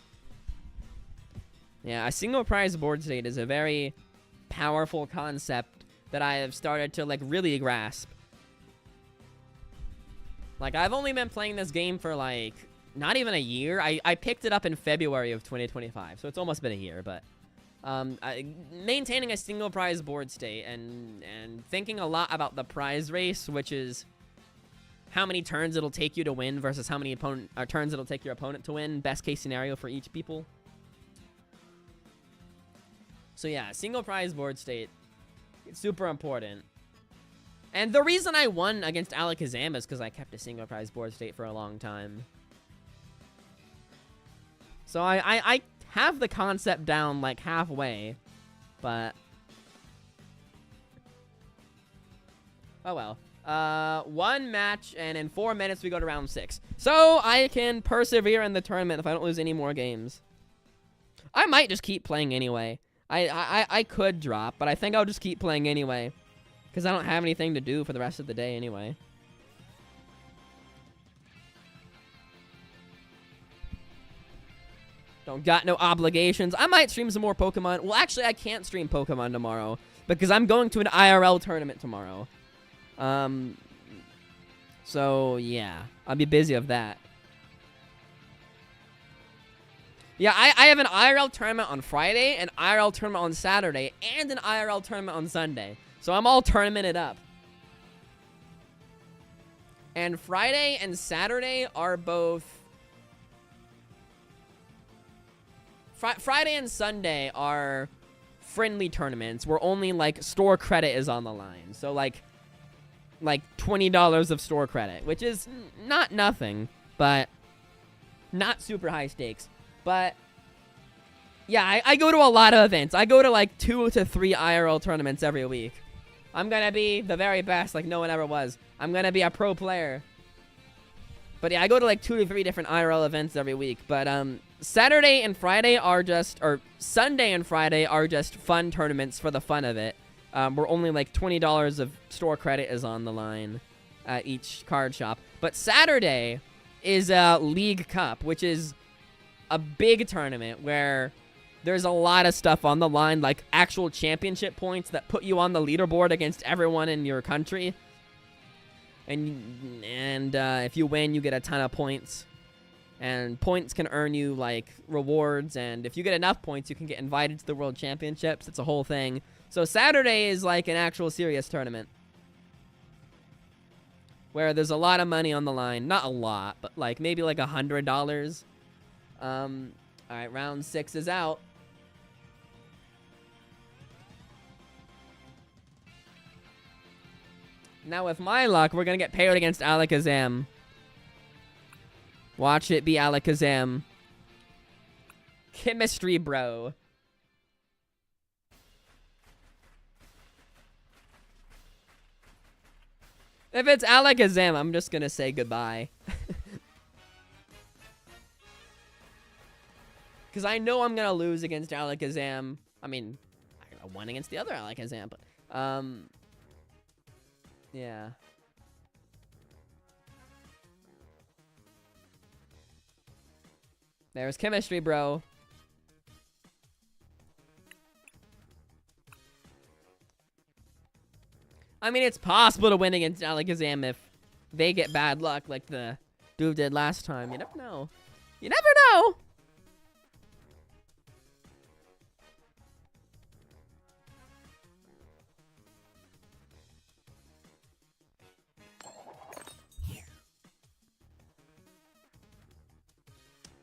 Yeah, a single prize board state is a very powerful concept that I have started to, like, really grasp. Like, I've only been playing this game for, like, not even a year. I picked it up in February of 2025, so it's almost been a year, but... maintaining a single prize board state and thinking a lot about the prize race, which is how many turns it'll take you to win versus how many turns it'll take your opponent to win. Best case scenario for each people. So yeah, single prize board state. It's super important. And the reason I won against Alakazam is because I kept a single prize board state for a long time. So I have the concept down like halfway, but oh well. One match, and in 4 minutes we go to round 6. So I can persevere in the tournament if I don't lose any more games. I might just keep playing anyway. I could drop, but I think I'll just keep playing anyway, because I don't have anything to do for the rest of the day anyway. Don't got no obligations. I might stream some more Pokemon. Well, actually, I can't stream Pokemon tomorrow because I'm going to an IRL tournament tomorrow. So, yeah. I'll be busy of that. Yeah, I have an IRL tournament on Friday, an IRL tournament on Saturday, and an IRL tournament on Sunday. So I'm all tournamented up. And Friday and Saturday are both... Friday and Sunday are friendly tournaments where only, like, store credit is on the line. So, like $20 of store credit, which is not nothing, but not super high stakes. But, yeah, I go to a lot of events. I go to, like, 2 to 3 IRL tournaments every week. I'm gonna be the very best like no one ever was. I'm gonna be a pro player. But, yeah, I go to, like, 2 to 3 different IRL events every week. But, Saturday and Friday are just, or Sunday and Friday are just fun tournaments for the fun of it. Where only like $20 of store credit is on the line at each card shop. But Saturday is a League Cup, which is a big tournament where there's a lot of stuff on the line, like actual championship points that put you on the leaderboard against everyone in your country. And if you win, you get a ton of points. And points can earn you, like, rewards. And if you get enough points, you can get invited to the World Championships. It's a whole thing. So Saturday is, like, an actual serious tournament. Where there's a lot of money on the line. Not a lot, but, like, maybe, like, $100. Alright, round 6 is out. Now, with my luck, we're gonna get paired against Alakazam. Watch it be Alakazam. Chemistry, bro. If it's Alakazam, I'm just gonna say goodbye. Because I know I'm gonna lose against Alakazam. I mean, I won against the other Alakazam, but, yeah. There's chemistry, bro. I mean, it's possible to win against Alakazam if they get bad luck like the dude did last time. You never know. You never know!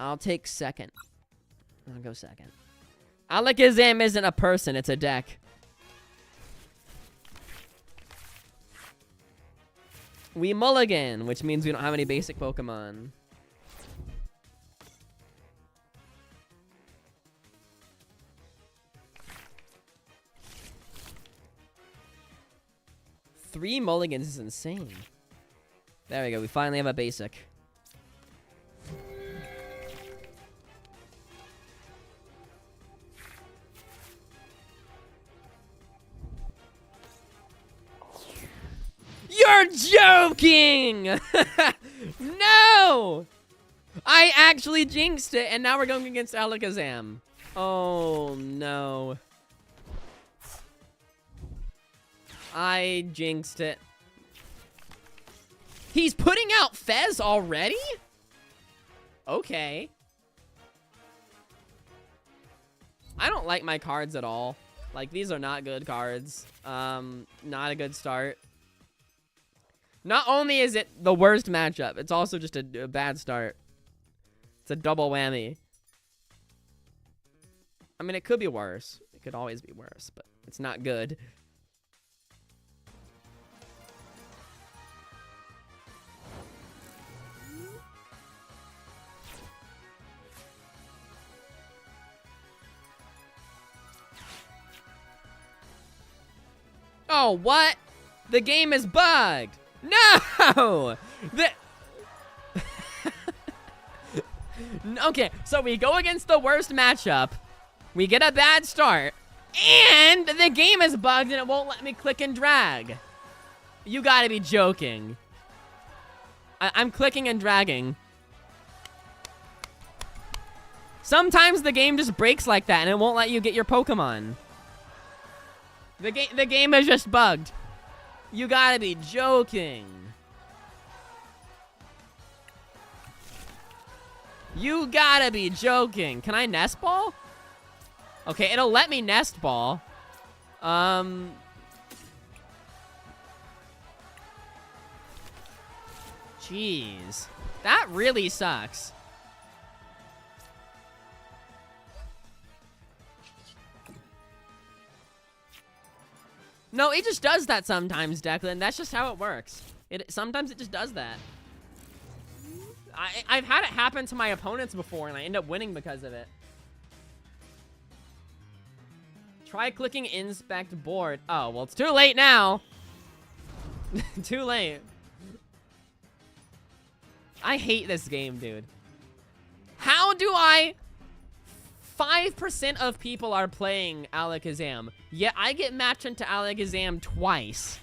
I'll take second. I'll go second. Alakazam isn't a person, it's a deck. We mulligan, which means we don't have any basic Pokemon. Three mulligans is insane. There we go, we finally have a basic. You're joking! No! I actually jinxed it, and now we're going against Alakazam. Oh, no. I jinxed it. He's putting out Fez already? Okay. I don't like my cards at all. Like, these are not good cards. Not a good start. Not only is it the worst matchup, it's also just a bad start. It's a double whammy. I mean, it could be worse. It could always be worse, but it's not good. Oh, what? The game is bugged. No! Okay, so we go against the worst matchup. We get a bad start. And the game is bugged and it won't let me click and drag. You gotta be joking. I'm clicking and dragging. Sometimes the game just breaks like that and it won't let you get your Pokemon. The game is just bugged. You gotta be joking. You gotta be joking. Can I nest ball? Okay, it'll let me nest ball. Jeez. That really sucks. No, it just does that sometimes, Declan. That's just how it works. Sometimes it just does that. I've had it happen to my opponents before, and I end up winning because of it. Try clicking inspect board. Oh, well, it's too late now. Too late. I hate this game, dude. How do I... 5% of people are playing Alakazam, yet I get matched into Alakazam twice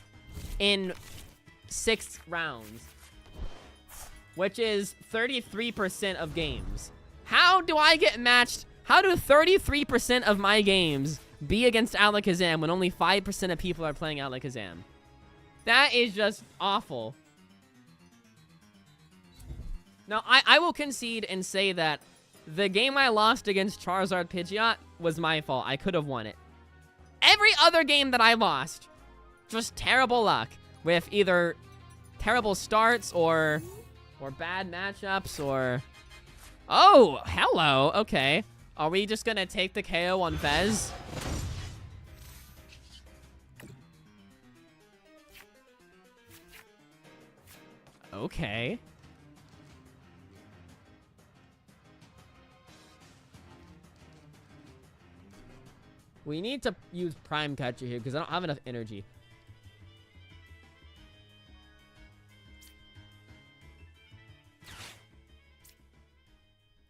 in 6 rounds, which is 33% of games. How do I get matched? How do 33% of my games be against Alakazam when only 5% of people are playing Alakazam? That is just awful. Now, I will concede and say that the game I lost against Charizard Pidgeot was my fault. I could have won it. Every other game that I lost, just terrible luck with either terrible starts or bad matchups or... Oh, hello. Okay. Are we just gonna take the KO on Fez? Okay. We need to use Prime Catcher here because I don't have enough energy.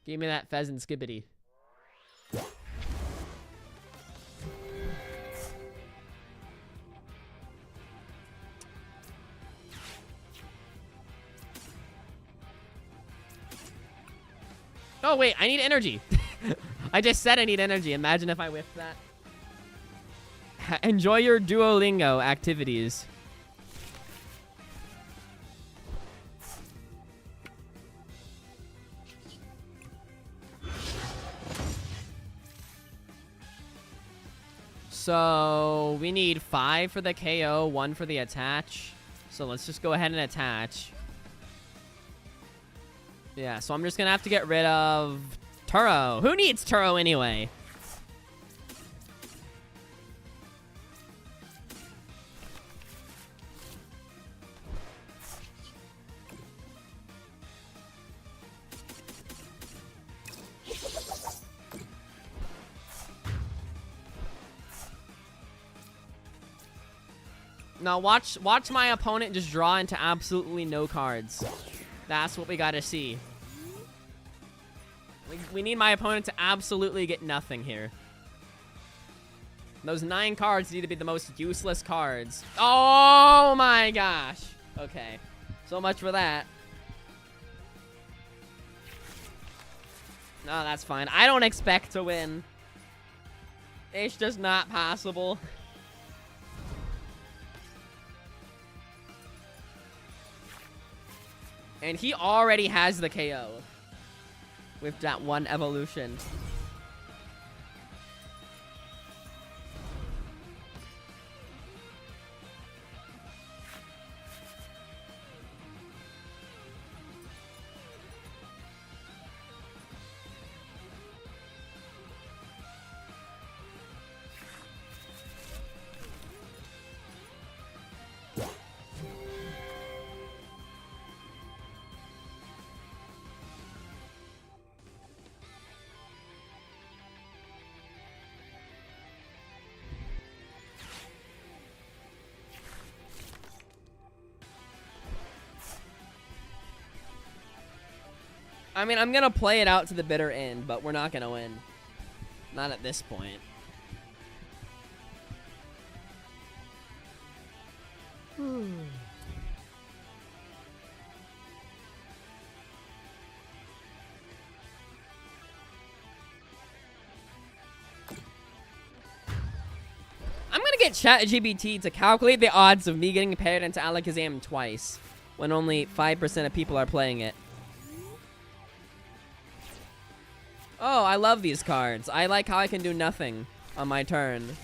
Give me that Pheasant Skibbity. Oh, wait, I need energy. I just said I need energy. Imagine if I whiffed that. Enjoy your Duolingo activities. So we need 5 for the KO, 1 for the attach. So let's just go ahead and attach. Yeah, so I'm just gonna have to get rid of Turo. Who needs Turo anyway? Now watch my opponent just draw into absolutely no cards. That's what we gotta see. We need my opponent to absolutely get nothing here. Those 9 cards need to be the most useless cards. Oh my gosh. Okay. So much for that. No, that's fine. I don't expect to win. It's just not possible. And he already has the KO with that one evolution. I mean, I'm gonna play it out to the bitter end, but we're not gonna win. Not at this point. I'm gonna get ChatGPT to calculate the odds of me getting paired into Alakazam twice when only 5% of people are playing it. Oh, I love these cards. I like how I can do nothing on my turn.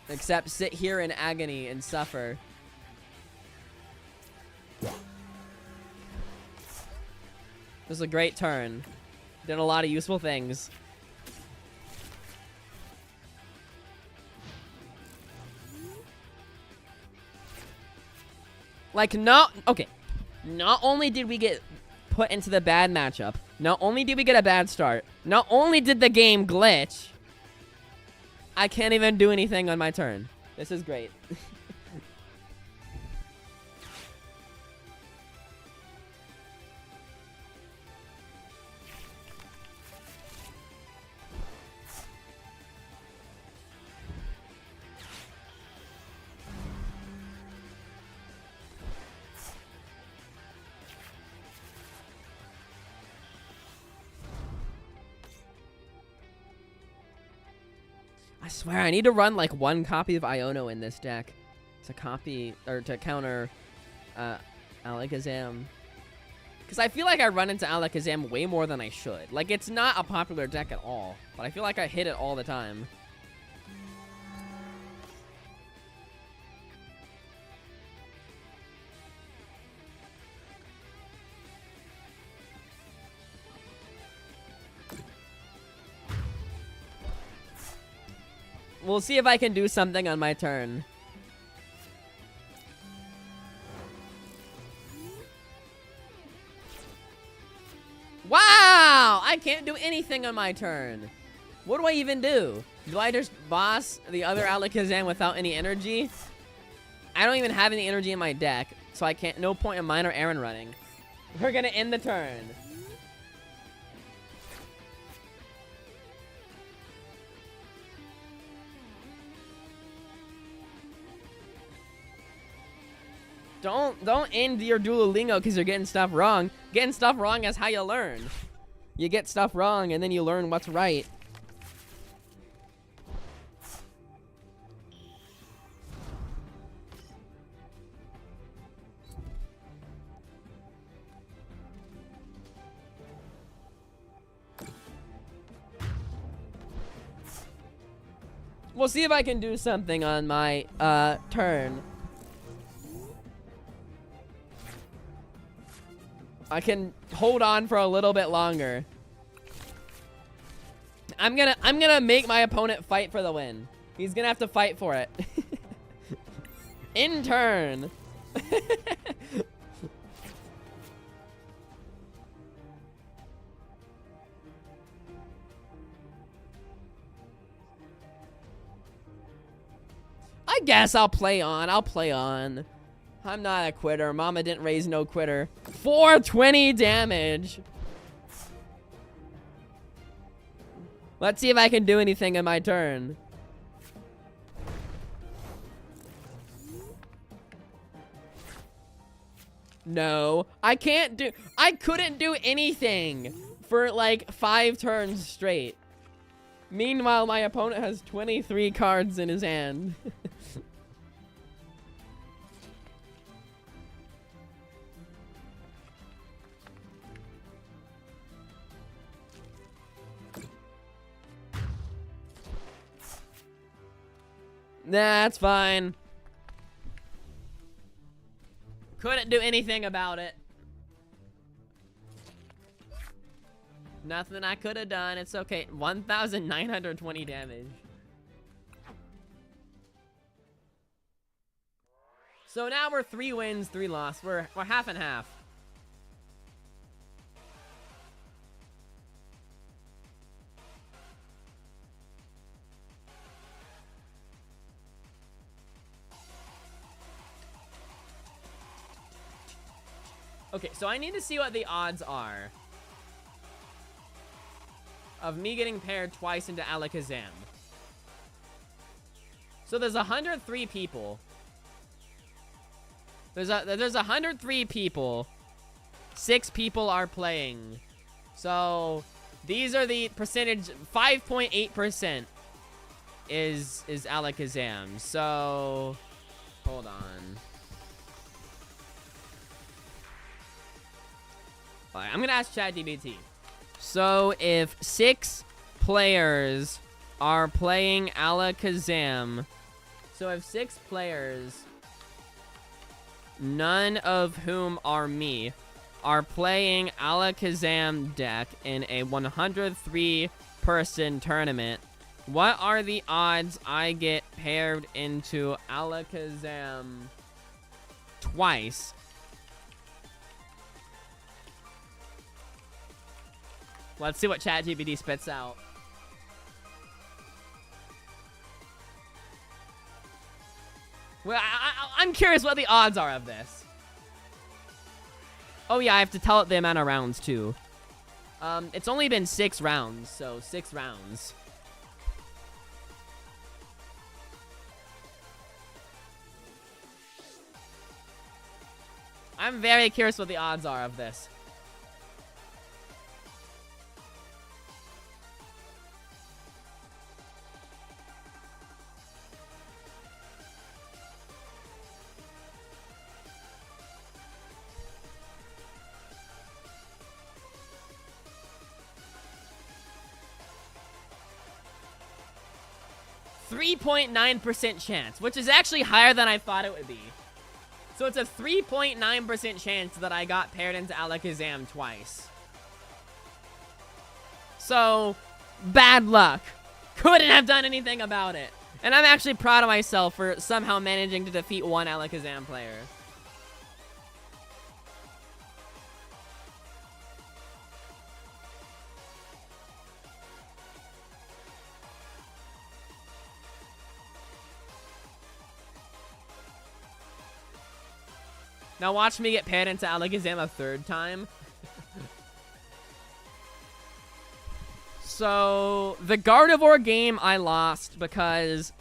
Except sit here in agony and suffer. This was a great turn. Did a lot of useful things. Like, okay. Not only did we get put into the bad matchup, not only did we get a bad start, not only did the game glitch, I can't even do anything on my turn. This is great. I swear, I need to run like one copy of Iono in this deck to copy or to counter Alakazam. Because I feel like I run into Alakazam way more than I should. Like, it's not a popular deck at all, but I feel like I hit it all the time. We'll see if I can do something on my turn. Wow! I can't do anything on my turn. What do I even do? Do I just boss the other Alakazam without any energy? I don't even have any energy in my deck, so I can't. No point in mine or Aaron running. We're gonna end the turn. Don't end your Duolingo because you're getting stuff wrong. Getting stuff wrong is how you learn. You get stuff wrong and then you learn what's right. We'll see if I can do something on my turn. I can hold on for a little bit longer. I'm gonna make my opponent fight for the win. He's gonna have to fight for it. In turn. I guess I'll play on. I'll play on. I'm not a quitter. Mama didn't raise no quitter. 420 damage. Let's see if I can do anything in my turn. No, I can't do. I couldn't do anything for like 5 turns straight. Meanwhile, my opponent has 23 cards in his hand. That's fine. Couldn't do anything about it. Nothing I could have done. It's okay. 1,920 damage. So now we're 3 wins, 3 losses. We're half and half. Okay, so I need to see what the odds are of me getting paired twice into Alakazam. So there's 103 people. There's 103 people. 6 people are playing. So these are the percentage. 5.8% is Alakazam. So hold on. All right, I'm gonna ask ChatGPT. So if 6 players are playing Alakazam, so if 6 players, none of whom are me, are playing Alakazam deck in a 103-person tournament, what are the odds I get paired into Alakazam twice? Let's see what ChatGPT spits out. Well, I'm curious what the odds are of this. Oh yeah, I have to tell it the amount of rounds too. It's only been 6 rounds, so 6 rounds. I'm very curious what the odds are of this. .9% chance, which is actually higher than I thought it would be. So it's a 3.9% chance that I got paired into Alakazam twice. So, bad luck. Couldn't have done anything about it. And I'm actually proud of myself for somehow managing to defeat one Alakazam player. Now watch me get paired into Alakazam a 3rd time. So, the Gardevoir game I lost because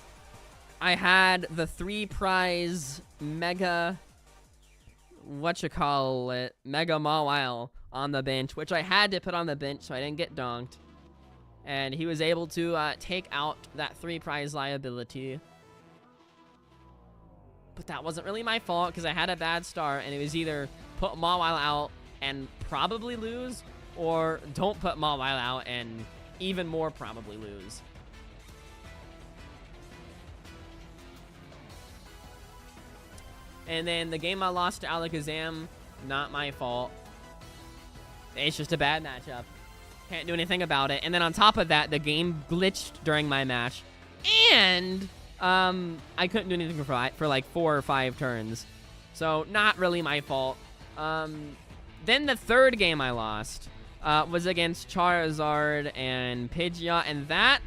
I had the 3-prize Mega... Mega Mawile on the bench, which I had to put on the bench so I didn't get donked. And he was able to take out that 3-prize liability. But that wasn't really my fault because I had a bad start, and it was either put Mawile out and probably lose, or don't put Mawile out and even more probably lose. And then the game I lost to Alakazam, not my fault. It's just a bad matchup. Can't do anything about it. And then on top of that, the game glitched during my match. And I couldn't do anything for like 4 or 5 turns. So, not really my fault. Then the 3rd game I lost was against Charizard and Pidgeot. And that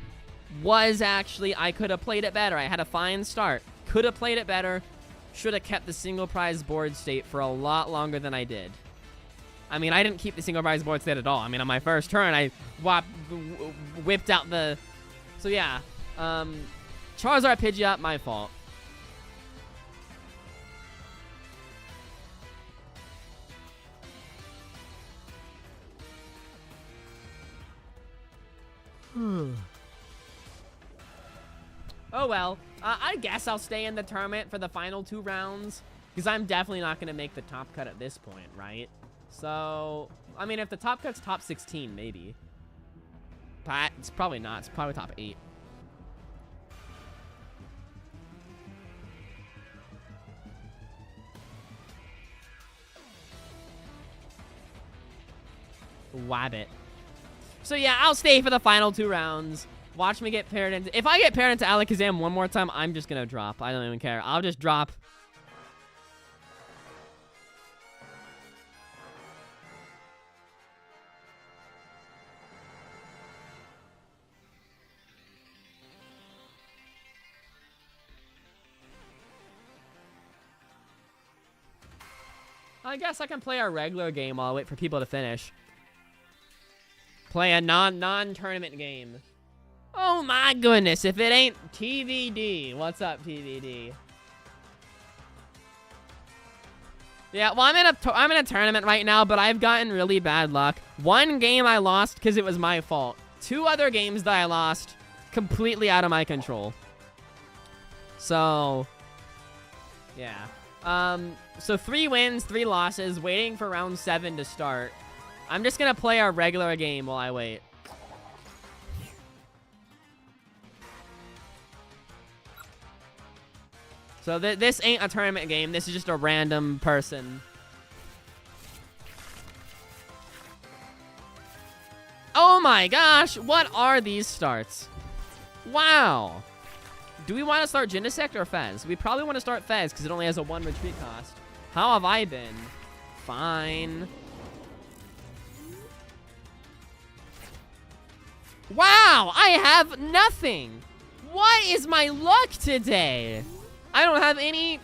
was actually, I could have played it better. I had a fine start. Could have played it better. Should have kept the single prize board state for a lot longer than I did. I mean, I didn't keep the single prize board state at all. I mean, on my first turn, I whipped out the... So, yeah. Charizard, Pidgeot, my fault. Oh, well. I guess I'll stay in the tournament for the final 2 rounds. Because I'm definitely not going to make the top cut at this point, right? So, I mean, if the top cut's top 16, maybe. But it's probably not. It's probably top 8. Wabbit. So yeah, I'll stay for the final 2 rounds. Watch me get paired into... If I get paired into Alakazam one more time, I'm just gonna drop. I don't even care. I'll just drop. I guess I can play our regular game while I wait for people to finish. Play a non-tournament game. Oh my goodness, if it ain't TVD. What's up, TVD? Yeah, well, I'm in a tournament right now, but I've gotten really bad luck. One game I lost because it was my fault. 2 other games that I lost completely out of my control. So, yeah. So 3 wins, 3 losses, waiting for round 7 to start. I'm just gonna play our regular game while I wait. So this ain't a tournament game. This is just a random person. Oh my gosh, what are these starts? Wow. Do we want to start Genesect or Fez? We probably want to start Fez because it only has a 1 retreat cost. How have I been? Fine. Wow, I have nothing. What is my luck today? I don't have any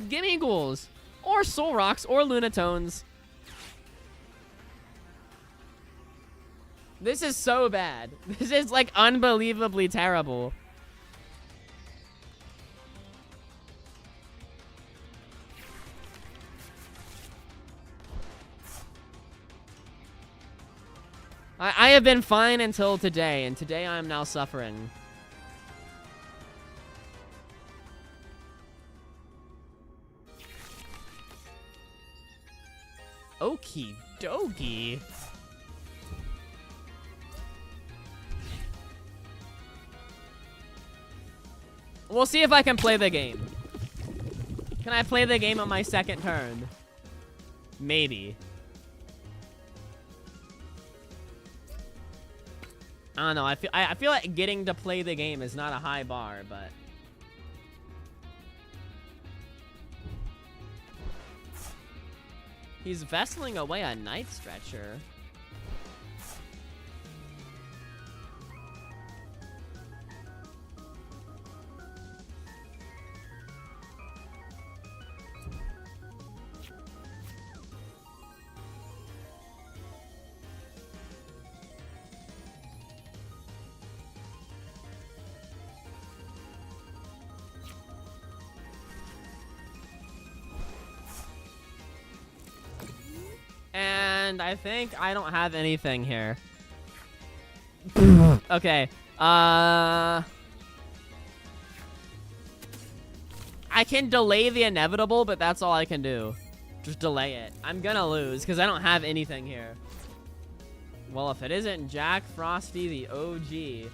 Gimme Ghouls, or Soul Rocks, or Lunatones. This is so bad. This is, like, unbelievably terrible. I have been fine until today, and today I am now suffering. Okie dokie. We'll see if I can play the game. Can I play the game on my second turn? Maybe. I don't know. I feel like getting to play the game is not a high bar, but he's vesseling away a Night Stretcher. And I think I don't have anything here. Okay. I can delay the inevitable, but that's all I can do. Just delay it. I'm gonna lose because I don't have anything here. Well, if it isn't Jack Frosty, the OG.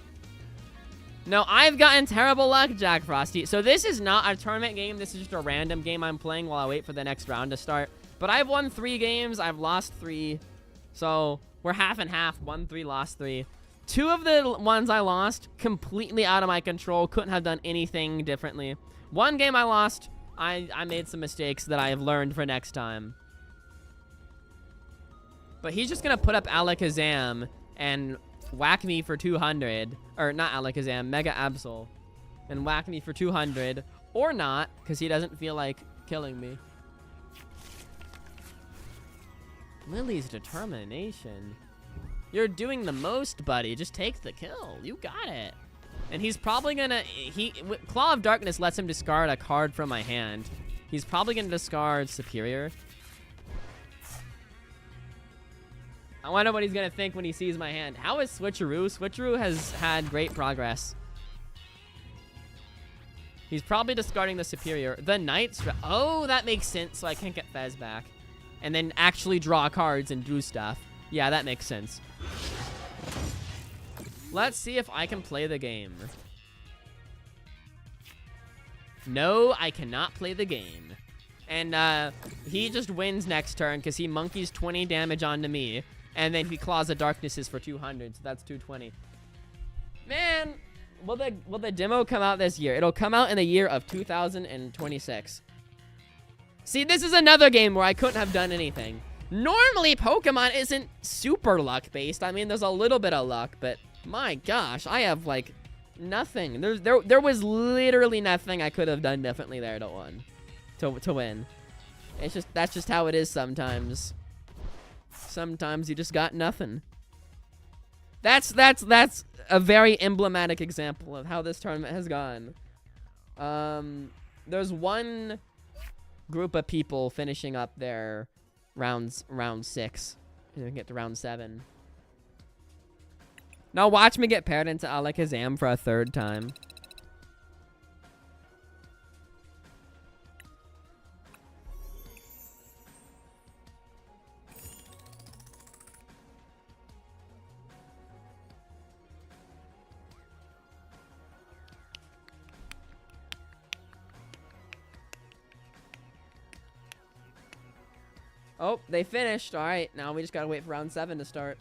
No, I've gotten terrible luck, Jack Frosty. So this is not a tournament game. This is just a random game I'm playing while I wait for the next round to start. But I've won 3 games. I've lost 3. So we're half and half. Won 3, lost 3. 2 of the ones I lost, completely out of my control. Couldn't have done anything differently. 1 game I lost, I made some mistakes that I have learned for next time. But he's just going to put up Alakazam and whack me for 200. Or not Alakazam, Mega Absol. And whack me for 200. Or not, because he doesn't feel like killing me. Lily's determination. You're doing the most, buddy. Just take the kill. You got it. And he's probably gonna... Claw of Darkness lets him discard a card from my hand. He's probably gonna discard Superior. I wonder what he's gonna think when he sees my hand. How is Switcheroo? Switcheroo has had great progress. He's probably discarding the Superior. The Knight's... Oh, that makes sense, so I can't get Fez back. And then actually draw cards and do stuff. Yeah, that makes sense. Let's see if I can play the game. No, I cannot play the game. And he just wins next turn because he monkeys 20 damage onto me. And then he claws the Darknesses for 200, so that's 220. Man, will the demo come out this year? It'll come out in the year of 2026. See, this is another game where I couldn't have done anything. Normally, Pokemon isn't super luck-based. I mean, there's a little bit of luck, but my gosh, I have, like, nothing. There was literally nothing I could have done differently there to win. That's just how it is sometimes. Sometimes you just got nothing. That's a very emblematic example of how this tournament has gone. There's one group of people finishing up their round 6. And we get to round 7. Now watch me get paired into ASRcristiano for a 3rd time. Oh, they finished. All right, now we just gotta wait for round 7 to start.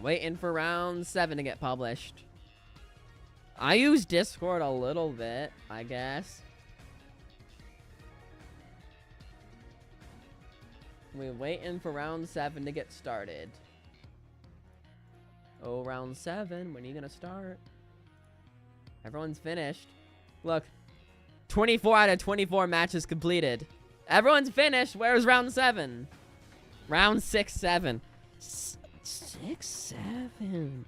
Waiting for round 7 to get published. I use Discord a little bit, I guess. We're waiting for round 7 to get started. Oh, round 7, when are you gonna start? Everyone's finished. Look, 24 out of 24 matches completed. Everyone's finished. Where's round 7? Round 6, 7. 6, 7.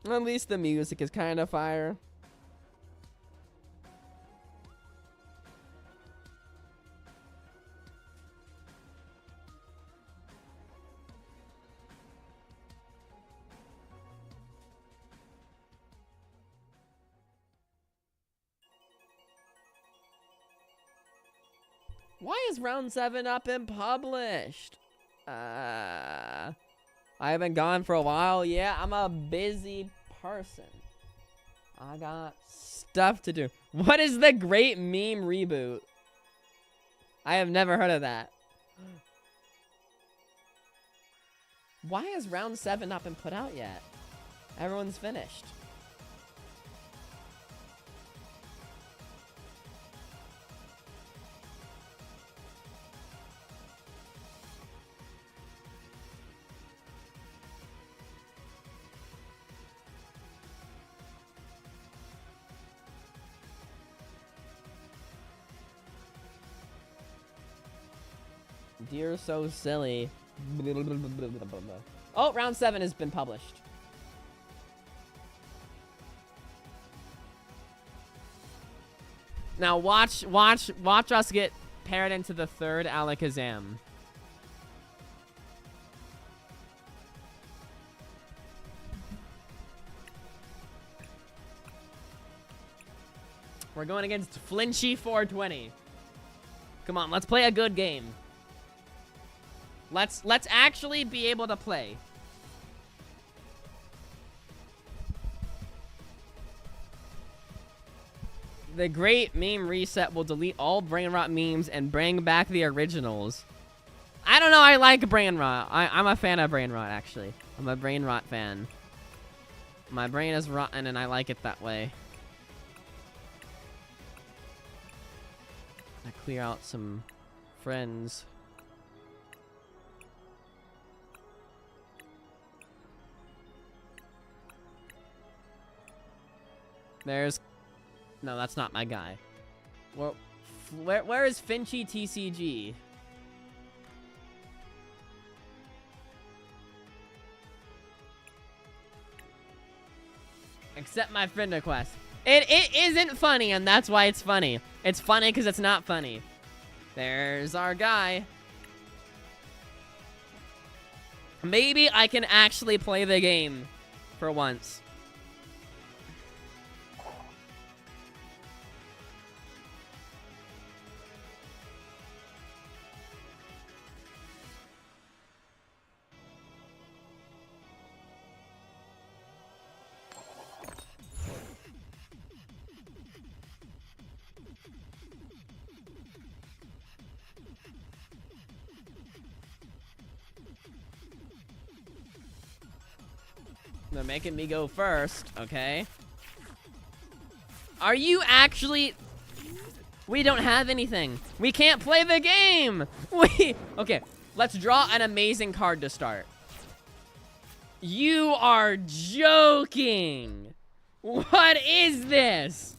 At least the music is kind of fire. Why is round 7 not been published? I haven't gone for a while. Yeah, I'm a busy person. I got stuff to do. What is the Great Meme Reboot? I have never heard of that. Why has round 7 not been put out yet? Everyone's finished. You're so silly. Oh, round 7 has been published. Now watch us get paired into the 3rd ASRcristiano. We're going against Flinchy 420. Come on, let's play a good game. Let's actually be able to play. The Great Meme Reset will delete all brain rot memes and bring back the originals. I don't know, I like brain rot. I'm a fan of brain rot, actually. I'm a brain rot fan. My brain is rotten and I like it that way. I clear out some friends. There's... No, that's not my guy. Well, where is Finchy TCG? Accept my friend request. It isn't funny, and that's why it's funny. It's funny because it's not funny. There's our guy. Maybe I can actually play the game for once. They're making me go first. Okay. Are you actually... We don't have anything. We can't play the game. Okay, let's draw an amazing card to start. You are joking. What is this?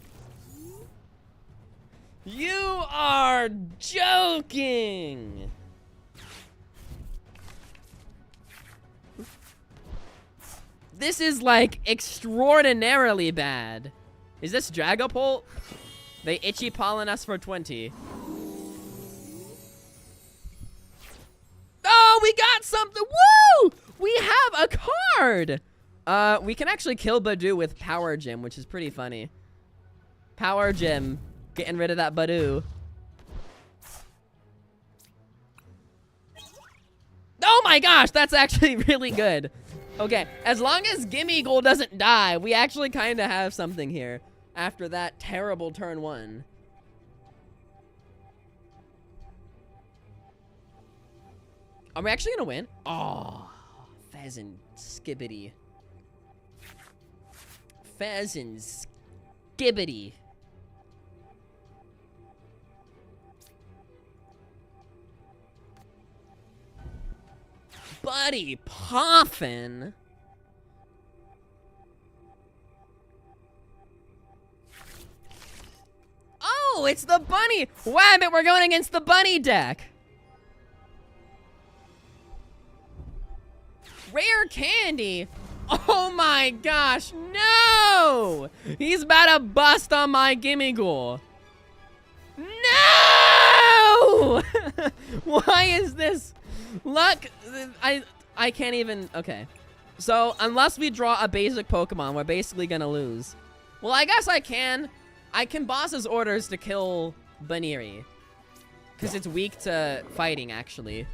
You are joking. This is like extraordinarily bad. Is this Dragapult? They itchy pollen us for 20. Oh, we got something. Woo! We have a card. We can actually kill Badoo with Power Gym, which is pretty funny. Power Gym, getting rid of that Badoo. Oh my gosh, that's actually really good. Okay, as long as Gimme Goal doesn't die, we actually kind of have something here after that terrible turn 1. Are we actually gonna win? Oh, Pheasant Skibbity. Pheasant Skibbity. Buddy Poffin. Oh, it's the bunny. Wabbit, we're going against the bunny deck. Rare candy. Oh my gosh, no! He's about to bust on my Gimme Ghoul. No! Why is this? Luck, I can't even, okay. So, unless we draw a basic Pokemon, we're basically gonna lose. Well, I guess I can boss's orders to kill Baniri. Because it's weak to fighting, actually.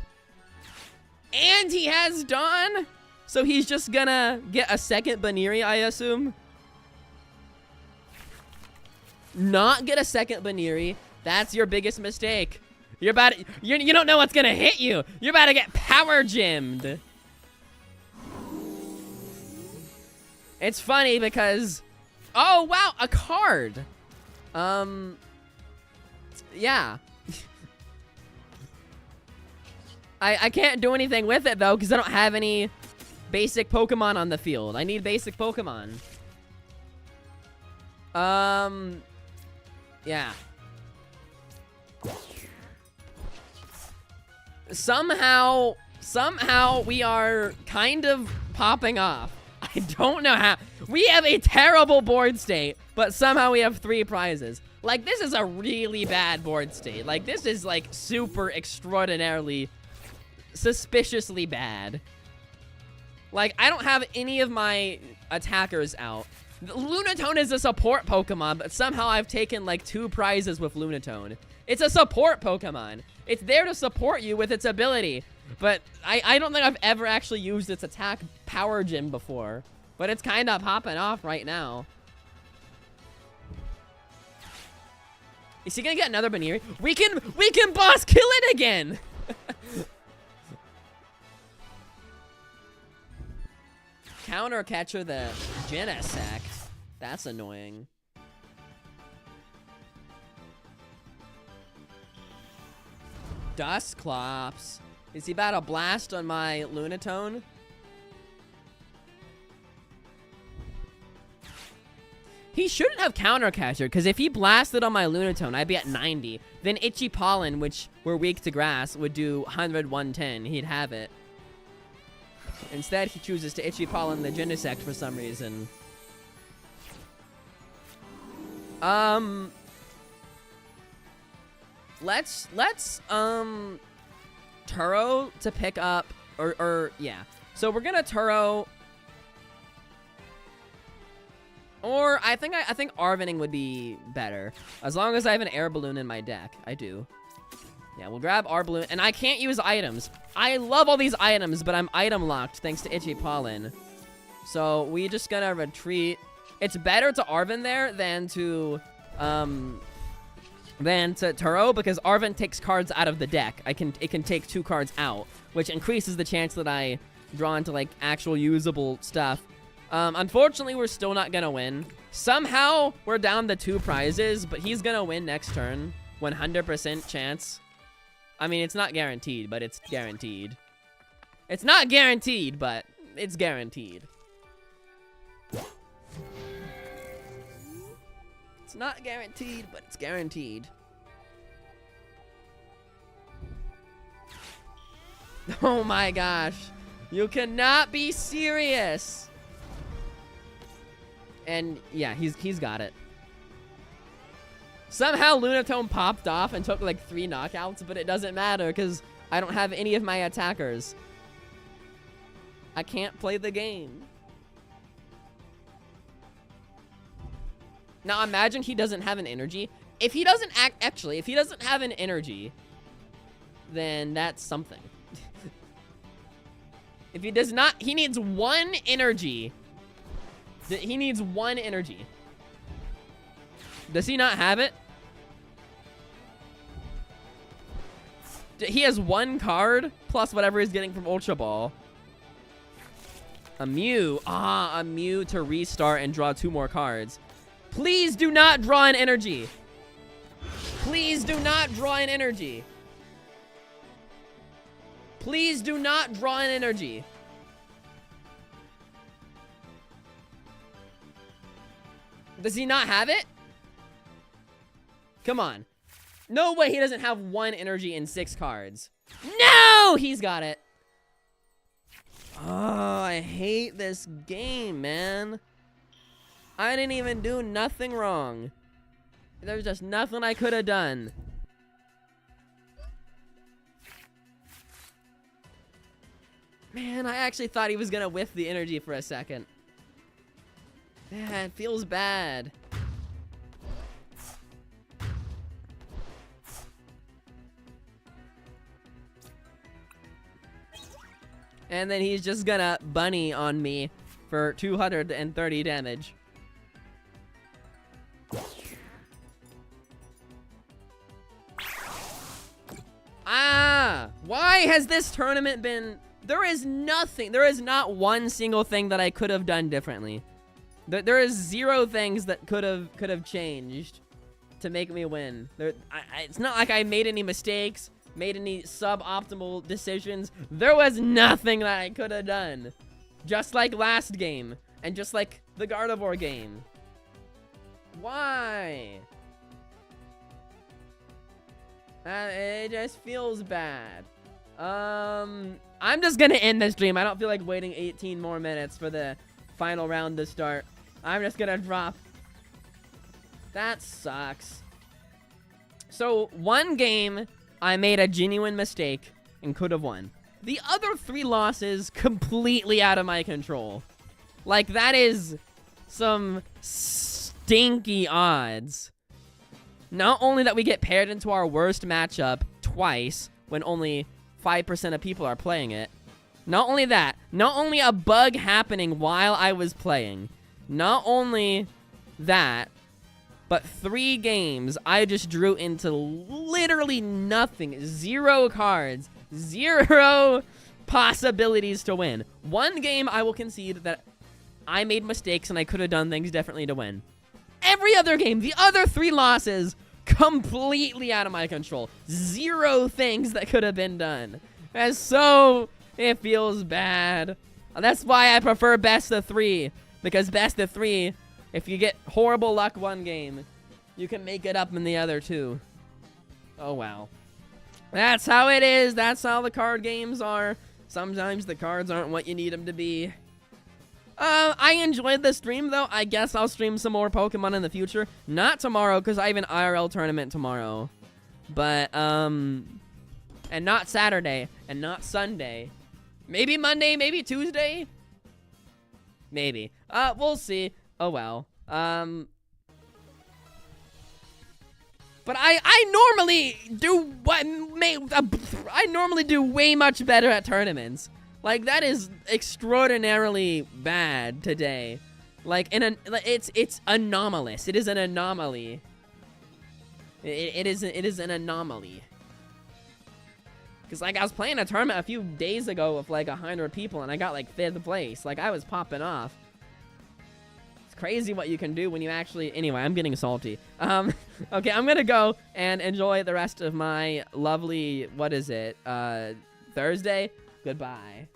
And he has Dawn! So he's just gonna get a second Baniri, I assume. Not get a second Baniri. That's your biggest mistake. You're about to, you don't know what's gonna hit you. You're about to get power gymmed. It's funny because, oh wow, a card. Yeah. I can't do anything with it though because I don't have any basic Pokemon on the field. I need basic Pokemon. Yeah. Somehow we are kind of popping off. I don't know how. We have a terrible board state, but somehow we have 3 prizes. Like, this is a really bad board state. Like, this is, like, super extraordinarily, suspiciously bad. Like, I don't have any of my attackers out. Lunatone is a support Pokemon, but somehow I've taken, like, 2 prizes with Lunatone. It's a support Pokemon. It's there to support you with its ability. But I don't think I've ever actually used its attack Power Gym before. But it's kind of popping off right now. Is he gonna get another Baniri? We can boss kill it again! Counter catcher the Genesect. That's annoying. Dusclops. Is he about to blast on my Lunatone? He shouldn't have counter catcher, because if he blasted on my Lunatone, I'd be at 90. Then Itchy Pollen, which we're weak to grass, would do 100, 110. He'd have it. Instead, he chooses to Itchy Pollen the Genesect for some reason. Let's Turo to pick up, or yeah. So we're gonna Turo, or I think Arvening would be better, as long as I have an air balloon in my deck. I do. Yeah, we'll grab our balloon, and I can't use items. I love all these items, but I'm item locked thanks to Itchy Pollen. So we just gonna retreat. It's better to Arven there than to Turo, because Arven takes cards out of the deck. It can take 2 cards out, which increases the chance that I draw into like actual usable stuff. Unfortunately, we're still not gonna win. Somehow, we're down to 2 prizes, but he's gonna win next turn. 100% chance. I mean, it's not guaranteed, but it's guaranteed. It's not guaranteed, but it's guaranteed. It's not guaranteed, but it's guaranteed. Oh my gosh. You cannot be serious. And yeah, he's got it. Somehow Lunatone popped off and took like 3 knockouts, but it doesn't matter because I don't have any of my attackers. I can't play the game. Now imagine he doesn't have an energy. If he doesn't if he doesn't have an energy, then that's something. If he does not, he needs 1 energy. He needs 1 energy. Does he not have it? He has 1 card plus whatever he's getting from Ultra Ball. A Mew. Ah, a Mew to restart and draw 2 more cards. Please do not draw an energy. Please do not draw an energy. Please do not draw an energy. Does he not have it? Come on. No way he doesn't have 1 energy in 6 cards. No! He's got it. Oh, I hate this game, man. I didn't even do nothing wrong. There's just nothing I could have done. Man, I actually thought he was gonna whiff the energy for a second. Yeah, it feels bad. And then he's just gonna bunny on me for 230 damage. Ah! Why has this tournament been... There is nothing. There is not one single thing that I could have done differently. There is 0 things that could have changed to make me win. It's not like I made any mistakes, made any suboptimal decisions. There was nothing that I could have done. Just like last game, and just like the Gardevoir game. Why? It just feels bad. I'm just gonna end this stream. I don't feel like waiting 18 more minutes for the final round to start. I'm just gonna drop. That sucks. So, 1 game, I made a genuine mistake and could have won. The other 3 losses, completely out of my control. Like, that is some stinky odds. Not only that we get paired into our worst matchup twice, when only 5% of people are playing it. Not only that, not only a bug happening while I was playing. Not only that, but 3 games I just drew into literally nothing. 0 cards. 0 possibilities to win. 1 game I will concede that I made mistakes and I could have done things differently to win. Every other game, the other 3 losses, completely out of my control. 0 things that could have been done. And so, it feels bad. That's why I prefer best of 3. Because best of 3, if you get horrible luck 1 game, you can make it up in the other 2. Oh, wow. That's how it is. That's how the card games are. Sometimes the cards aren't what you need them to be. I enjoyed the stream, though. I guess I'll stream some more Pokemon in the future. Not tomorrow, because I have an IRL tournament tomorrow. But, and not Saturday, and not Sunday. Maybe Monday, maybe Tuesday? Maybe. We'll see. Oh, well. But I normally do I normally do way much better at tournaments. Like, that is extraordinarily bad today. Like, it's anomalous. It is an anomaly. It is an anomaly. Because, like, I was playing a tournament a few days ago with, like, 100 people, and I got, like, 5th place. Like, I was popping off. crazy what you can do when you actually... Anyway, I'm getting salty. Okay, I'm gonna go and enjoy the rest of my lovely... What is it? Thursday? Goodbye.